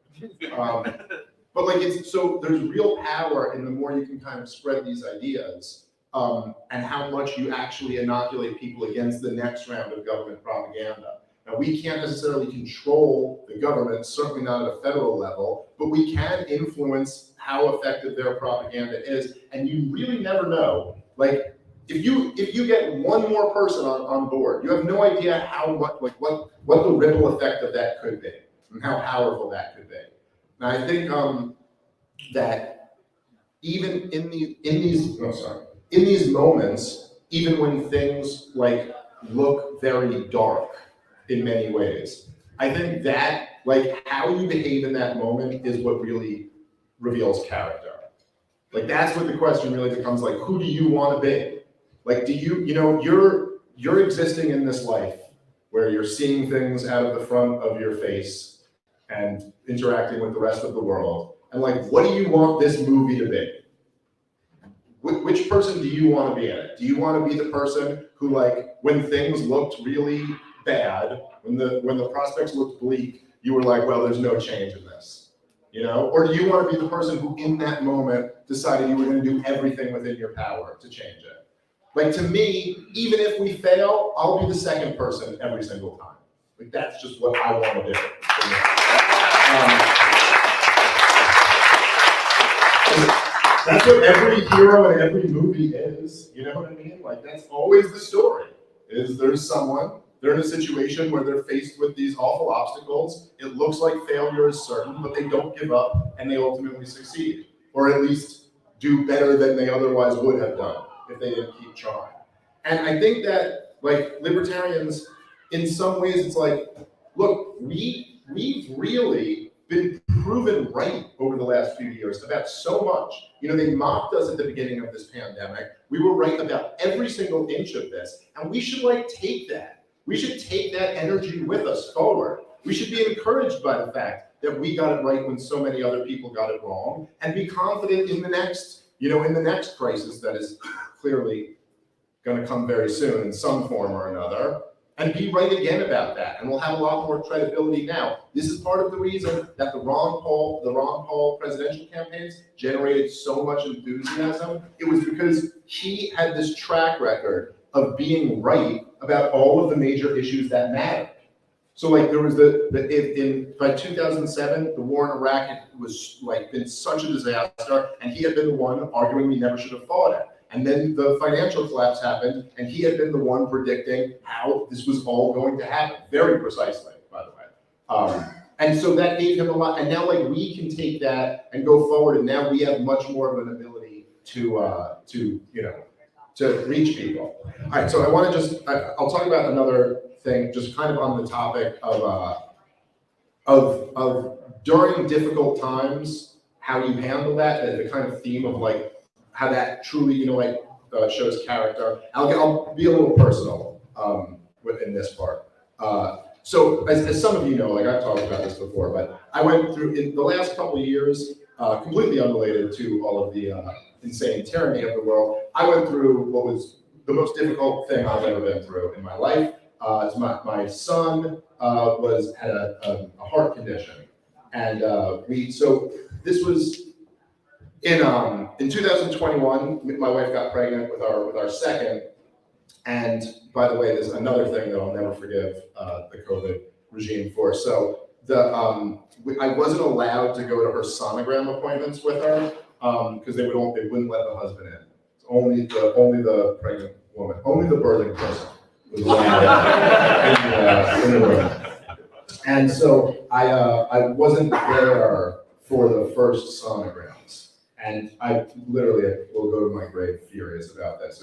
But like, so there's real power in the more you can kind of spread these ideas, and how much you actually inoculate people against the next round of government propaganda. Now, we can't necessarily control the government, certainly not at a federal level, but we can influence how effective their propaganda is, and you really never know. Like, if you get one more person on board, you have no idea how much, like what the ripple effect of that could be, and how powerful that could be. Now, I think that even in these moments, even when things like look very dark in many ways, I think that like how you behave in that moment is what really reveals character. Like that's what the question really becomes, like, who do you want to be? Like, do you know, you're existing in this life where you're seeing things out of the front of your face and interacting with the rest of the world. And like, what do you want this movie to be? Which person do you want to be in it? Do you want to be the person who, like, when things looked really bad, when the prospects looked bleak, you were like, well, there's no change in this, you know? Or do you want to be the person who, in that moment, decided you were going to do everything within your power to change it? Like, to me, even if we fail, I'll be the second person every single time. Like, that's just what I want to do. That's what every hero in every movie is, you know what I mean? Like, that's always the story, is there's someone, they're in a situation where they're faced with these awful obstacles, it looks like failure is certain, but they don't give up, and they ultimately succeed. Or at least do better than they otherwise would have done if they didn't keep trying. And I think that, like, libertarians, in some ways, it's like, look, we've really been proven right over the last few years about so much. You know, they mocked us at the beginning of this pandemic. We were right about every single inch of this, and we should, like, take that. We should take that energy with us forward. We should be encouraged by the fact that we got it right when so many other people got it wrong, and be confident in the next, you know, in the next crisis that is clearly going to come very soon in some form or another, and be right again about that. And we'll have a lot more credibility now. This is part of the reason that the Ron Paul presidential campaigns generated so much enthusiasm. It was because he had this track record of being right about all of the major issues that mattered. So like there was by 2007, the war in Iraq was like been such a disaster, and he had been the one arguing we never should have fought it. And then the financial collapse happened, and he had been the one predicting how this was all going to happen, very precisely, by the way. And so that gave him a lot, and now like we can take that and go forward, and now we have much more of an ability to reach people. All right, so I want to just, I'll talk about another thing, just kind of on the topic of during difficult times, how you handle that, the kind of theme of like, how that truly, shows character. I'll be a little personal within this part. So as some of you know, like I've talked about this before, but I went through, in the last couple of years, completely unrelated to all of the insane tyranny of the world, I went through what was the most difficult thing I've ever been through in my life. My son had a heart condition, and so this was in 2021. My wife got pregnant with our second, and by the way, there's another thing that I'll never forgive the COVID regime for. So I wasn't allowed to go to her sonogram appointments with her because they wouldn't let the husband in. Only the pregnant woman, only the birthing person was allowed in the room. And so I wasn't there for the first sonograms, and I literally will go to my grave furious about this.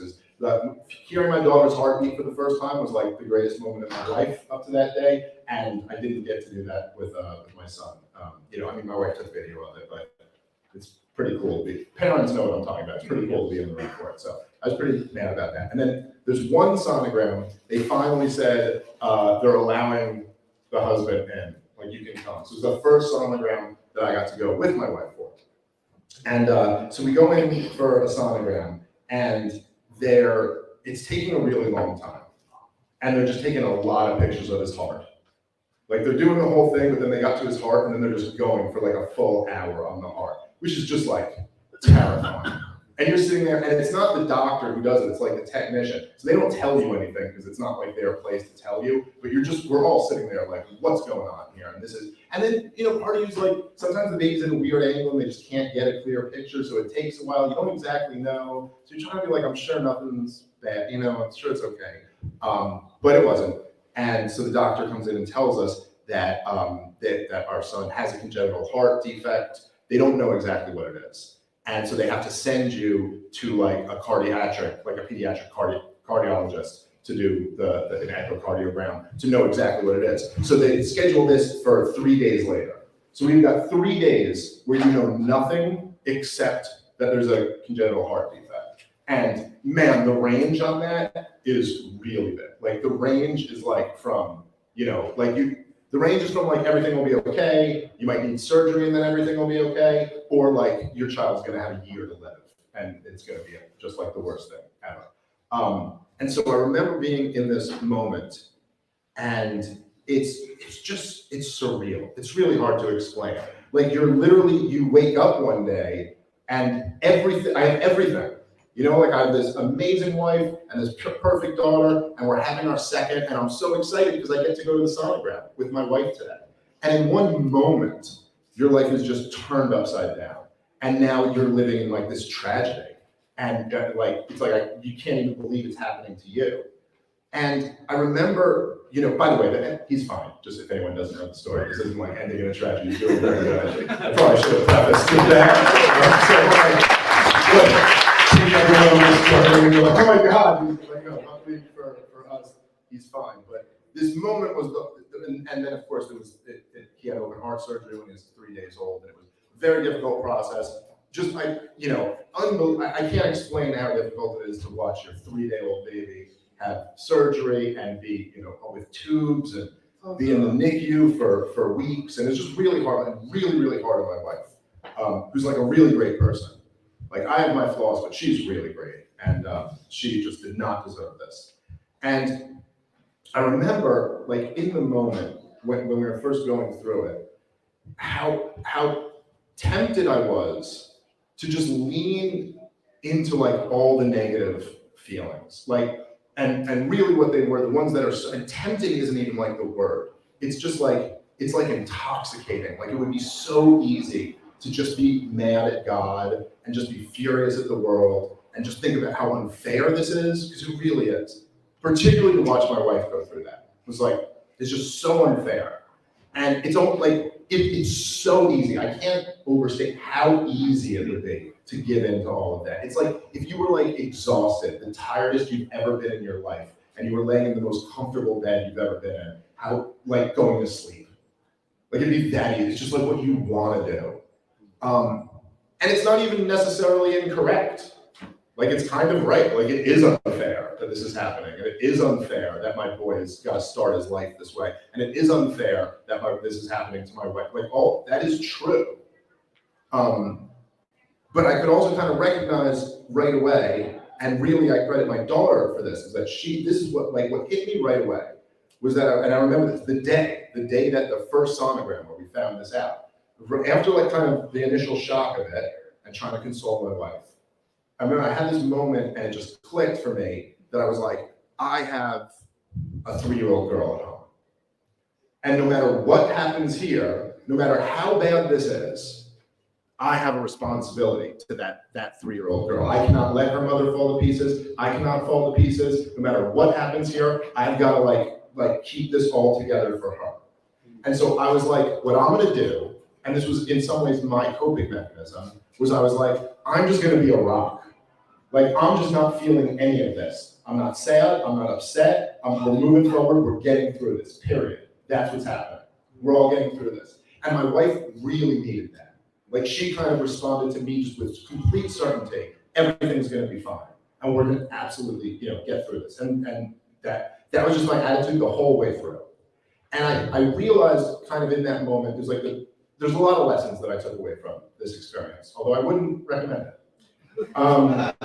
Hearing my daughter's heartbeat for the first time was like the greatest moment of my life up to that day, and I didn't get to do that with my son. My wife took video of it, but it's pretty cool. Parents know what I'm talking about. It's pretty cool to be in the room for it. So I was pretty mad about that. And then there's one sonogram. They finally said they're allowing the husband in, like you can come. So it was the first sonogram that I got to go with my wife for. And so we go in for a sonogram, and it's taking a really long time. And they're just taking a lot of pictures of his heart. Like they're doing the whole thing, but then they got to his heart, and then they're just going for like a full hour on the heart, which is just like terrifying. And you're sitting there, and it's not the doctor who does it, it's like the technician. So they don't tell you anything because it's not like their place to tell you, but we're all sitting there like, what's going on here? And then, part of you's like, sometimes the baby's in a weird angle and they just can't get a clear picture, so it takes a while. You don't exactly know. So you're trying to be like, I'm sure nothing's bad, I'm sure it's okay. But it wasn't. And so the doctor comes in and tells us that that our son has a congenital heart defect. They don't know exactly what it is. And so they have to send you to like a pediatric cardiologist to do an echocardiogram to know exactly what it is. So they schedule this for 3 days later. So we've got 3 days where you know nothing except that there's a congenital heart defect. And man, the range on that is really big. Like the range is like from, the range is from like everything will be okay, you might need surgery and then everything will be okay, or like your child's gonna have a year to live and it's gonna be just like the worst thing ever. And so I remember being in this moment, and it's surreal. It's really hard to explain. Like you wake up one day and I have everything. I have this amazing wife and this perfect daughter, and we're having our second, and I'm so excited because I get to go to the sonogram with my wife today. And in one moment, your life is just turned upside down, and now you're living in like this tragedy, and it's like you can't even believe it's happening to you. And I remember, by the way, he's fine. Just if anyone doesn't know the story, this isn't like ending in a tragedy. He's doing very good. I probably should have prefaced with that. Everyone was struggling, you're like, oh my God, he's like, no, luckily for us, he's fine. But this moment was, and then of course he had open heart surgery when he was 3 days old, and it was a very difficult process. I can't explain how difficult it is to watch your 3-day-old baby have surgery and be, with tubes and be in the NICU for weeks, and it's just really hard, and really, really hard on my wife, who's like a really great person. Like I have my flaws, but she's really great, and she just did not deserve this. And I remember, like in the moment when we were first going through it, how tempted I was to just lean into like all the negative feelings, and really what they were, the ones that are and tempting isn't even like the word. It's just like it's like intoxicating. Like it would be so easy to just be mad at God and just be furious at the world and just think about how unfair this is, because it really is. Particularly to watch my wife go through that. It's just so unfair. And it's so easy. I can't overstate how easy it would be to give in to all of that. It's like if you were like exhausted, the tiredest you've ever been in your life, and you were laying in the most comfortable bed you've ever been in, going to sleep. Like it'd be that easy. It's just like what you want to do. And it's not even necessarily incorrect. Like it's kind of right. Like it is unfair. that this is happening, and it is unfair that my boy has got to start his life this way, and it is unfair that this is happening to my wife. Like, oh, that is true. But I could also kind of recognize right away, and really I credit my daughter for this, is that this is what hit me right away, was that, and I remember this, the day that the first sonogram where we found this out, after like kind of the initial shock of it, and trying to console my wife, I remember I had this moment and it just clicked for me that I was like, I have a 3-year-old girl at home. And no matter what happens here, no matter how bad this is, I have a responsibility to that 3-year-old girl. I cannot let her mother fall to pieces. I cannot fall to pieces. No matter what happens here, I've got to like keep this all together for her. And so I was like, what I'm gonna do, and this was in some ways my coping mechanism, was I was like, I'm just gonna be a rock. Like, I'm just not feeling any of this. I'm not sad, I'm not upset, we're moving forward, we're getting through this, period. That's what's happening. We're all getting through this. And my wife really needed that. Like, she kind of responded to me just with complete certainty, everything's gonna be fine. And we're gonna absolutely, get through this. And that was just my attitude the whole way through. And I realized kind of in that moment, there's a lot of lessons that I took away from this experience, although I wouldn't recommend it. But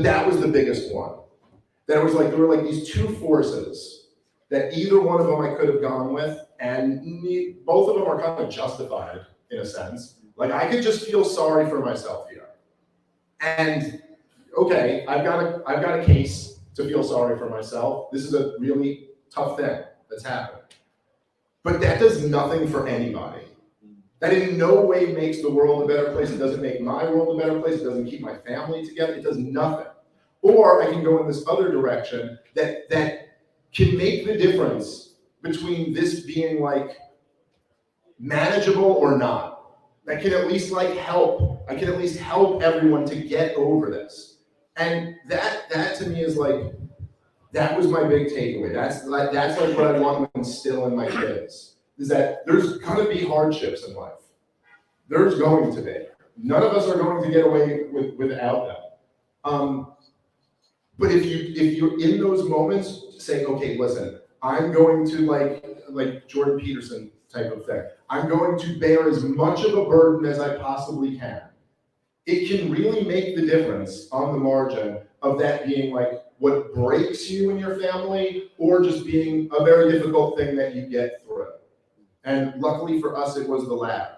that was the biggest one. That it was like, there were like these two forces that either one of them I could have gone with, and both of them are kind of justified in a sense. Like, I could just feel sorry for myself here. And okay, I've got a case to feel sorry for myself. This is a really tough thing that's happened. But that does nothing for anybody. That in no way makes the world a better place. It doesn't make my world a better place. It doesn't keep my family together. It does nothing. Or I can go in this other direction that can make the difference between this being like manageable or not. That can at least like help. I can at least help everyone to get over this. And that to me is like, that was my big takeaway. That's like what I want to instill in my kids, is that there's gonna be hardships in life. There's going to be. None of us are going to get away without them. But if you're in those moments, say, okay, listen, I'm going to like Jordan Peterson type of thing. I'm going to bear as much of a burden as I possibly can. It can really make the difference on the margin of that being like what breaks you and your family, or just being a very difficult thing that you get through. And luckily for us, it was the latter.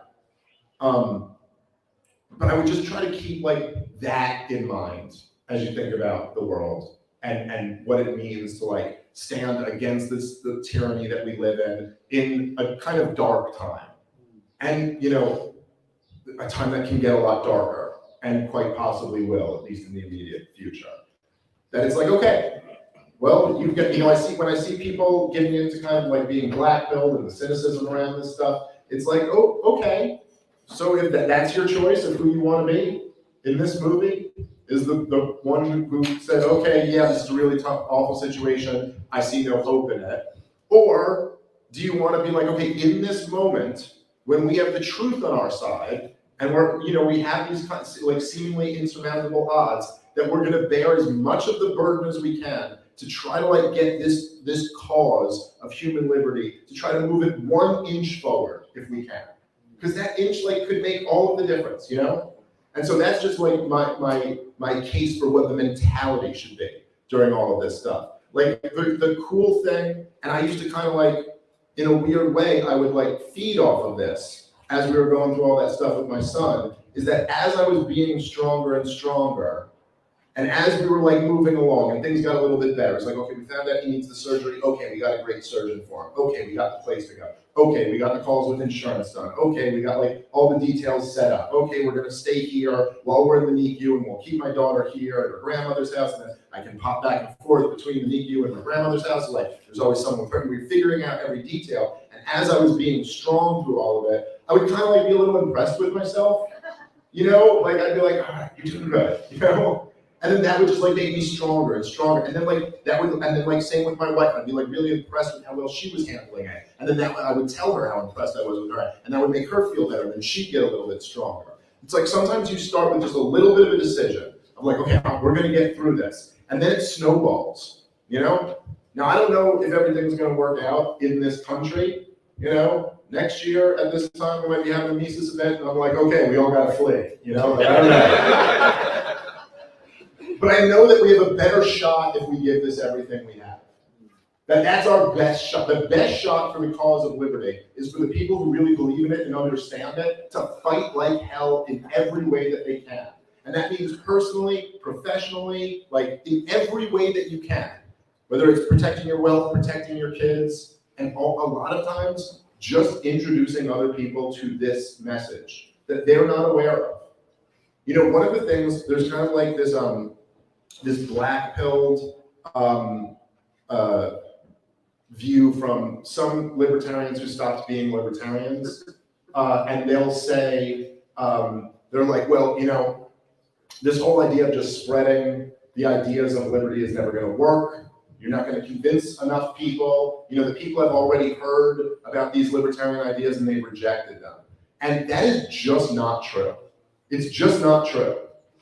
But I would just try to keep like that in mind as you think about the world and what it means to like stand against the tyranny that we live in a kind of dark time. And a time that can get a lot darker, and quite possibly will, at least in the immediate future. That it's like, okay, well, when I see people getting into kind of like being black-pilled and the cynicism around this stuff, it's like, oh, okay. So if that's your choice of who you want to be in this movie, is the one who said, okay, yeah, this is a really tough, awful situation, I see no hope in it. Or do you want to be like, okay, in this moment, when we have the truth on our side, and we have these like seemingly insurmountable odds, that we're going to bear as much of the burden as we can to try to like get this cause of human liberty, to try to move it 1 inch forward if we can, because that inch like could make all of the difference, And so that's just like my case for what the mentality should be during all of this stuff. Like the cool thing, and I used to kind of like, in a weird way, I would like feed off of this as we were going through all that stuff with my son, is that as I was being stronger and stronger, and as we were like moving along and things got a little bit better, it's like, okay, we found out he needs the surgery. Okay, we got a great surgeon for him. Okay, we got the place to go. Okay, we got the calls with insurance done. Okay, we got like all the details set up. Okay, we're gonna stay here while we're in the NICU, and we'll keep my daughter here at her grandmother's house, and then I can pop back and forth between the NICU and my grandmother's house. Like, there's always someone. We're figuring out every detail. And as I was being strong through all of it, I would kind of like be a little impressed with myself. Like I'd be like, all right, you're doing good, And then that would just like make me stronger and stronger. And then like same with my wife. I'd be like really impressed with how well she was handling it. And then I would tell her how impressed I was with her, and that would make her feel better, and then she'd get a little bit stronger. It's like sometimes you start with just a little bit of a decision of like, okay, we're gonna get through this. And then it snowballs, you know? Now, I don't know if everything's gonna work out in this country, you know? Next year at this time, we might be having a Mises event, and I'm like, okay, we all gotta flee, you know? Like, I don't know. But I know that we have a better shot if we give this everything we have. That's our best shot. The best shot for the cause of liberty is for the people who really believe in it and understand it to fight like hell in every way that they can. And that means personally, professionally, like in every way that you can. Whether it's protecting your wealth, protecting your kids, and a lot of times just introducing other people to this message that they're not aware of. You know, one of the things, there's kind of like this this black-pilled view from some libertarians who stopped being libertarians, and they'll say, they're like, well, you know, this whole idea of just spreading the ideas of liberty is never going to work. You're not going to convince enough people. You know, the people have already heard about these libertarian ideas and they've rejected them. And that is just not true. It's just not true.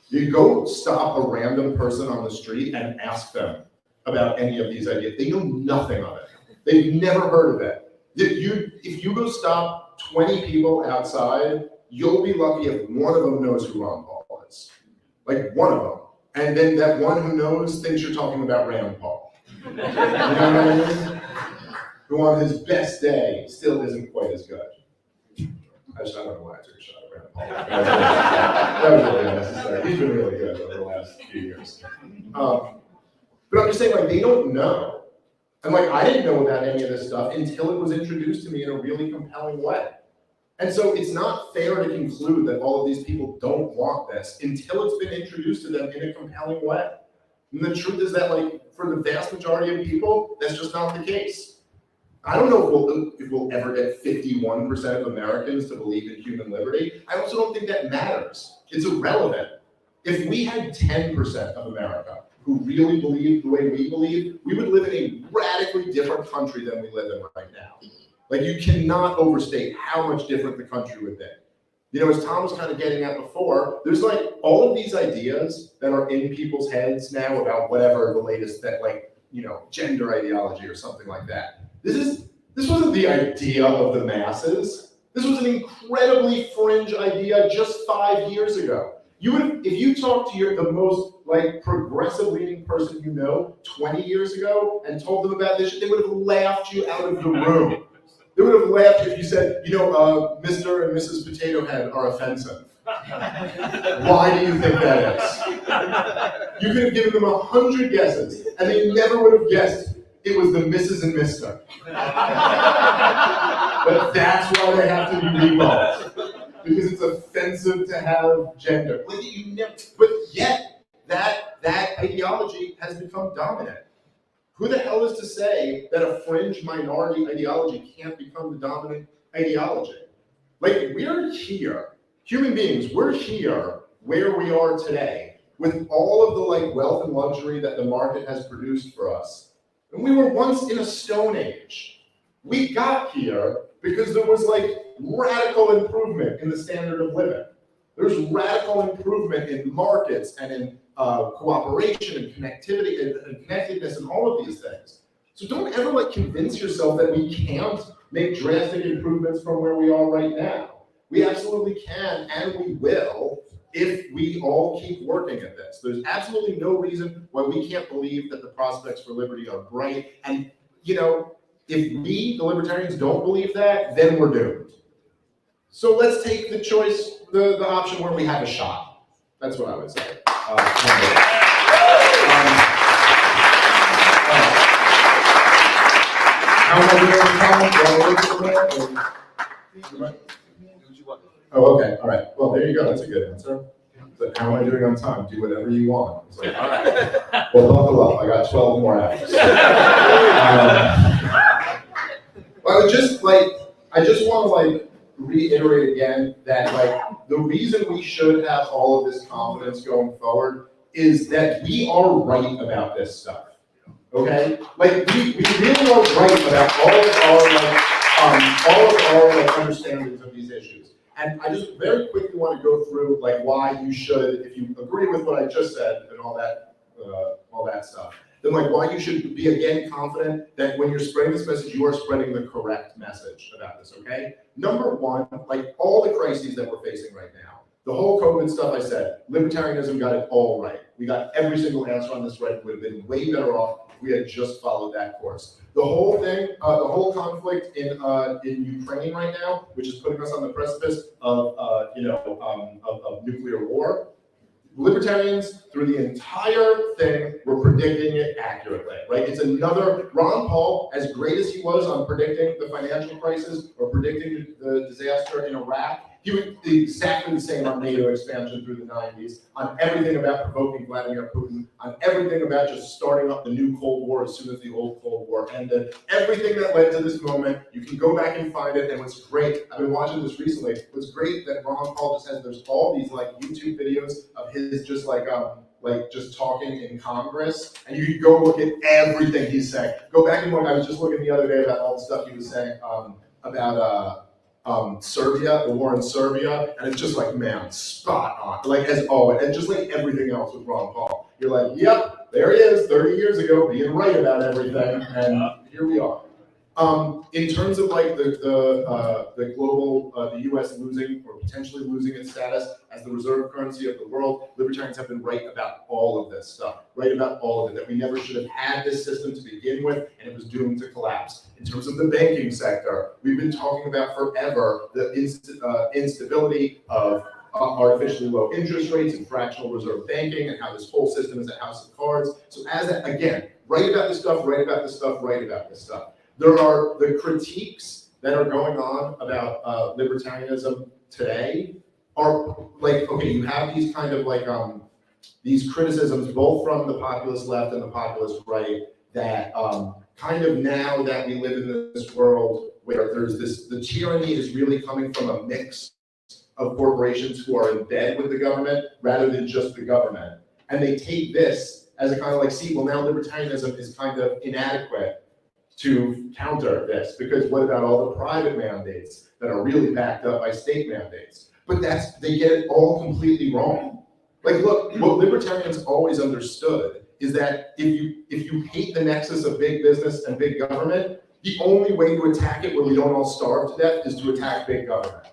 You go stop a random person on the street and ask them about any of these ideas. They know nothing of it. They've never heard of it. If you go stop 20 people outside, you'll be lucky if one of them knows who Ron Paul is. Like one of them. And then that one who knows thinks you're talking about Rand Paul. You know what I mean? Who on his best day still isn't quite as good. I don't know why I took a shot at Rand Paul. That was really unnecessary. He's been really good over the last few years. But I'm just saying, like, they don't know. And like, I didn't know about any of this stuff until it was introduced to me in a really compelling way. And so it's not fair to conclude that all of these people don't want this until it's been introduced to them in a compelling way. And the truth is that, like, for the vast majority of people, that's just not the case. I don't know if we'll ever get 51% of Americans to believe in human liberty. I also don't think that matters. It's irrelevant. If we had 10% of America who really believed the way we believe, we would live in a radically different country than we live in right now. Like, you cannot overstate how much different the country would be. You know, as Tom was kind of getting at before, there's like all of these ideas that are in people's heads now about whatever the latest, that, like, you know, gender ideology or something like that. This wasn't the idea of the masses. This was an incredibly fringe idea just 5 years ago. If you talked to the most like progressive leaning person you know 20 years ago and told them about this, they would have laughed you out of the room. They would have laughed if you said, you know, Mr. and Mrs. Potato Head are offensive. Why do you think that is? You could have given them 100 guesses, and they never would have guessed it was the Mrs. and Mr. But that's why they have to be recalled. Because it's offensive to have gender. But yet, that ideology has become dominant. Who the hell is to say that a fringe minority ideology can't become the dominant ideology? Like, we're here, human beings, we're here where we are today with all of the like wealth and luxury that the market has produced for us. And we were once in a stone age. We got here because there was like radical improvement in the standard of living. There's radical improvement in markets and in cooperation and connectivity and connectedness and all of these things. So don't ever like convince yourself that we can't make drastic improvements from where we are right now. We absolutely can, and we will, if we all keep working at this. There's absolutely no reason why we can't believe that the prospects for liberty are bright. And, you know, if we, the libertarians, don't believe that, then we're doomed. So let's take the choice, the option where we have a shot. That's what I would say. How am I doing on time? Oh, okay, all right. Well, there you go. That's a good answer. But how am I doing on time? Do whatever you want. It's like, all right. Well, buckle up. I got 12 more hours. Well, I just want to like reiterate again that like the reason we should have all of this confidence going forward is that we are right about this stuff. Okay? Like we really are right about all of our understandings of these issues. And I just very quickly want to go through like why you should, if you agree with what I just said and all that stuff, then like why you should be again confident that when you're spreading this message, you are spreading the correct message about this, okay? Number one, like all the crises that we're facing right now, the whole COVID stuff I said, libertarianism got it all right. We got every single answer on this right. Would have been way better off if we had just followed that course. The whole thing, the whole conflict in Ukraine right now, which is putting us on the precipice of of nuclear war. Libertarians, through the entire thing, were predicting it accurately, right? It's another, Ron Paul, as great as he was on predicting the financial crisis or predicting the disaster in Iraq, he was exactly the same on NATO expansion through the 90s, on everything about provoking Vladimir Putin, on everything about just starting up the new Cold War as soon as the old Cold War ended. Everything that led to this moment, you can go back and find it, and what's great, I've been watching this recently, what's great that Ron Paul just has, there's all these like YouTube videos of his just like just talking in Congress, and you can go look at everything he's saying. Go back and look, I was just looking the other day about all the stuff he was saying about Serbia, the war in Serbia, and it's just like, man, spot on, like as always, and just like everything else with Ron Paul. You're like, yep, there he is, 30 years ago, being right about everything, and here we are. In terms of like the global, the U.S. losing or potentially losing its status as the reserve currency of the world, libertarians have been right about all of this stuff, right about all of it, that we never should have had this system to begin with, and it was doomed to collapse. In terms of the banking sector, we've been talking about forever the instability of artificially low interest rates and fractional reserve banking and how this whole system is a house of cards. So as that, again, right about this stuff, right about this stuff, right about this stuff. There are the critiques that are going on about libertarianism today are like, okay, you have these kind of like these criticisms both from the populist left and the populist right that kind of now that we live in this world where there's this, the tyranny is really coming from a mix of corporations who are in bed with the government rather than just the government. And they take this as a kind of like, see, well now libertarianism is kind of inadequate to counter this, because what about all the private mandates that are really backed up by state mandates? But they get it all completely wrong. Like, look, what libertarians always understood is that if you hate the nexus of big business and big government, the only way to attack it where we don't all starve to death is to attack big government.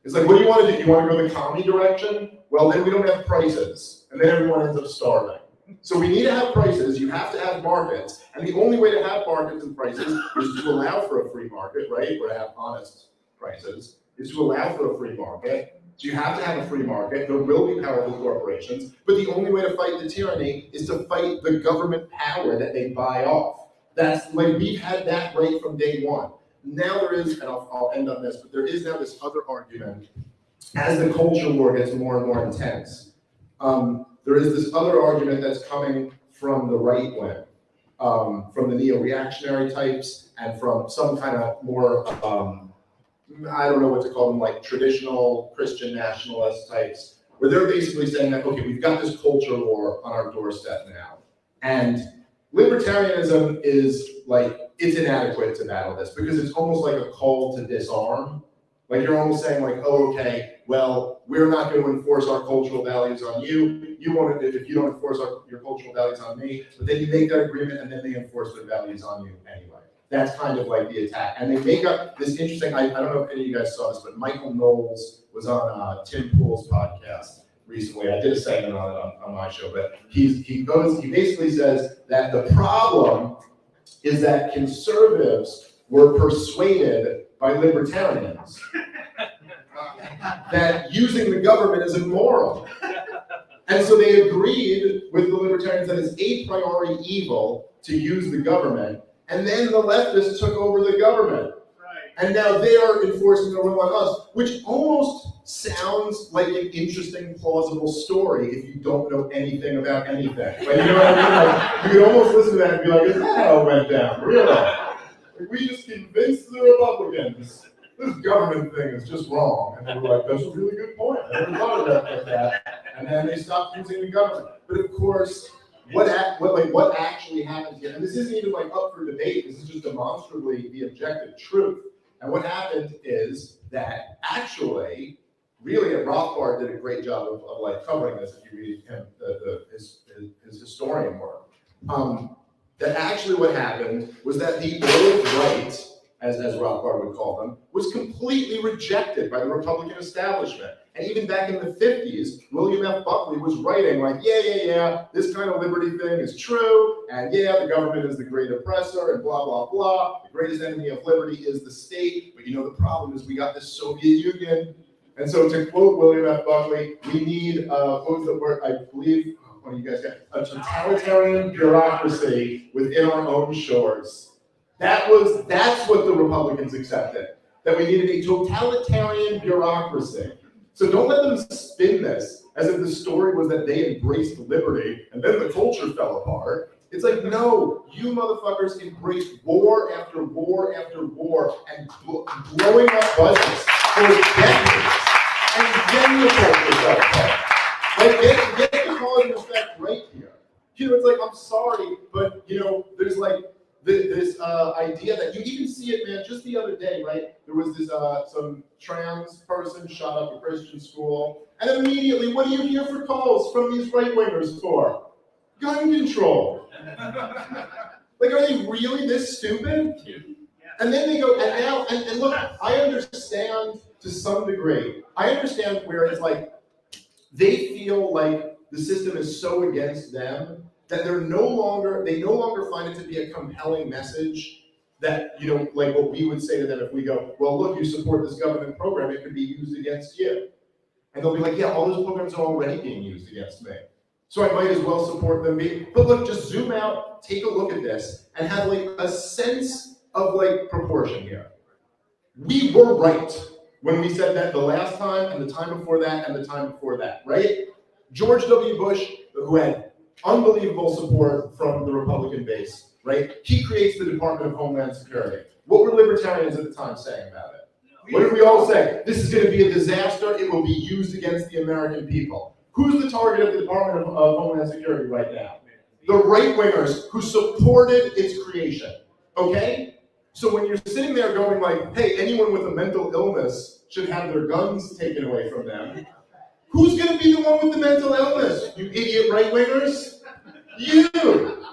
It's like, what do you want to do? You want to go the commie direction? Well, then we don't have prices, and then everyone ends up starving. So we need to have prices, you have to have markets, and the only way to have markets and prices is to allow for a free market, right? Or to have honest prices, is to allow for a free market. So you have to have a free market, there will be powerful corporations, but the only way to fight the tyranny is to fight the government power that they buy off. That's like, we've had that right from day one. Now there is, and I'll end on this, but there is now this other argument, as the culture war gets more and more intense. There is this other argument that's coming from the right wing, from the neo-reactionary types, and from some kind of more, I don't know what to call them, like traditional Christian nationalist types, where they're basically saying that, okay, we've got this culture war on our doorstep now, and libertarianism is like, it's inadequate to battle this, because it's almost like a call to disarm. Like you're almost saying like, oh, okay, well, we're not going to enforce our cultural values on you. You won't if you don't enforce your cultural values on me, but then you make that agreement and then they enforce their values on you anyway. That's kind of like the attack. And they make up this interesting, I don't know if any of you guys saw this, but Michael Knowles was on Tim Pool's podcast recently. I did a segment on it on my show, but he basically says that the problem is that conservatives were persuaded by libertarians that using the government is immoral. And so they agreed with the libertarians that it's a priori evil to use the government, and then the leftists took over the government. And now they are enforcing their will on us, which almost sounds like an interesting, plausible story if you don't know anything about anything. Like, you know what I mean? Like, you could almost listen to that and be like, is that how it went down? Really? Like, we just convinced the Republicans this government thing is just wrong. And they were like, that's a really good point. I never thought about it like that. And then they stopped using the government. But of course, what actually happened here, and this isn't even like up for debate, this is just demonstrably the objective truth. And what happened is that actually really, Rothbard did a great job of like covering this if you read him, his historian work. That actually what happened was that the old right, as Rothbard would call them, was completely rejected by the Republican establishment. And even back in the 50s, William F. Buckley was writing like, yeah, this kind of liberty thing is true, and yeah, the government is the great oppressor, and blah, blah, blah. The greatest enemy of liberty is the state, but the problem is we got this Soviet Union. And so to quote William F. Buckley, we need, what was the word, I believe, what do you guys got? A totalitarian bureaucracy within our own shores. That's what the Republicans accepted, that we needed a totalitarian bureaucracy. So don't let them spin this as if the story was that they embraced liberty and then the culture fell apart. It's like, no, you motherfuckers embraced war after war after war and blowing up budgets for decades. And then the culture fell apart. Like, get the cause and effect right here. It's like, I'm sorry, but, there's like, this idea that you even see it, man, just the other day, right? There was this, some trans person shot up a Christian school, and immediately, what do you hear for calls from these right-wingers for? Gun control. Like, are they really this stupid? And then they go, and now, and look, I understand to some degree. I understand where it's like, they feel like the system is so against them that they no longer find it to be a compelling message that, like what we would say to them if we go, well, look, you support this government program, it could be used against you. And they'll be like, yeah, all those programs are already being used against me. So I might as well support them. But look, just zoom out, take a look at this, and have like a sense of like proportion here. We were right when we said that the last time, and the time before that, and the time before that, right? George W. Bush, who had unbelievable support from the Republican base, right? He creates the Department of Homeland Security. What were libertarians at the time saying about it? What did we all say? This is going to be a disaster. It will be used against the American people. Who's the target of the Department of Homeland Security right now? The right-wingers who supported its creation, okay? So when you're sitting there going like, hey, anyone with a mental illness should have their guns taken away from them, who's going to be the one with the mental illness? You idiot right-wingers? You!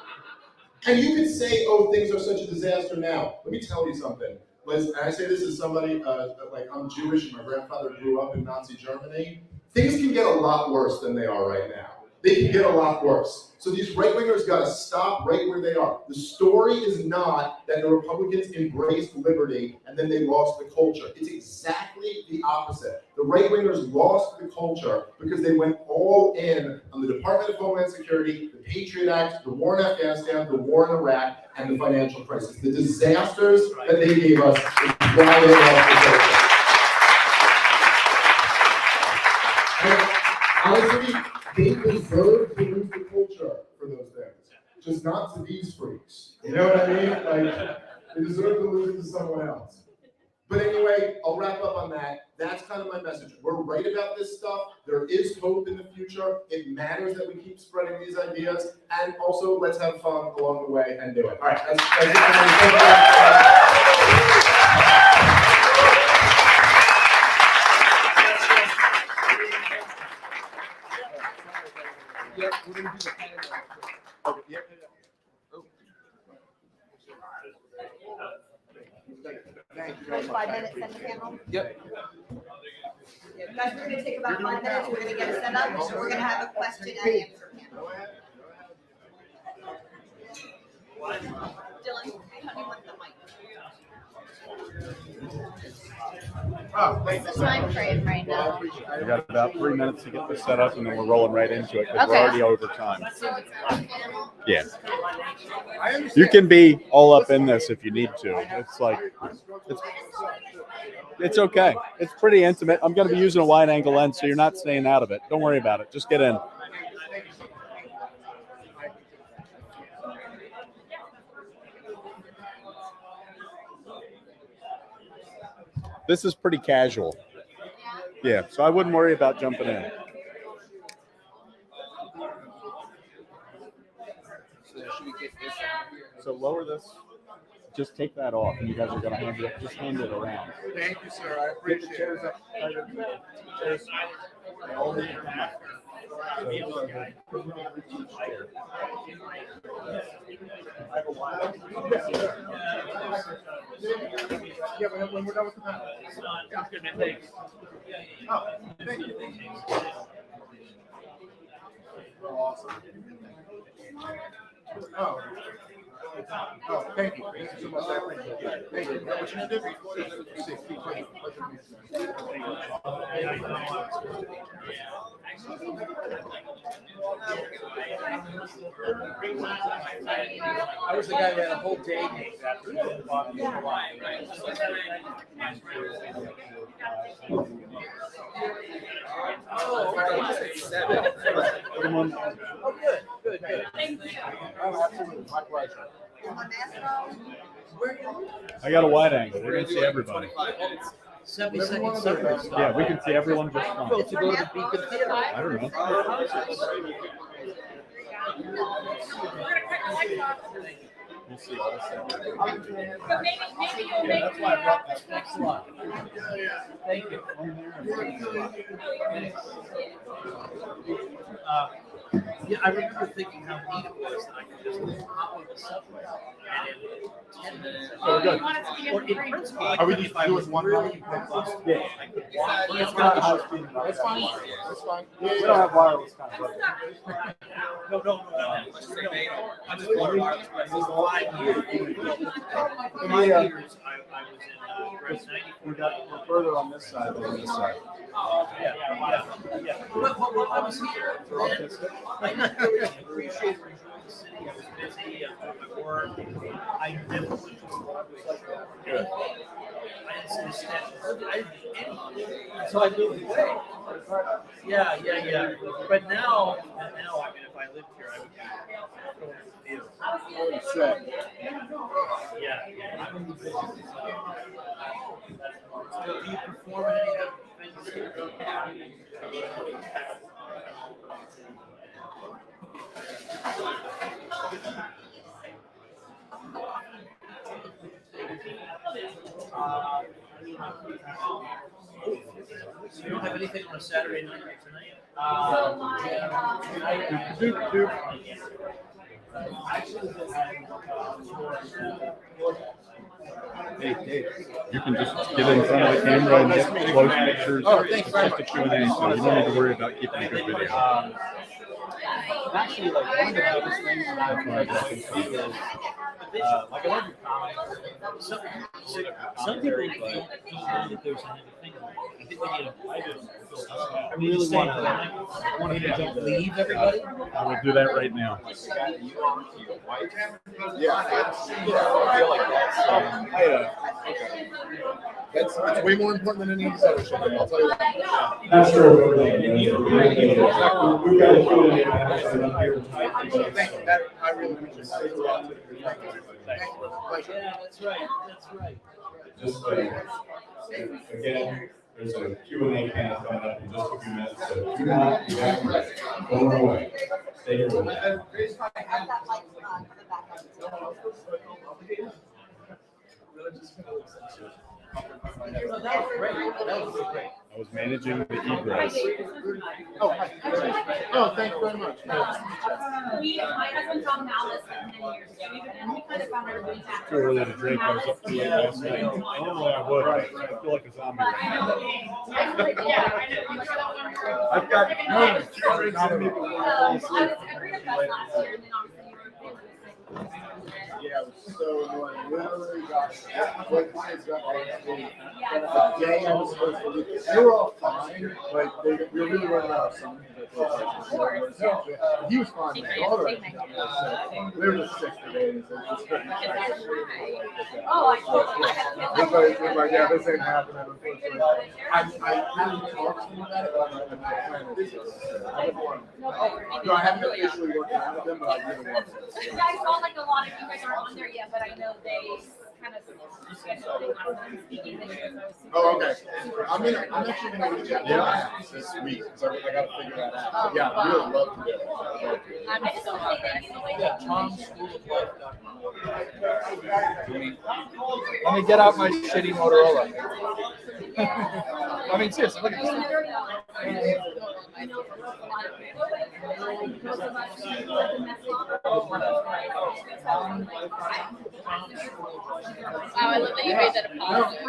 And you could say, oh, things are such a disaster now. Let me tell you something. Liz, and I say this as somebody, like I'm Jewish and my grandfather grew up in Nazi Germany. Things can get a lot worse than they are right now. They can get a lot worse. So these right-wingers got to stop right where they are. The story is not that the Republicans embraced liberty and then they lost the culture. It's exactly the opposite. The right-wingers lost the culture because they went all in on the Department of Homeland Security, the Patriot Act, the war in Afghanistan, the war in Iraq, and the financial crisis. The disasters that they gave us is why they lost the culture. Honestly, they deserve to lose the culture for those things, just not to these freaks. You know what I mean? Like, they deserve to lose it to someone else. But anyway, I'll wrap up on that. That's kind of my message. We're right about this stuff. There is hope in the future. It matters that we keep spreading these ideas. And also, let's have fun along the way and do it. All right, that's it. Yep, we're gonna do the panel. Okay, yep. Thank you very much. 5 minutes in the panel? Yep. Yeah, guys, we're gonna take about 5 minutes, we're gonna get it set up, so we're gonna have a question and answer panel. Dylan, how do you want the mic? What's the time frame right now? We got about 3 minutes to get this set up, and then we're rolling right into it because we're Okay. already over time. So it's on panel? Yeah. You can be all up in this if you need to. It's like, it's okay. It's pretty intimate. I'm going to be using a wide angle lens, so you're not staying out of it. Don't worry about it. Just get in. This is pretty casual. Yeah, so I wouldn't worry about jumping in. So should we get this out here? So lower this just take that off, and you guys are gonna just hand it around. Thank you, sir. I appreciate it. Chairs up. Chairs. They all need to come up. Yeah, but when we're done with the panel. Sounds good, man. Thanks. Oh, thank you. Oh, awesome. Oh. Oh, thank you. Thank you so much. I appreciate it. Thank you. What you did before is I was the guy who had a whole day after the bottom of Hawaii, right? Oh, okay. 7. Oh, good. Oh, absolutely. My pleasure. I got a wide angle. We're gonna see everybody. 70-second summary stuff. Yeah, we can see everyone just fine. Well, to go to the Beacon Theater. I don't know. We'll see. But maybe you'll make That's why I brought that. Thanks a lot. Thank you. Yeah, I remember thinking how neat it was that I could just hop on the subway and in 10 minutes. Oh, good. Or in principle, Are we if just I doing was one really ride? robust, Yeah. I could walk. It's not high speed. That's fine. That's fine. We don't have wireless kind of. No. I just bought wireless. This is 5 years. 5 years, I was in Greenwich 94. We're further on this side than this side. Yeah. But I was here, then I didn't really appreciate or enjoy the city. I was busy, I was at work. I never went to Broadway. I didn't see the Statue. I didn't do anything. So I moved away. Yeah. But now, I mean, if I lived here, I would be going to the theater. Yeah. I would be busy. So do you perform at any of the things here? So you don't have anything on a Saturday night or tonight? Hey, you can just get in front of the camera and get close pictures. Oh, thank you very It's just a much. Q&A, so you don't need to worry about keeping a good video. Actually, like one of the biggest things that I've tried to do is, like I love your comedy. Some people don't know that there's another thing. I think we need to. I really want to leave everybody. I will do that right now. Yeah. I feel like that's that's way more important than any of these other shit. I'll tell you that. That's true. We've got a Q&A actually up here. Thank you. That, I really appreciate it. Thank you. Yeah, that's right. Just again, there's a Q&A panel coming up in just a few minutes, so do not evaporate. Go away. Stay here with us. That was great. I was managing the egress. Oh, hi. Oh, thank you very much. My husband found Malice 10 years ago, and we kind of found everybody back. Too early to drink. I was up too late last night. Normally I would. I feel like a zombie right now. I've got two drinks in me before I fall asleep. Yeah, it was so annoying. Literally got like kids got the day I was supposed to leave. They were all fine. Like we were really running out of sun. He was fine. My daughter, they were just sick today. And so just couldn't. They're like, yeah, this ain't happening. Unfortunately, I really talked to them about it, but I haven't officially worked out with them, but I really want to. Yeah, I saw like a lot of you guys aren't on there yet, but I know they kind of scheduled it on speaking videos. I was super Oh, okay. I'm actually gonna reach out to this week, so I gotta figure that out. Yeah, I really love to do it. I'd love to. I'm so happy. Yeah, Tom's School of Life. Let me get out my shitty Motorola. I mean, seriously, look at this. Wow, I love that you made that a positive.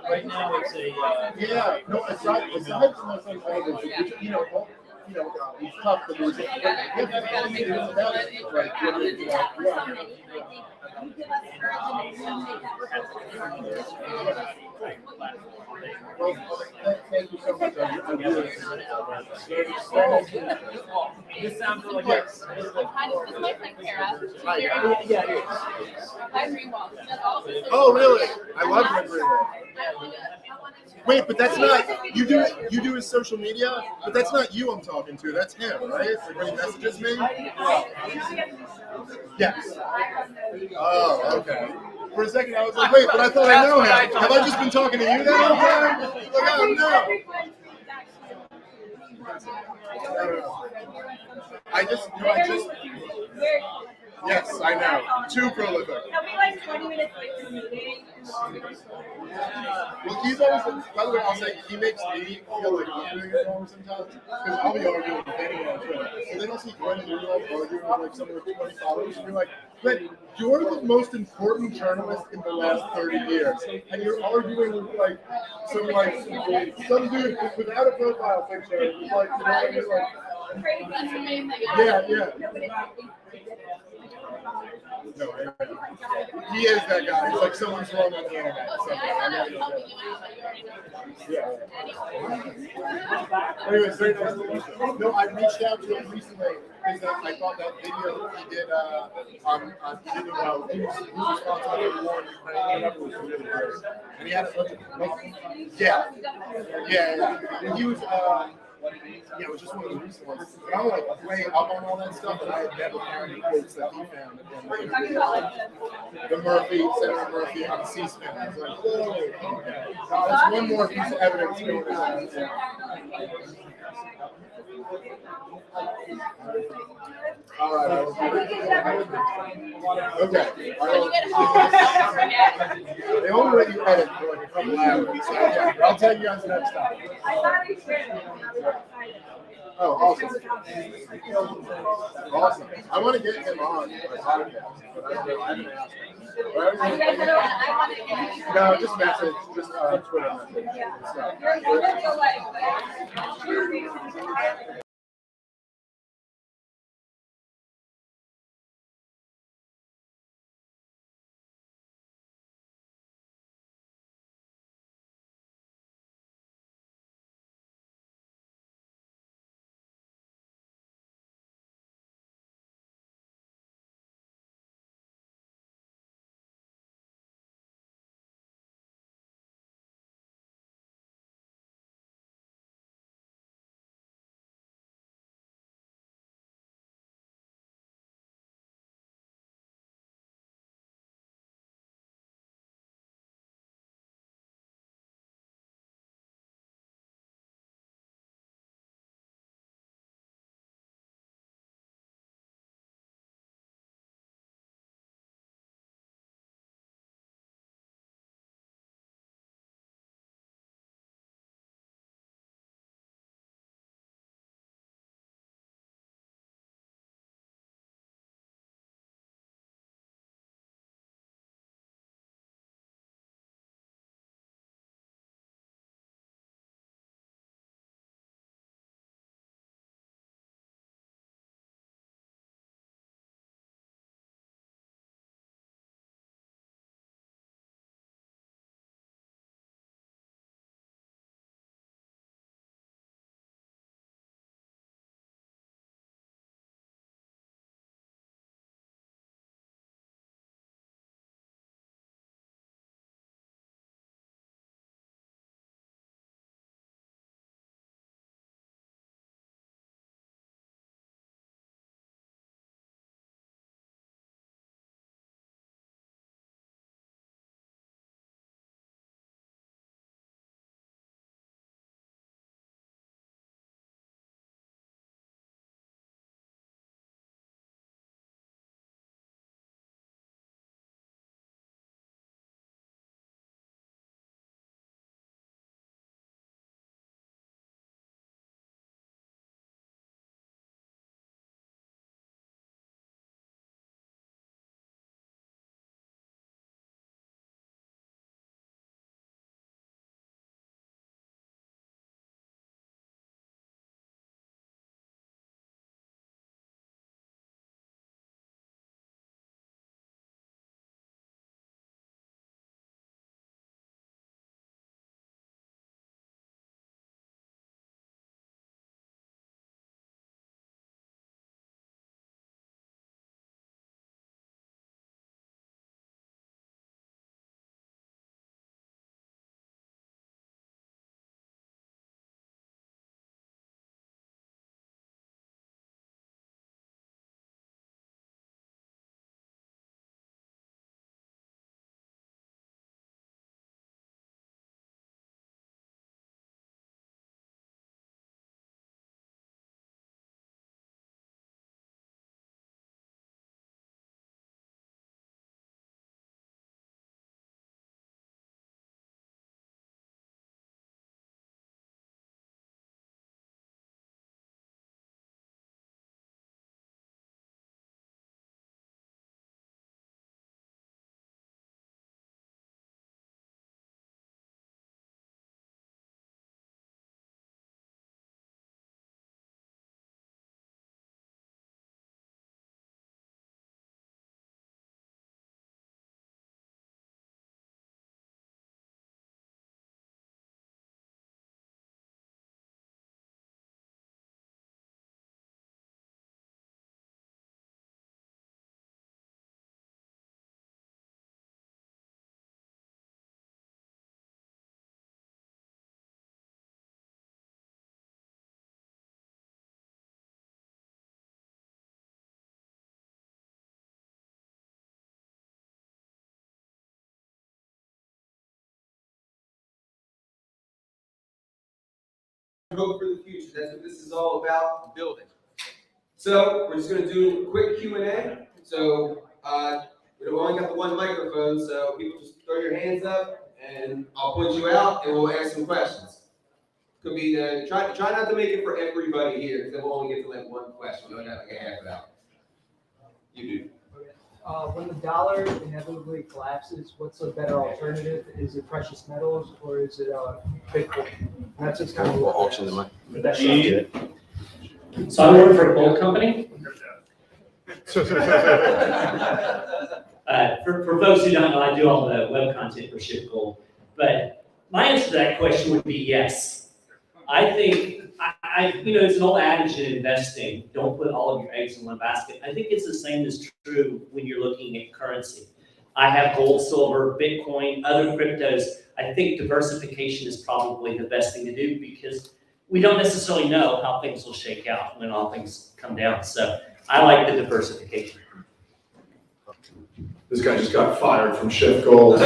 Right now, it's a, Yeah, no, aside from my son's language, which, it's tough to lose. Well, thank you so much. I really this sounds like yes. Kind of just like Kara. Yeah, it is. My dream was. That's awesome. Oh, really? I love my green. Wait, but that's not you do it. You do his social media, but that's not you I'm talking to. That's him, right? Like when he messages me. Yes. Oh, okay. For a second, I was like, wait, but I thought I know him. Have I just been talking to you that whole time? Like, oh no. I just. Yes, I know. Too prolific. He'll be like 20 minutes late to the meeting. Well, he's always, by the way, I'll say, he makes me feel like I'm doing it wrong sometimes, because I'll be arguing with anyone on Twitter, and then I'll see Glenn Greenwald arguing with like someone with 20 followers, and you're like, Glenn, you're the most important journalist in the last 30 years, and you're arguing with like, some dude without a profile picture, who's like, you know what I mean, like, That's amazing. yeah. No, he is that guy. It's like someone's wrong on the internet. Or something. Yeah. Anyways, very nice to meet you. No, I reached out to him recently because I thought that video he did on he was responsible for the war in Ukraine, whatever, was really good. And he had a bunch of yeah. And he was it was just one of the recent ones. And I'm like way up on all that stuff, and I had never found any quotes that he found. The Murphy, Senator Murphy on C-SPAN. I was like, whoa, okay. That's one more piece of evidence going on. All right. Okay. They only let you edit for like a couple hours. So yeah, I'll tell you guys next time. Oh, awesome. Awesome. I want to get him on my podcast, but I haven't asked him. No, just message, just Twitter message. hope for the future. That's what this is all about, building. So we're just gonna do a quick Q&A. So we've only got the one microphone, so people just throw your hands up and I'll point you out and we'll ask some questions. Could be try not to make it for everybody here, because then we'll only get to like one question. We'll have like a half an hour. You do. When the dollar inevitably collapses, what's a better alternative? Is it precious metals or is it Bitcoin? That's just kind of We'll auction them up. So I work for a gold company. For folks who don't know, I do all the web content for Ship Gold. But my answer to that question would be yes. I think, it's an old adage in investing, don't put all of your eggs in one basket. I think it's the same as true when you're looking at currency. I have gold, silver, Bitcoin, other cryptos. I think diversification is probably the best thing to do because we don't necessarily know how things will shake out when all things come down. So I like the diversification. This guy just got fired from Shift Gold.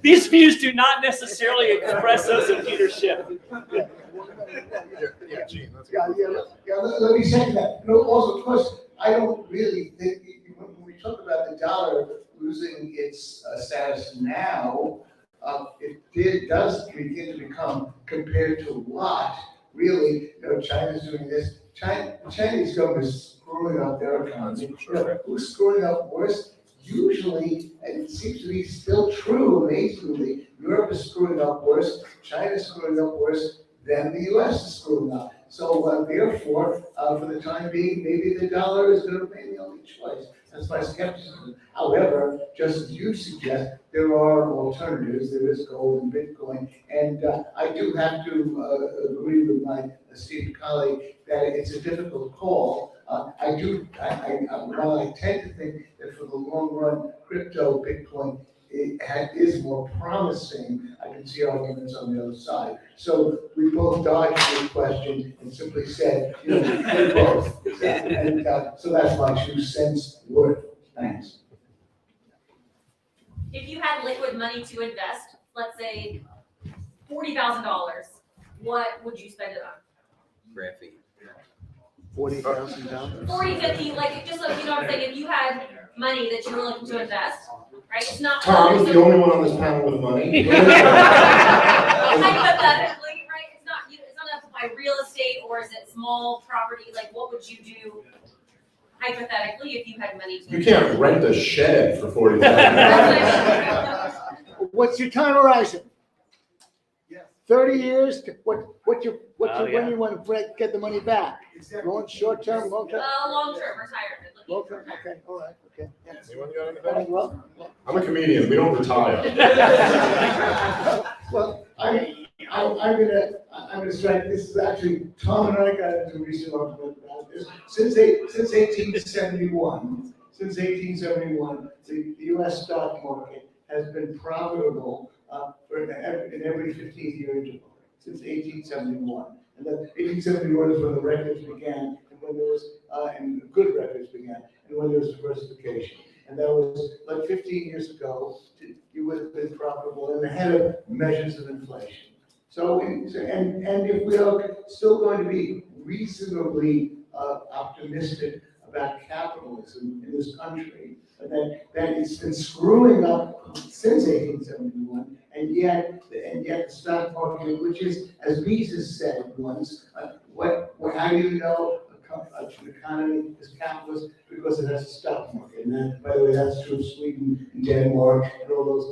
These views do not necessarily express those of leadership. Yeah, Gene, that's Let me say that. No, also, of course, I don't really think, when we talk about the dollar losing its status now, it does begin to become, compared to what, really, China's doing this. The Chinese government is screwing up their economy. Who's screwing up worse? Usually, and it seems to be still true, amazingly, Europe is screwing up worse, China is screwing up worse than the US is screwing up. So therefore, for the time being, maybe the dollar is going to remain the only choice. That's my skepticism. However, just as you suggest, there are alternatives. There is gold and Bitcoin. And I do have to agree with my esteemed colleague that it's a difficult call. While I tend to think that for the long run, crypto, Bitcoin, is more promising. I can see arguments on the other side. So we both dodged the question and simply said, we're both. And so that's my 2 cents worth. Thanks. If you had liquid money to invest, let's say $40,000, what would you spend it on? Graphene. $40,000. 40, 50, like just like, you know what I'm saying, if you had money that you were looking to invest, right? It's not. Tom's the only one on this panel with money. Hypothetically, right? It's not enough to buy real estate, or is it small property? Like, what would you do hypothetically if you had money to You can't rent a shed for $40,000. What's your time horizon? 30 years? When you want to get the money back? Long, short term, long term? Long term, retirement. Long term, okay, all right, okay. Yeah. Anyone got anything? Well, I'm a comedian, we don't retire. well, I'm gonna strike, this is actually, Tom and I got into a recent argument about this. Since 1871, the US stock market has been profitable in every 15-year interval, since 1871. And then 1871 is when the records began, and when there was, and good records began, and when there was diversification. And that was like 15 years ago, you would have been profitable and ahead of measures of inflation. So, and if we are still going to be reasonably optimistic about capitalism in this country, that it's been screwing up since 1871, and yet the stock market, which is, as Mises said once, how do you know an economy is capitalist? Because it has a stock market. And that, by the way, that's true of Sweden and Denmark and all those,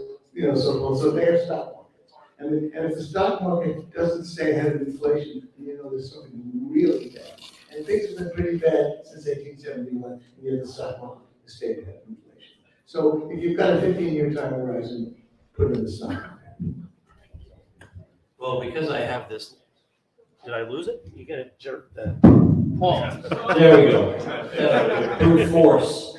so they have stock markets. And if the stock market doesn't stay ahead of inflation, there's something really bad. And things have been pretty bad since 1871, and yet the stock market has stayed ahead of inflation. So if you've got a 15-year time horizon, put it in the stock market. Well, because I have this, did I lose it? You gotta jerk that. Oh. There we go. Brute force.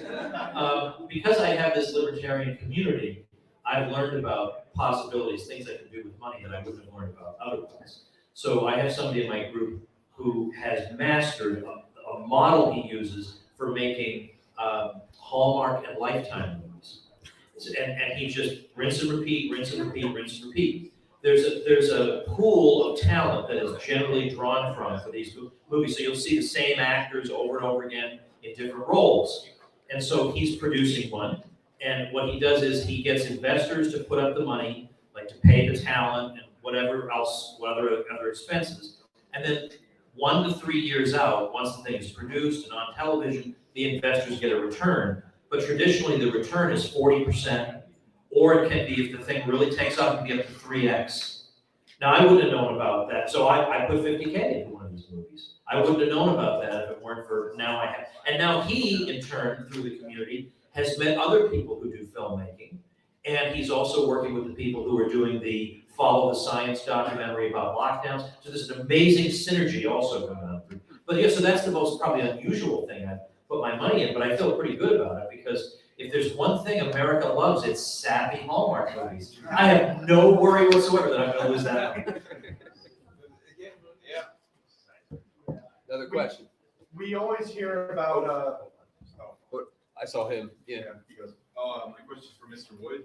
Because I have this libertarian community, I've learned about possibilities, things I can do with money that I wouldn't have learned about otherwise. So I have somebody in my group who has mastered a model he uses for making Hallmark and Lifetime movies. And he just rinse and repeat, rinse and repeat, rinse and repeat. there's a pool of talent that is generally drawn from for these movies. So you'll see the same actors over and over again in different roles. And so he's producing one. And what he does is he gets investors to put up the money, like to pay the talent and whatever else, other expenses. And then 1 to 3 years out, once the thing is produced and on television, the investors get a return. But traditionally, the return is 40%. Or it can be, if the thing really takes off, it can be up to 3x. Now, I wouldn't have known about that, so I put 50K into one of these movies. I wouldn't have known about that if it weren't for now I have. And now he, in turn, through the community, has met other people who do filmmaking. And he's also working with the people who are doing the Follow the Science documentary about lockdowns. So there's an amazing synergy also going on. But yeah, so that's the most probably unusual thing I put my money in, but I feel pretty good about it because if there's one thing America loves, it's sappy Hallmark movies. I have no worry whatsoever that I'm going to lose that money. Another question. We always hear about, I saw him, yeah. He goes, my question is for Mr. Wood.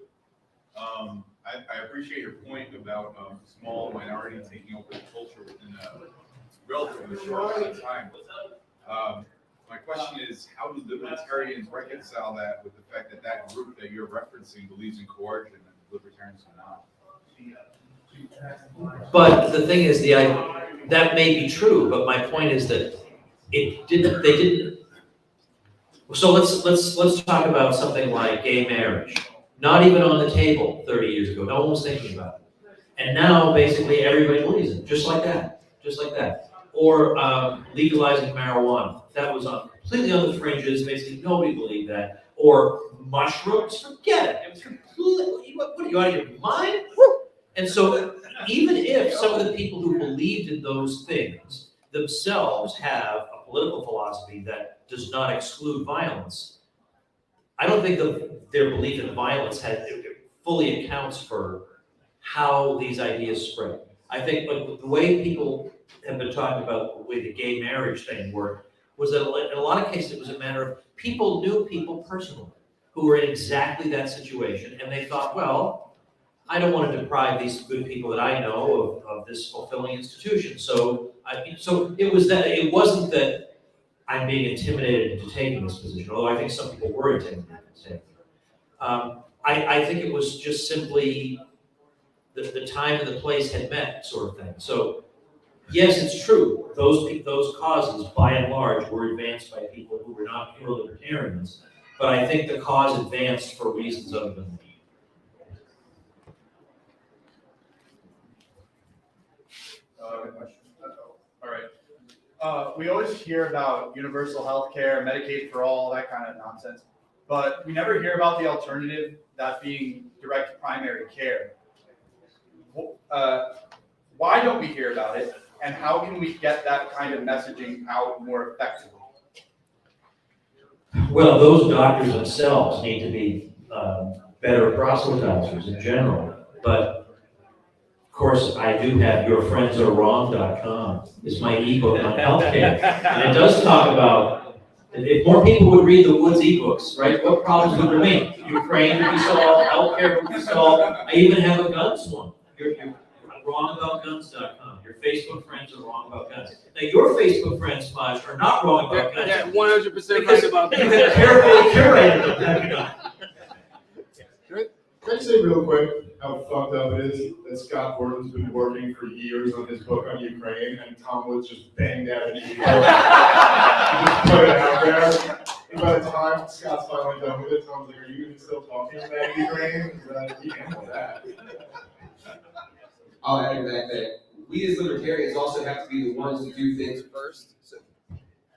I appreciate your point about small minority taking over the culture within a relatively short amount of time. My question is, how do libertarians reconcile that with the fact that that group that you're referencing believes in coercion and libertarians do not? But the thing is, that may be true, but my point is that they didn't. So let's talk about something like gay marriage. Not even on the table 30 years ago. No one was thinking about it. And now basically everybody believes it, just like that. Or legalizing marijuana. That was completely on the fringes, basically nobody believed that. Or mushrooms, forget it. It was completely, what are you out of your mind? And so even if some of the people who believed in those things themselves have a political philosophy that does not exclude violence, I don't think their belief in violence fully accounts for how these ideas spread. I think the way people have been talking about the way the gay marriage thing worked was that in a lot of cases it was a matter of people knew people personally who were in exactly that situation, and they thought, well, I don't want to deprive these good people that I know of this fulfilling institution. So it was that. It wasn't that I'm being intimidated into taking this position, although I think some people were intimidated into taking it. I think it was just simply the time and the place had met, sort of thing. So yes, it's true. Those causes, by and large, were advanced by people who were not pure libertarians. But I think the cause advanced for reasons other than all right. We always hear about universal health care, Medicaid for all, that kind of nonsense. But we never hear about the alternative, that being direct primary care. Why don't we hear about it? And how can we get that kind of messaging out more effectively? Well, those doctors themselves need to be better proselytizers in general. But of course, I do have yourfriendsarewrong.com. It's my ebook on healthcare, and it does talk about if more people would read the Woods ebooks, right? What problems would remain? Ukraine would be solved, healthcare would be solved. I even have a guns one. You're wrongaboutguns.com. Your Facebook friends are wrong about guns. Now, your Facebook friends, Maj, are not wrong about guns. They're 100% right about guns. They're carefully curated. Can I say real quick how fucked up it is that Scott Gordon's been working for years on his book on Ukraine, and Tom Woods just banged out an ebook. He just put it out there. And by the time Scott's finally done with it, Tom's like, are you still talking about Ukraine? He can't do that. I'll add to that we as libertarians also have to be the ones to do things first. So,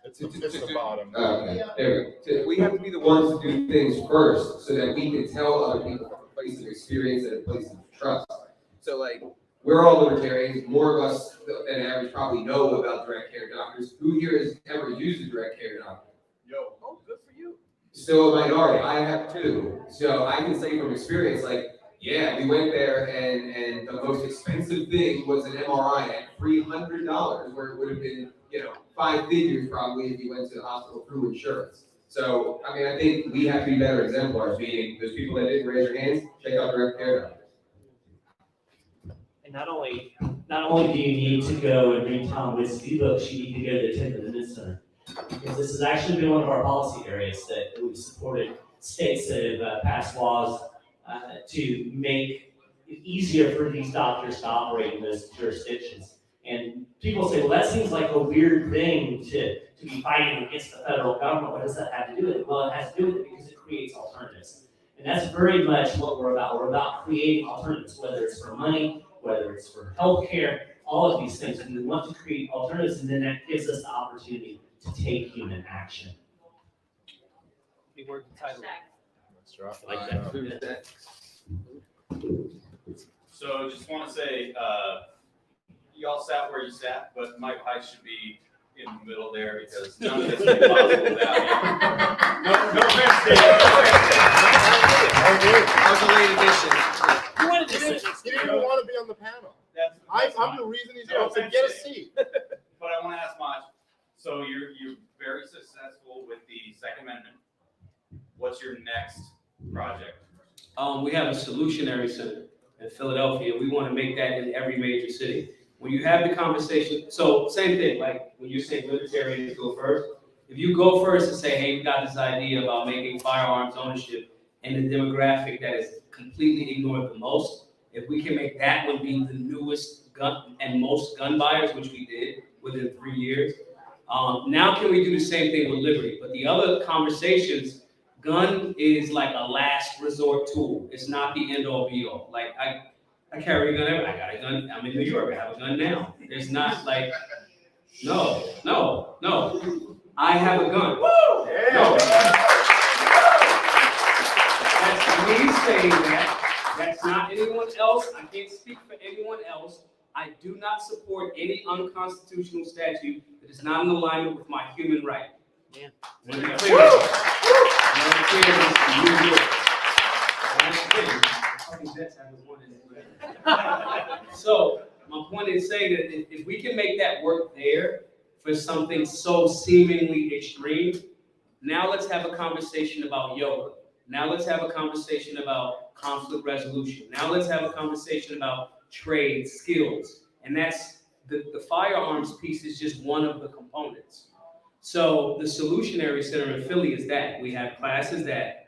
it's the bottom. Okay, there we go. We have to be the ones to do things first so that we can tell other people from a place of experience and a place of trust. So like, we're all libertarians. More of us than average probably know about direct care doctors. Who here has ever used a direct care doctor? Yo, oh, good for you. Still a minority. I have too. So I can say from experience, like, yeah, we went there and the most expensive thing was an MRI at $300, where it would have been, 5 figures probably if you went to the hospital through insurance. So, I mean, I think we have to be better exemplars, meaning those people that didn't raise their hands, check out direct care doctors. And not only do you need to go and read Tom Witt's books, you need to go to the 10th Amendment Center. Because this has actually been one of our policy areas that we've supported states that have passed laws to make it easier for these doctors to operate in those jurisdictions. And people say, well, that seems like a weird thing to be fighting against the federal government. What does that have to do with it? Well, it has to do with it because it creates alternatives. And that's very much what we're about. We're about creating alternatives, whether it's for money, whether it's for healthcare, all of these things. We want to create alternatives, and then that gives us the opportunity to take human action. Big word title. Like that. So just want to say, you all sat where you sat, but Mike Height should be in the middle there because none of this would be possible without you. No offense, Dave. That was a late addition. You wanted to sit next to me. He didn't even want to be on the panel. I'm the reason he's here. So get a seat. But I want to ask Maj, so you're very successful with the Second Amendment. What's your next project? We have a solutionary center in Philadelphia. We want to make that in every major city. When you have the conversation, so same thing, like when you say libertarians go first, if you go first and say, hey, we got this idea about making firearms ownership in the demographic that is completely ignored the most, if we can make that one be the newest gun and most gun buyers, which we did within 3 years, now can we do the same thing with liberty? But the other conversations, gun is like a last resort tool. It's not the end all be all. Like I carry a gun everywhere. I got a gun. I'm in New York. I have a gun now. There's not like, no. I have a gun. Woo! Yeah. No. That's me saying that. That's not anyone else. I can't speak for anyone else. I do not support any unconstitutional statute that is not in alignment with my human right. Yeah. Let me be clear. Let me be clear. New York. So my point is saying that if we can make that work there for something so seemingly extreme, now let's have a conversation about yoga. Now let's have a conversation about conflict resolution. Now let's have a conversation about trade skills. And that's the firearms piece is just one of the components. So the Solutionary Center in Philly is that. We have classes that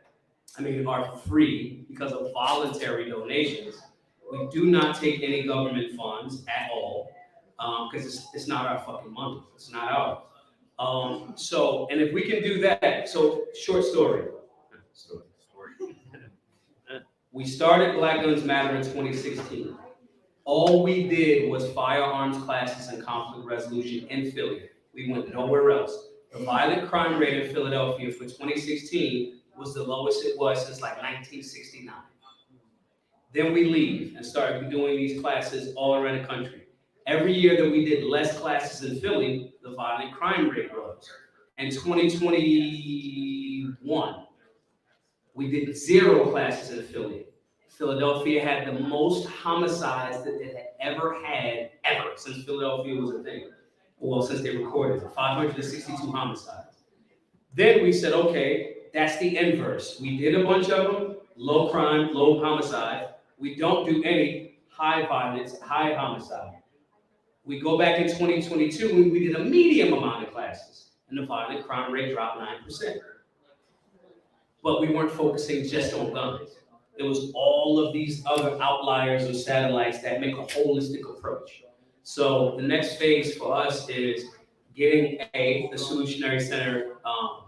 are free because of voluntary donations. We do not take any government funds at all because it's not our fucking money. It's not ours. And if we can do that, so short story. We started Black Guns Matter in 2016. All we did was firearms classes and conflict resolution in Philly. We went nowhere else. The violent crime rate in Philadelphia for 2016 was the lowest it was since like 1969. Then we leave and start doing these classes all around the country. Every year that we did less classes in Philly, the violent crime rate rose. In 2021, we did 0 classes in Philly. Philadelphia had the most homicides that it had ever since Philadelphia was a thing. Well, since they recorded it, 562 homicides. Then we said, okay, that's the inverse. We did a bunch of them, low crime, low homicide. We don't do any high violence, high homicide. We go back in 2022 and we did a medium amount of classes, and the violent crime rate dropped 9%. But we weren't focusing just on guns. It was all of these other outliers or satellites that make a holistic approach. So the next phase for us is getting the Solutionary Center, I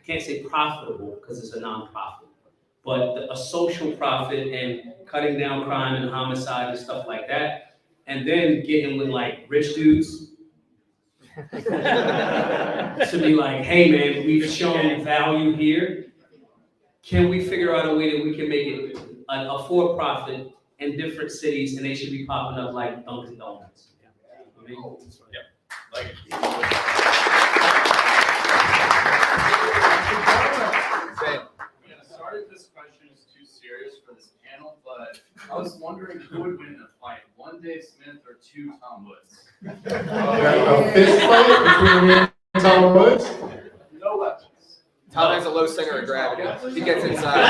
can't say profitable because it's a nonprofit, but a social profit and cutting down crime and homicide and stuff like that. And then getting with like rich dudes to be like, hey man, we've shown value here. Can we figure out a way that we can make it a for-profit in different cities and they should be popping up like Dunkin' Donuts? Like Sorry if this question is too serious for this panel, but I was wondering who would win in a fight, one Dave Smith or 2 Tom Woods? A fist fight between me and Tom Woods? No weapons. Tom has a low center of gravity. He gets inside.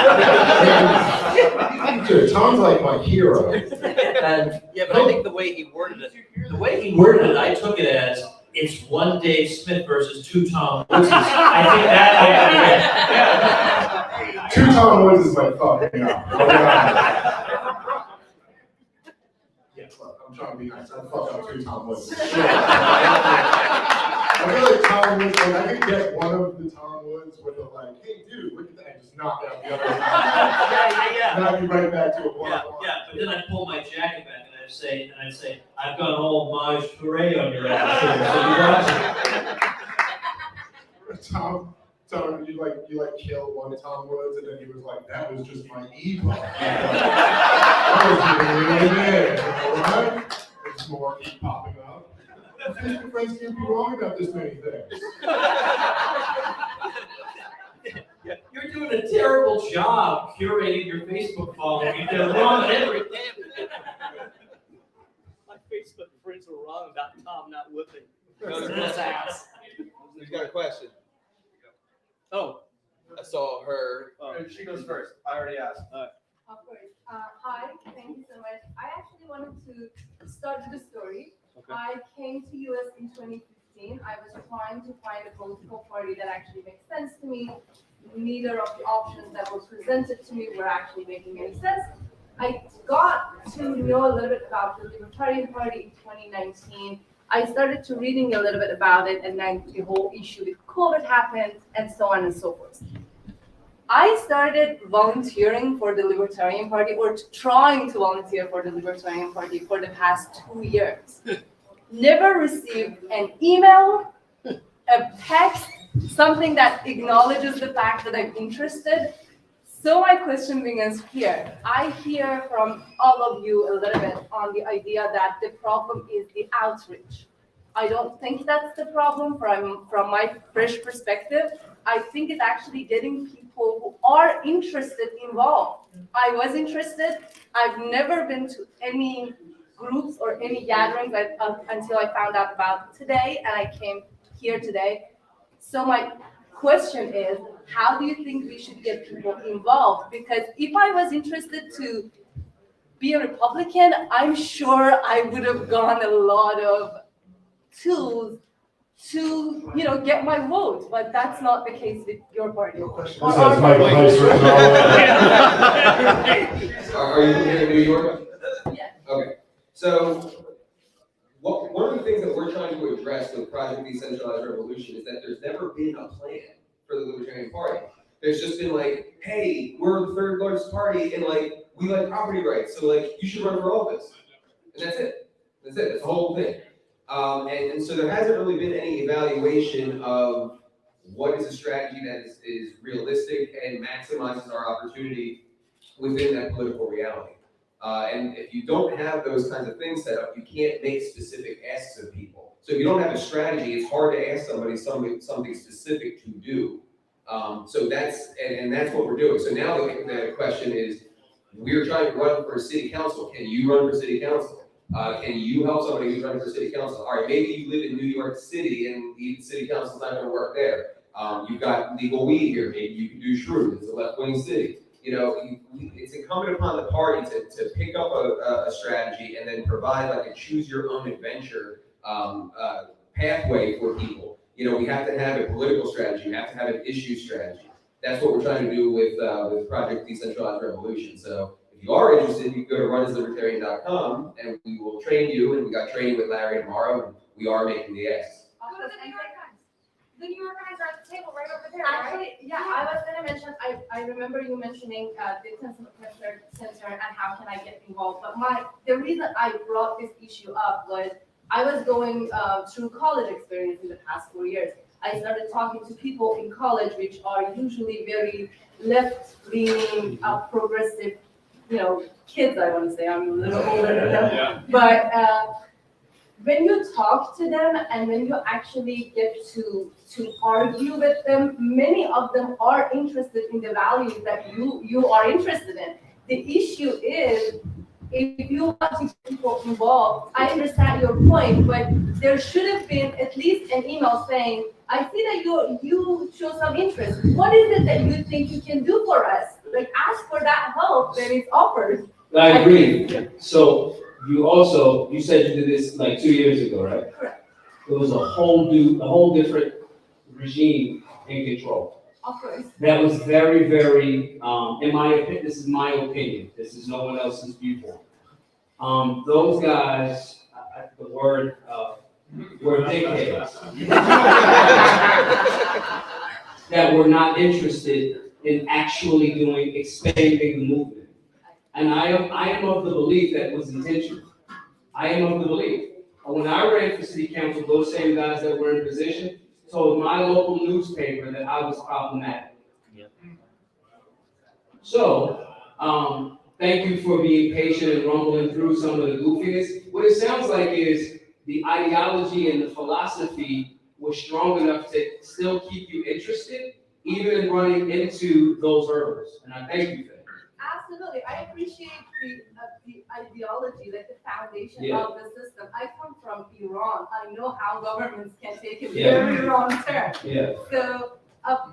Dude, Tom's like my hero. And Yeah, but I think the way he worded it, I took it as, it's one Dave Smith versus two Tom Woodses. I think that I Two Tom Woods is like fucking up. I'm trying to be nice. I fuck up two Tom Woods. I feel like Tom Woods, like I could get one of the Tom Woods with a like, hey dude, look at that, and just knock out the other one. Yeah. And I'd be right back to a one. Yeah, but then I'd pull my jacket back and I'd say, I've got an old Maj Touré on your ass here, so you watch it. Tom, you kill one Tom Woods, and then he was like, that was just my ego. That was really big, you know what? There's more keep popping up. Facebook friends can't be wrong about this many things. You're doing a terrible job curating your Facebook following. You're wrong at everything. My Facebook friends were wrong about Tom not whipping. His ass. He's got a question. Oh. I saw her. She goes first. I already asked. Of course. Hi, thank you so much. I actually wanted to start with a story. Okay. I came to US in 2015. I was trying to find a political party that actually makes sense to me. Neither of the options that were presented to me were actually making any sense. I got to know a little bit about the Libertarian Party in 2019. I started to reading a little bit about it, and then the whole issue with COVID happened, and so on and so forth. I started volunteering for the Libertarian Party, or trying to volunteer for the Libertarian Party for the past 2 years. Never received an email, a text, something that acknowledges the fact that I'm interested. So my question begins here. I hear from all of you a little bit on the idea that the problem is the outreach. I don't think that's the problem from my fresh perspective. I think it's actually getting people who are interested involved. I was interested. I've never been to any groups or any gatherings until I found out about today, and I came here today. So my question is, how do you think we should get people involved? Because if I was interested to be a Republican, I'm sure I would have gone a lot of tools to, get my vote, but that's not the case with your party. This has Michael Heiss written all over it. Are you here in New York? Yeah. Okay. So one of the things that we're trying to address with Project Decentralized Revolution is that there's never been a plan for the Libertarian Party. There's just been like, hey, we're the third largest party, and we like property rights, so you should run for office. And that's it. That's the whole thing. And so there hasn't really been any evaluation of what is a strategy that is realistic and maximizes our opportunity within that political reality. And if you don't have those kinds of things set up, you can't make specific asks of people. So if you don't have a strategy, it's hard to ask somebody something specific to do. So that's what we're doing. So now the question is, we're trying to run for a city council. Can you run for city council? Can you help somebody who's running for city council? All right, maybe you live in New York City and the city council's not gonna work there. You've got legal weed here, maybe you can do Shrewd, it's a left-wing city. It's incumbent upon the party to pick up a strategy and then provide a choose your own adventure pathway for people. We have to have a political strategy, we have to have an issue strategy. That's what we're trying to do with Project Decentralized Revolution. So if you are interested, you can go to runislibertarian.com and we will train you, and we got training with Larry tomorrow, and we are making the asks. The New Yorkers are at the table right over there. Actually, yeah, I was gonna mention, I remember you mentioning the Detention Center and how can I get involved. But the reason I brought this issue up was I was going through college experience in the past 4 years. I started talking to people in college, which are usually very left-leaning, progressive, kids, I want to say. I'm a little older than them. Yeah. But when you talk to them and when you actually get to argue with them, many of them are interested in the values that you are interested in. The issue is if you want to get people involved, I understand your point, but there should have been at least an email saying, I see that you show some interest. What is it that you think you can do for us? Like, ask for that help that is offered. I agree. So you said you did this like 2 years ago, right? Correct. It was a whole different regime in control. Of course. That was very, very, in my opinion, this is my opinion. This is no one else's viewpoint. Those guys, the word, were dickheads. That were not interested in actually expanding the movement. And I am of the belief that it was intentional. I am of the belief. When I ran for city council, those same guys that were in position told my local newspaper that I was problematic. So, thank you for being patient and rumbling through some of the goofiness. What it sounds like is the ideology and the philosophy was strong enough to still keep you interested, even in running into those hurdles. And I thank you for that. Absolutely, I appreciate the ideology, like the foundation Yeah. of the system. I come from Iran. I know how governments can take a Yeah. very wrong turn. Yeah. So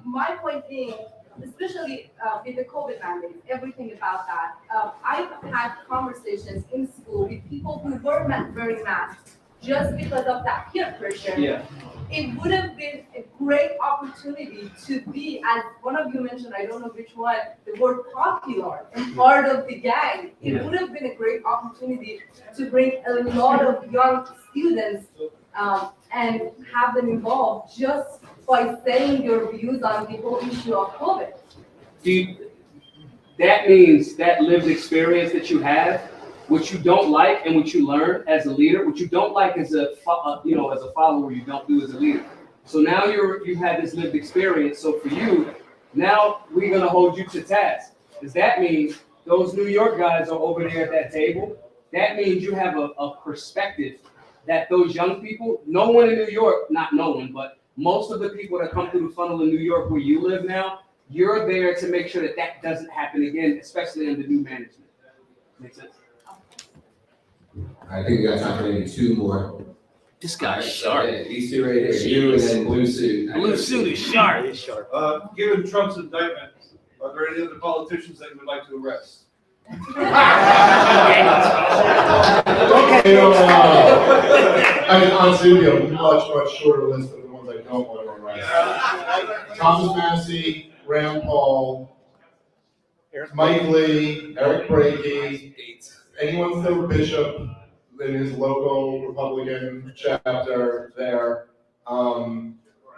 my point being, especially with the COVID mandates, everything about that. I've had conversations in school with people who were not wearing masks just because of that peer pressure. Yeah. It would have been a great opportunity to be, as one of you mentioned, I don't know which one, the word popular and part of the gang. It would have been a great opportunity to bring a lot of young students and have them involved just by saying your views on the whole issue of COVID. That means that lived experience that you have, what you don't like and what you learn as a leader, what you don't like as a follower, you don't do as a leader. So now you have this lived experience. So for you, now we're gonna hold you to task. Does that mean those New York guys are over there at that table? That means you have a perspective that those young people, no one in New York, not no one, but most of the people that come through the funnel in New York where you live now, you're there to make sure that that doesn't happen again, especially under new management. Makes sense? I think we got time for maybe two more. This guy's sharp. These two right here, you and then blue suit. Blue suit is sharp. Given Trump's indictment, are there any other politicians that you would like to arrest? I mean, honestly, it would be a much shorter list of the ones I don't want to arrest. Thomas Massey, Rand Paul, Mike Lee, Eric Brakey, anyone Phil Bishop in his local Republican chapter there.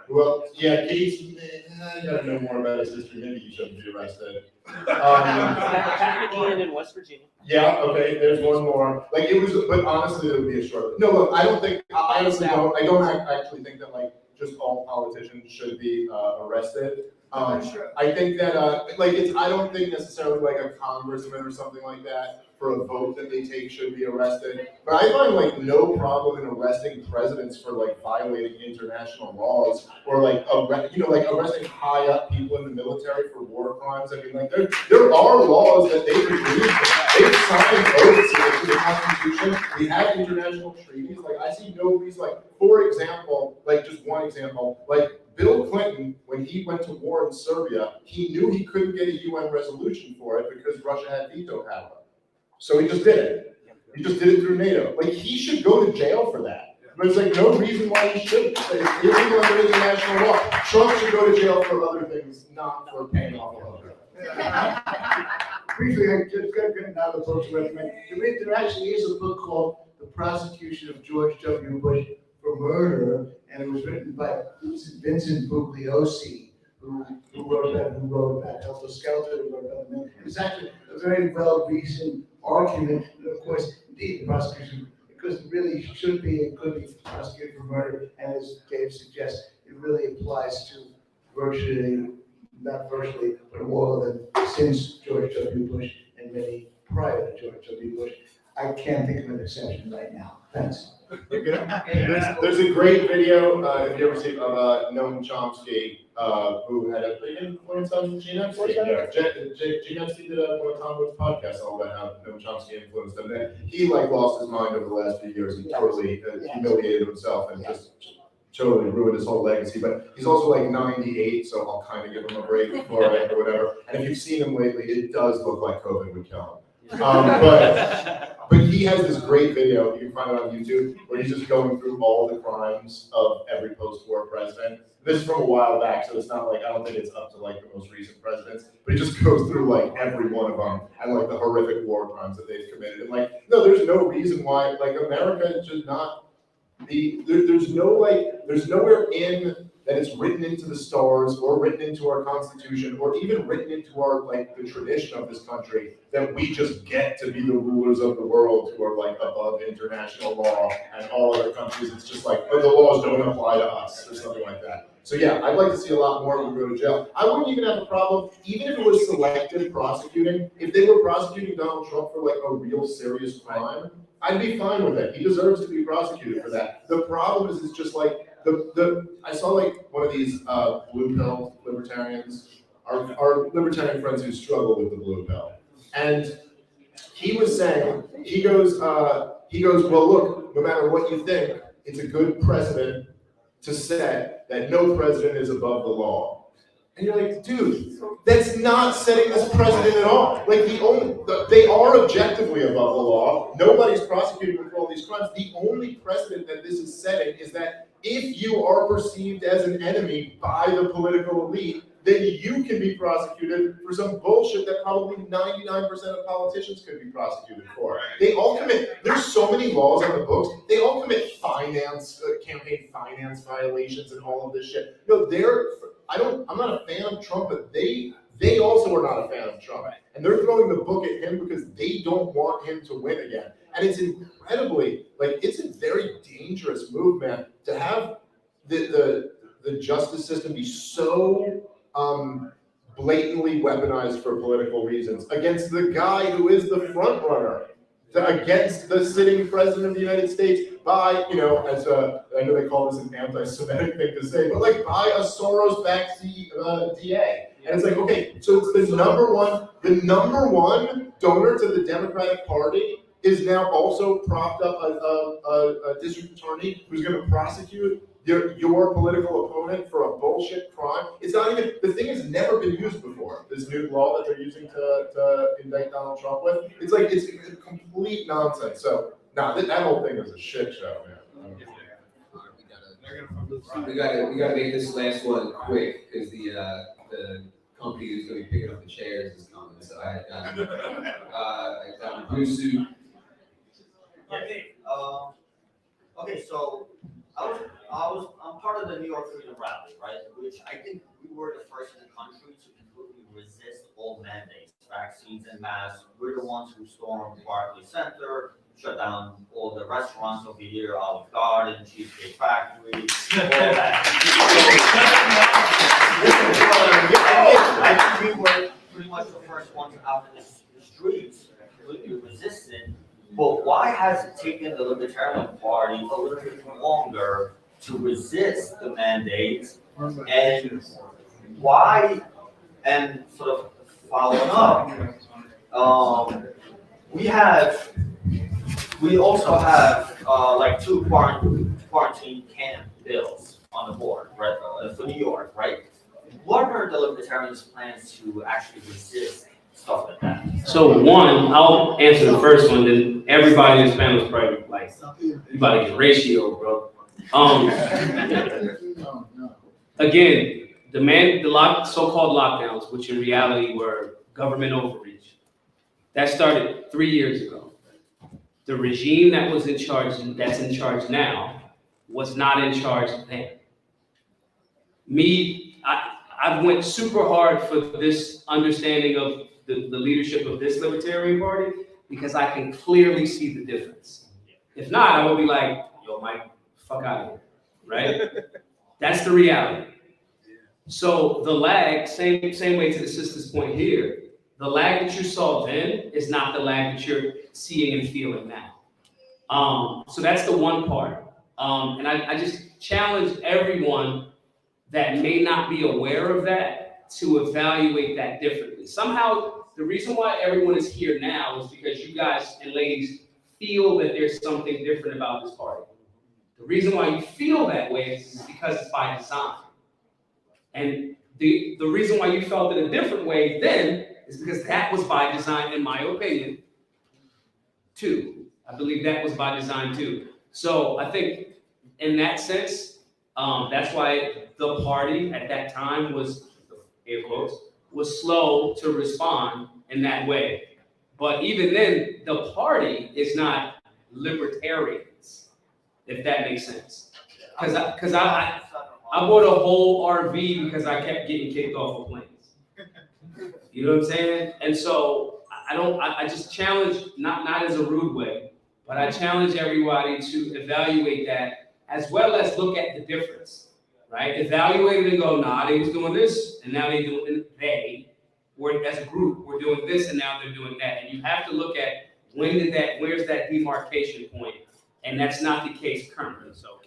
Well, yeah, Gates, I gotta know more about his history, maybe he shouldn't be arrested. Ian in West Virginia. Yeah, okay, there's one more. Like, it was, but honestly, it would be a short. No, look, I honestly don't actually think that, like, just all politicians should be arrested. I think that, I don't think necessarily like a congressman or something like that for a vote that they take should be arrested. But I find like no problem in arresting presidents for like violating international laws or like arresting high up people in the military for war crimes. I mean, like there are laws that they've agreed to. They've signed oaths to the Constitution. We have international treaties. Like I see no reason. Like for example, like just one example, like Bill Clinton, when he went to war in Serbia, he knew he couldn't get a UN resolution for it because Russia had veto power. So he just did it. He just did it through NATO. Like, he should go to jail for that. But it's like no reason why he shouldn't. It's illegal under international law. Trump should go to jail for other things, not for paying off a loan. Briefly, I just got another book to recommend. There actually is a book called The Prosecution of George W. Bush for Murder, and it was written by Vincent Bugliosi, who wrote about Helter Skelter, who wrote about the. It was actually a very well-reasoned argument, of course, indeed, the prosecution, because it really should be and could be prosecuted for murder, and as Dave suggests, it really applies to not virtually, but all of them since George W. Bush and many prior to George W. Bush. I can't think of an exception right now. Thanks. There's a great video, if you ever see, of Noam Chomsky, who had a big influence on Gene Epstein. Yeah, Gene Epstein did one of Tom Wood's podcasts all about how Noam Chomsky influenced him. And he lost his mind over the last few years. He totally humiliated himself and just totally ruined his whole legacy. But he's also 98, so I'll kind of give him a break for it or whatever. And if you've seen him lately, it does look like COVID would kill him. But he has this great video, you can find it on YouTube, where he's just going through all the crimes of every post-war president. This is from a while back, so it's not I don't think it's up to the most recent presidents, but he just goes through every one of them and the horrific war crimes that they've committed. And no, there's no reason why America should not be, there's nowhere in that it's written into the stars or written into our Constitution or even written into our the tradition of this country that we just get to be the rulers of the world who are above international law and all other countries. It's just oh, the laws don't apply to us or something like that. So yeah, I'd like to see a lot more when we go to jail. I wouldn't even have a problem, even if it was selective prosecuting, if they were prosecuting Donald Trump for a real serious crime, I'd be fine with it. He deserves to be prosecuted for that. The problem is, it's just I saw one of these blue pill libertarians, our libertarian friends who struggle with the blue pill, and he was saying, he goes, well, look, no matter what you think, it's a good precedent to set that no president is above the law. And you're dude, that's not setting this precedent at all. They are objectively above the law. Nobody's prosecuting them for all these crimes. The only precedent that this is setting is that if you are perceived as an enemy by the political elite, then you can be prosecuted for some bullshit that probably 99% of politicians could be prosecuted for. They all commit, there's so many laws on the books, they all commit campaign finance violations and all of this shit. No, I'm not a fan of Trump, but they also are not a fan of Trump. And they're throwing the book at him because they don't want him to win again. And it's incredibly, it's a very dangerous move, man, to have the justice system be so blatantly weaponized for political reasons against the guy who is the front runner, against the sitting president of the United States by, I know they call this an anti-Semitic thing to say, but by a Soros-backed DA. And it's okay, so it's the number one donor to the Democratic Party is now also propped up a district attorney who's going to prosecute your political opponent for a bullshit crime. It's not even, the thing has never been used before, this new law that they're using to indict Donald Trump with. It's it's complete nonsense. So, that whole thing is a shit show, man. We gotta make this last one quick, because the company who's gonna be picking up the chairs is coming. So I got a blue suit. Okay, so I'm part of the New York Freedom Rally, right? Which I think we were the first in the country to completely resist all mandates, vaccines and masks. We're the ones who stormed Barclays Center, shut down all the restaurants over here, Olive Garden, Cheesecake Factory, all that. I think we were pretty much the first ones out in the streets, completely resistant. But why has it taken the Libertarian Party a little bit longer to resist the mandates? And why, and sort of following up, we also have two quarantine camp bills on the board, right, for New York, right? What are the Libertarians' plans to actually resist stuff like that? So one, I'll answer the first one, then everybody in this panel is probably you about to get ratio, bro. Again, the so-called lockdowns, which in reality were government overreach, that started 3 years ago. The regime that was in charge, that's in charge now, was not in charge then. I went super hard for this understanding of the leadership of this Libertarian Party because I can clearly see the difference. If not, I would be like, yo, Mike, fuck out of here, right? That's the reality. So the lag, same way to the sister's point here, the lag that you saw then is not the lag that you're seeing and feeling now. So that's the one part. And I just challenge everyone that may not be aware of that to evaluate that differently. Somehow, the reason why everyone is here now is because you guys and ladies feel that there's something different about this party. The reason why you feel that way is because it's by design. And the reason why you felt it a different way then is because that was by design, in my opinion, too. I believe that was by design too. So I think in that sense, that's why the party at that time was, air quotes, was slow to respond in that way. But even then, the party is not libertarians, if that makes sense. Because I bought a whole RV because I kept getting kicked off of planes. You know what I'm saying? And so I just challenge, not as a rude way, but I challenge everybody to evaluate that as well as look at the difference, right? Evaluate it and go, nah, they was doing this, and now we're as a group, we're doing this, and now they're doing that. And you have to look at where's that demarcation point? And that's not the case currently, so.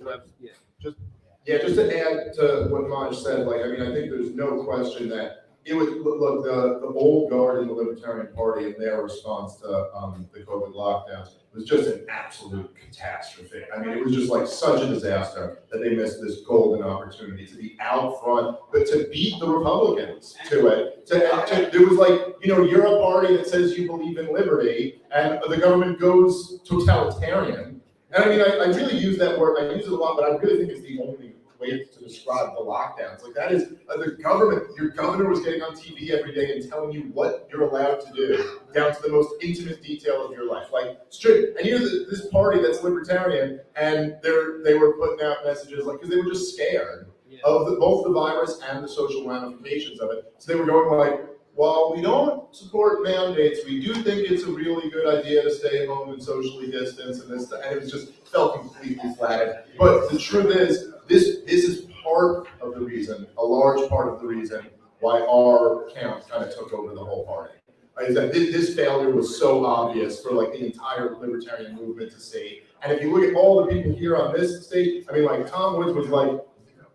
Yeah, just to add to what Maj said, like, I mean, I think there's no question that it would, look, the old guard in the Libertarian Party and their response to the COVID lockdowns was just an absolute catastrophe. I mean, it was just like such a disaster that they missed this golden opportunity to be out front, but to beat the Republicans to it. It was like, you know, you're a party that says you believe in liberty, and the government goes totalitarian. And I mean, I really use that word, I use it a lot, but I really think it's the only way to describe the lockdowns. Like that is, the government, your governor was getting on TV every day and telling you what you're allowed to do, down to the most intimate detail of your life. Like straight, and this party that's libertarian, and they were putting out messages, like, because they were just scared of both the virus and the social ramifications of it. So they were going like, while we don't support mandates, we do think it's a really good idea to stay home and socially distance, and it was just felt completely flattened. But the truth is, this is part of the reason, a large part of the reason why our camp kind of took over the whole party. Is that this failure was so obvious for like the entire libertarian movement to see. And if you look at all the people here on this stage, I mean, like Tom Woods was like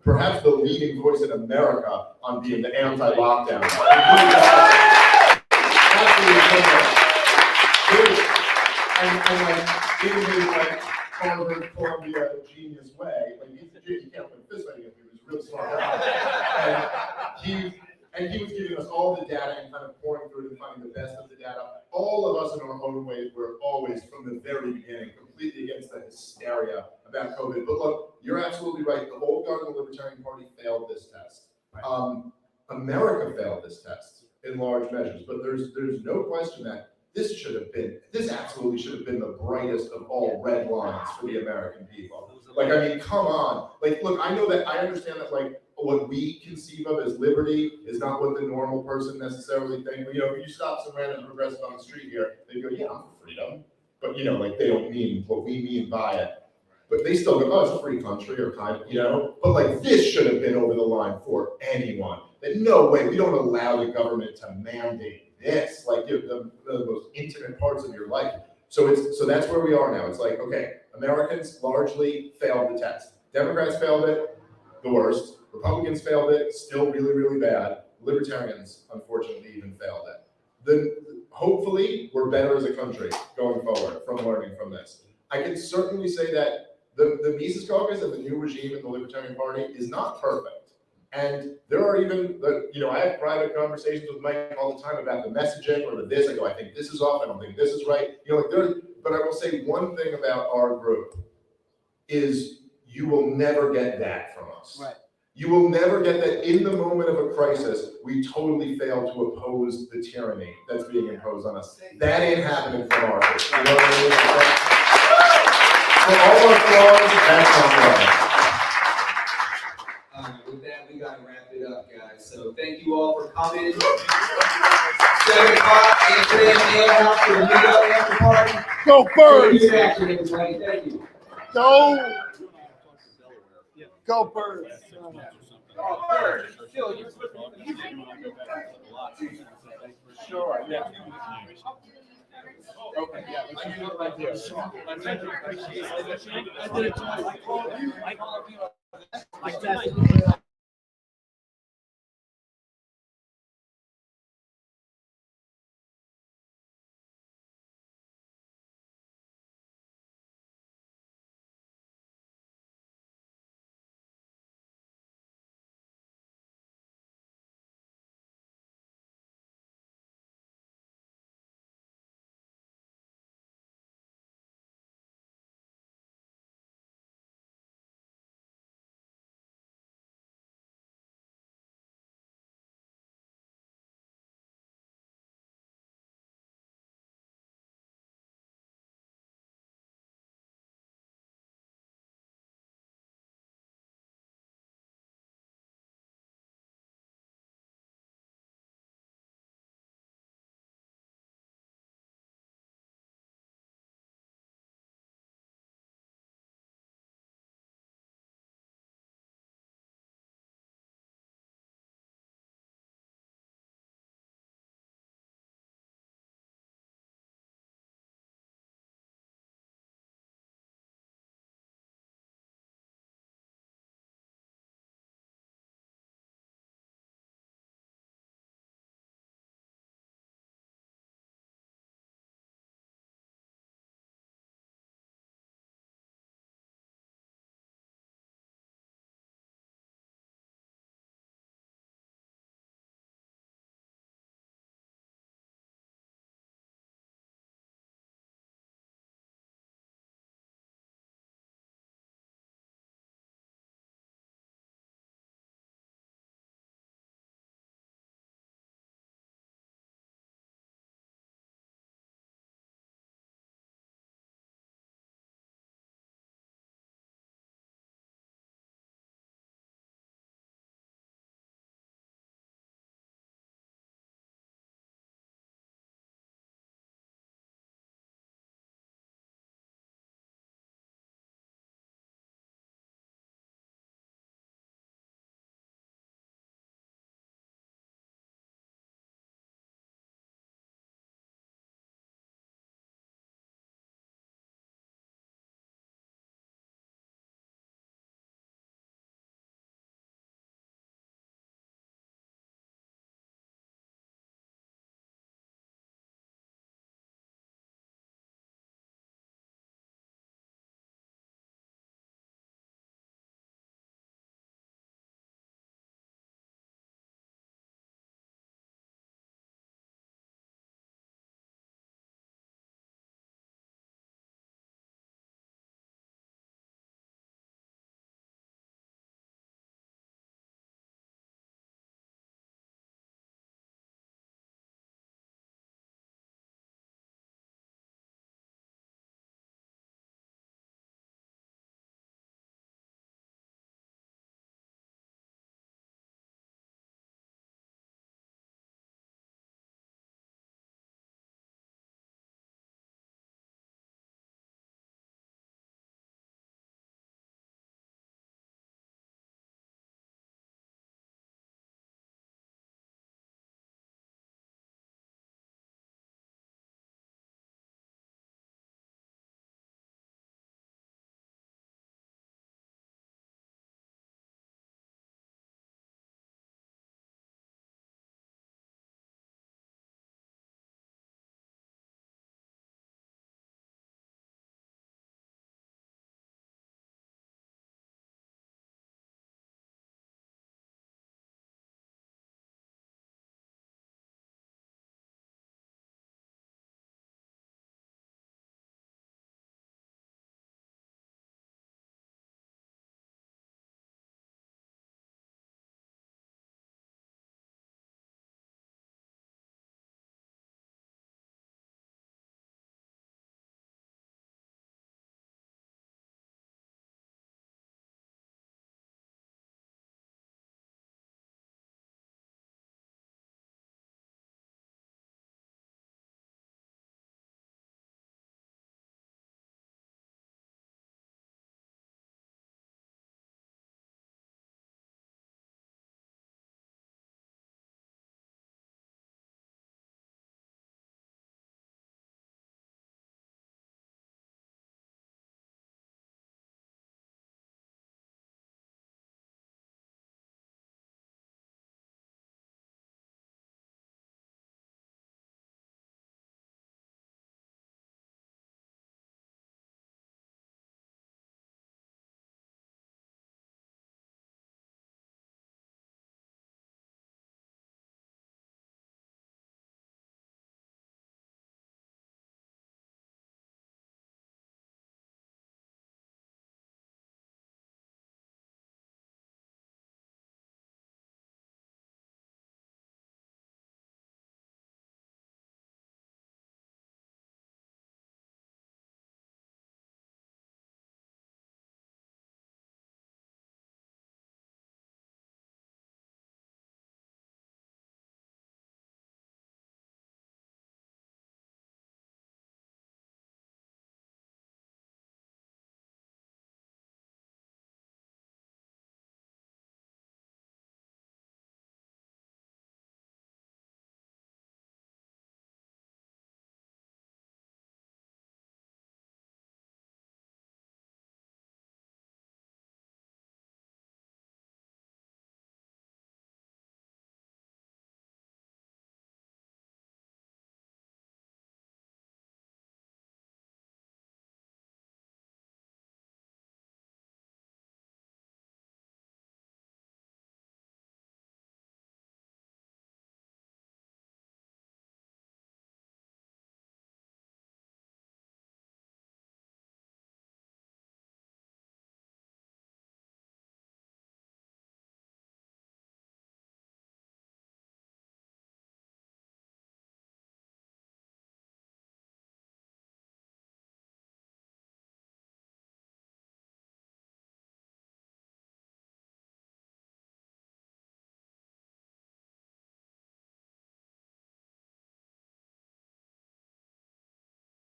perhaps the leading voice in America on being the anti-lockdown. And like in his like Harvard, Columbia genius way, like he can't put this way, he was a real smart guy. And he was giving us all the data and kind of pouring through it and finding the best of the data. All of us in our own ways were always, from the very beginning, completely against the hysteria about COVID. But look, you're absolutely right. The old guard of the Libertarian Party failed this test. America failed this test in large measures, but there's no question that this absolutely should have been the brightest of all red lines for the American people. Like, I mean, come on. Like, look, I understand that, like, what we conceive of as liberty is not what the normal person necessarily thinks. You know, if you stop some random progressive on the street here, they go, yeah, I'm for freedom. But, you know, like, they don't mean what we mean by it. But they still go, oh, it's a free country, or kind of, you know? But, like, this should have been over the line for anyone. That no way, we don't allow the government to mandate this, like, the most intimate parts of your life. So that's where we are now. It's like, okay, Americans largely failed the test. Democrats failed it, the worst. Republicans failed it, still really, really bad. Libertarians, unfortunately, even failed it. Hopefully, we're better as a country going forward from learning from this. I can certainly say that the Mises Caucus and the new regime in the Libertarian Party is not perfect. And there are even, I have private conversations with Mike all the time about the messaging or the this. I go, I think this is off, I don't think this is right. But I will say one thing about our group is you will never get that from us. Right. You will never get that in the moment of a crisis, we totally fail to oppose the tyranny that's being imposed on us. That ain't happening from our group. You know what I mean? For all our flaws, that's not right. With that, we gotta wrap it up, guys. So thank you all for coming. 7 o'clock, Amsterdam Ale House for the meetup after party. Go Birds! Good action, everybody. Thank you. Go Birds! Oh, Bird, Phil, you're supposed to be. Sure, yeah. Okay. Yeah, let's just do it right there. I did it twice. I called you. I called you.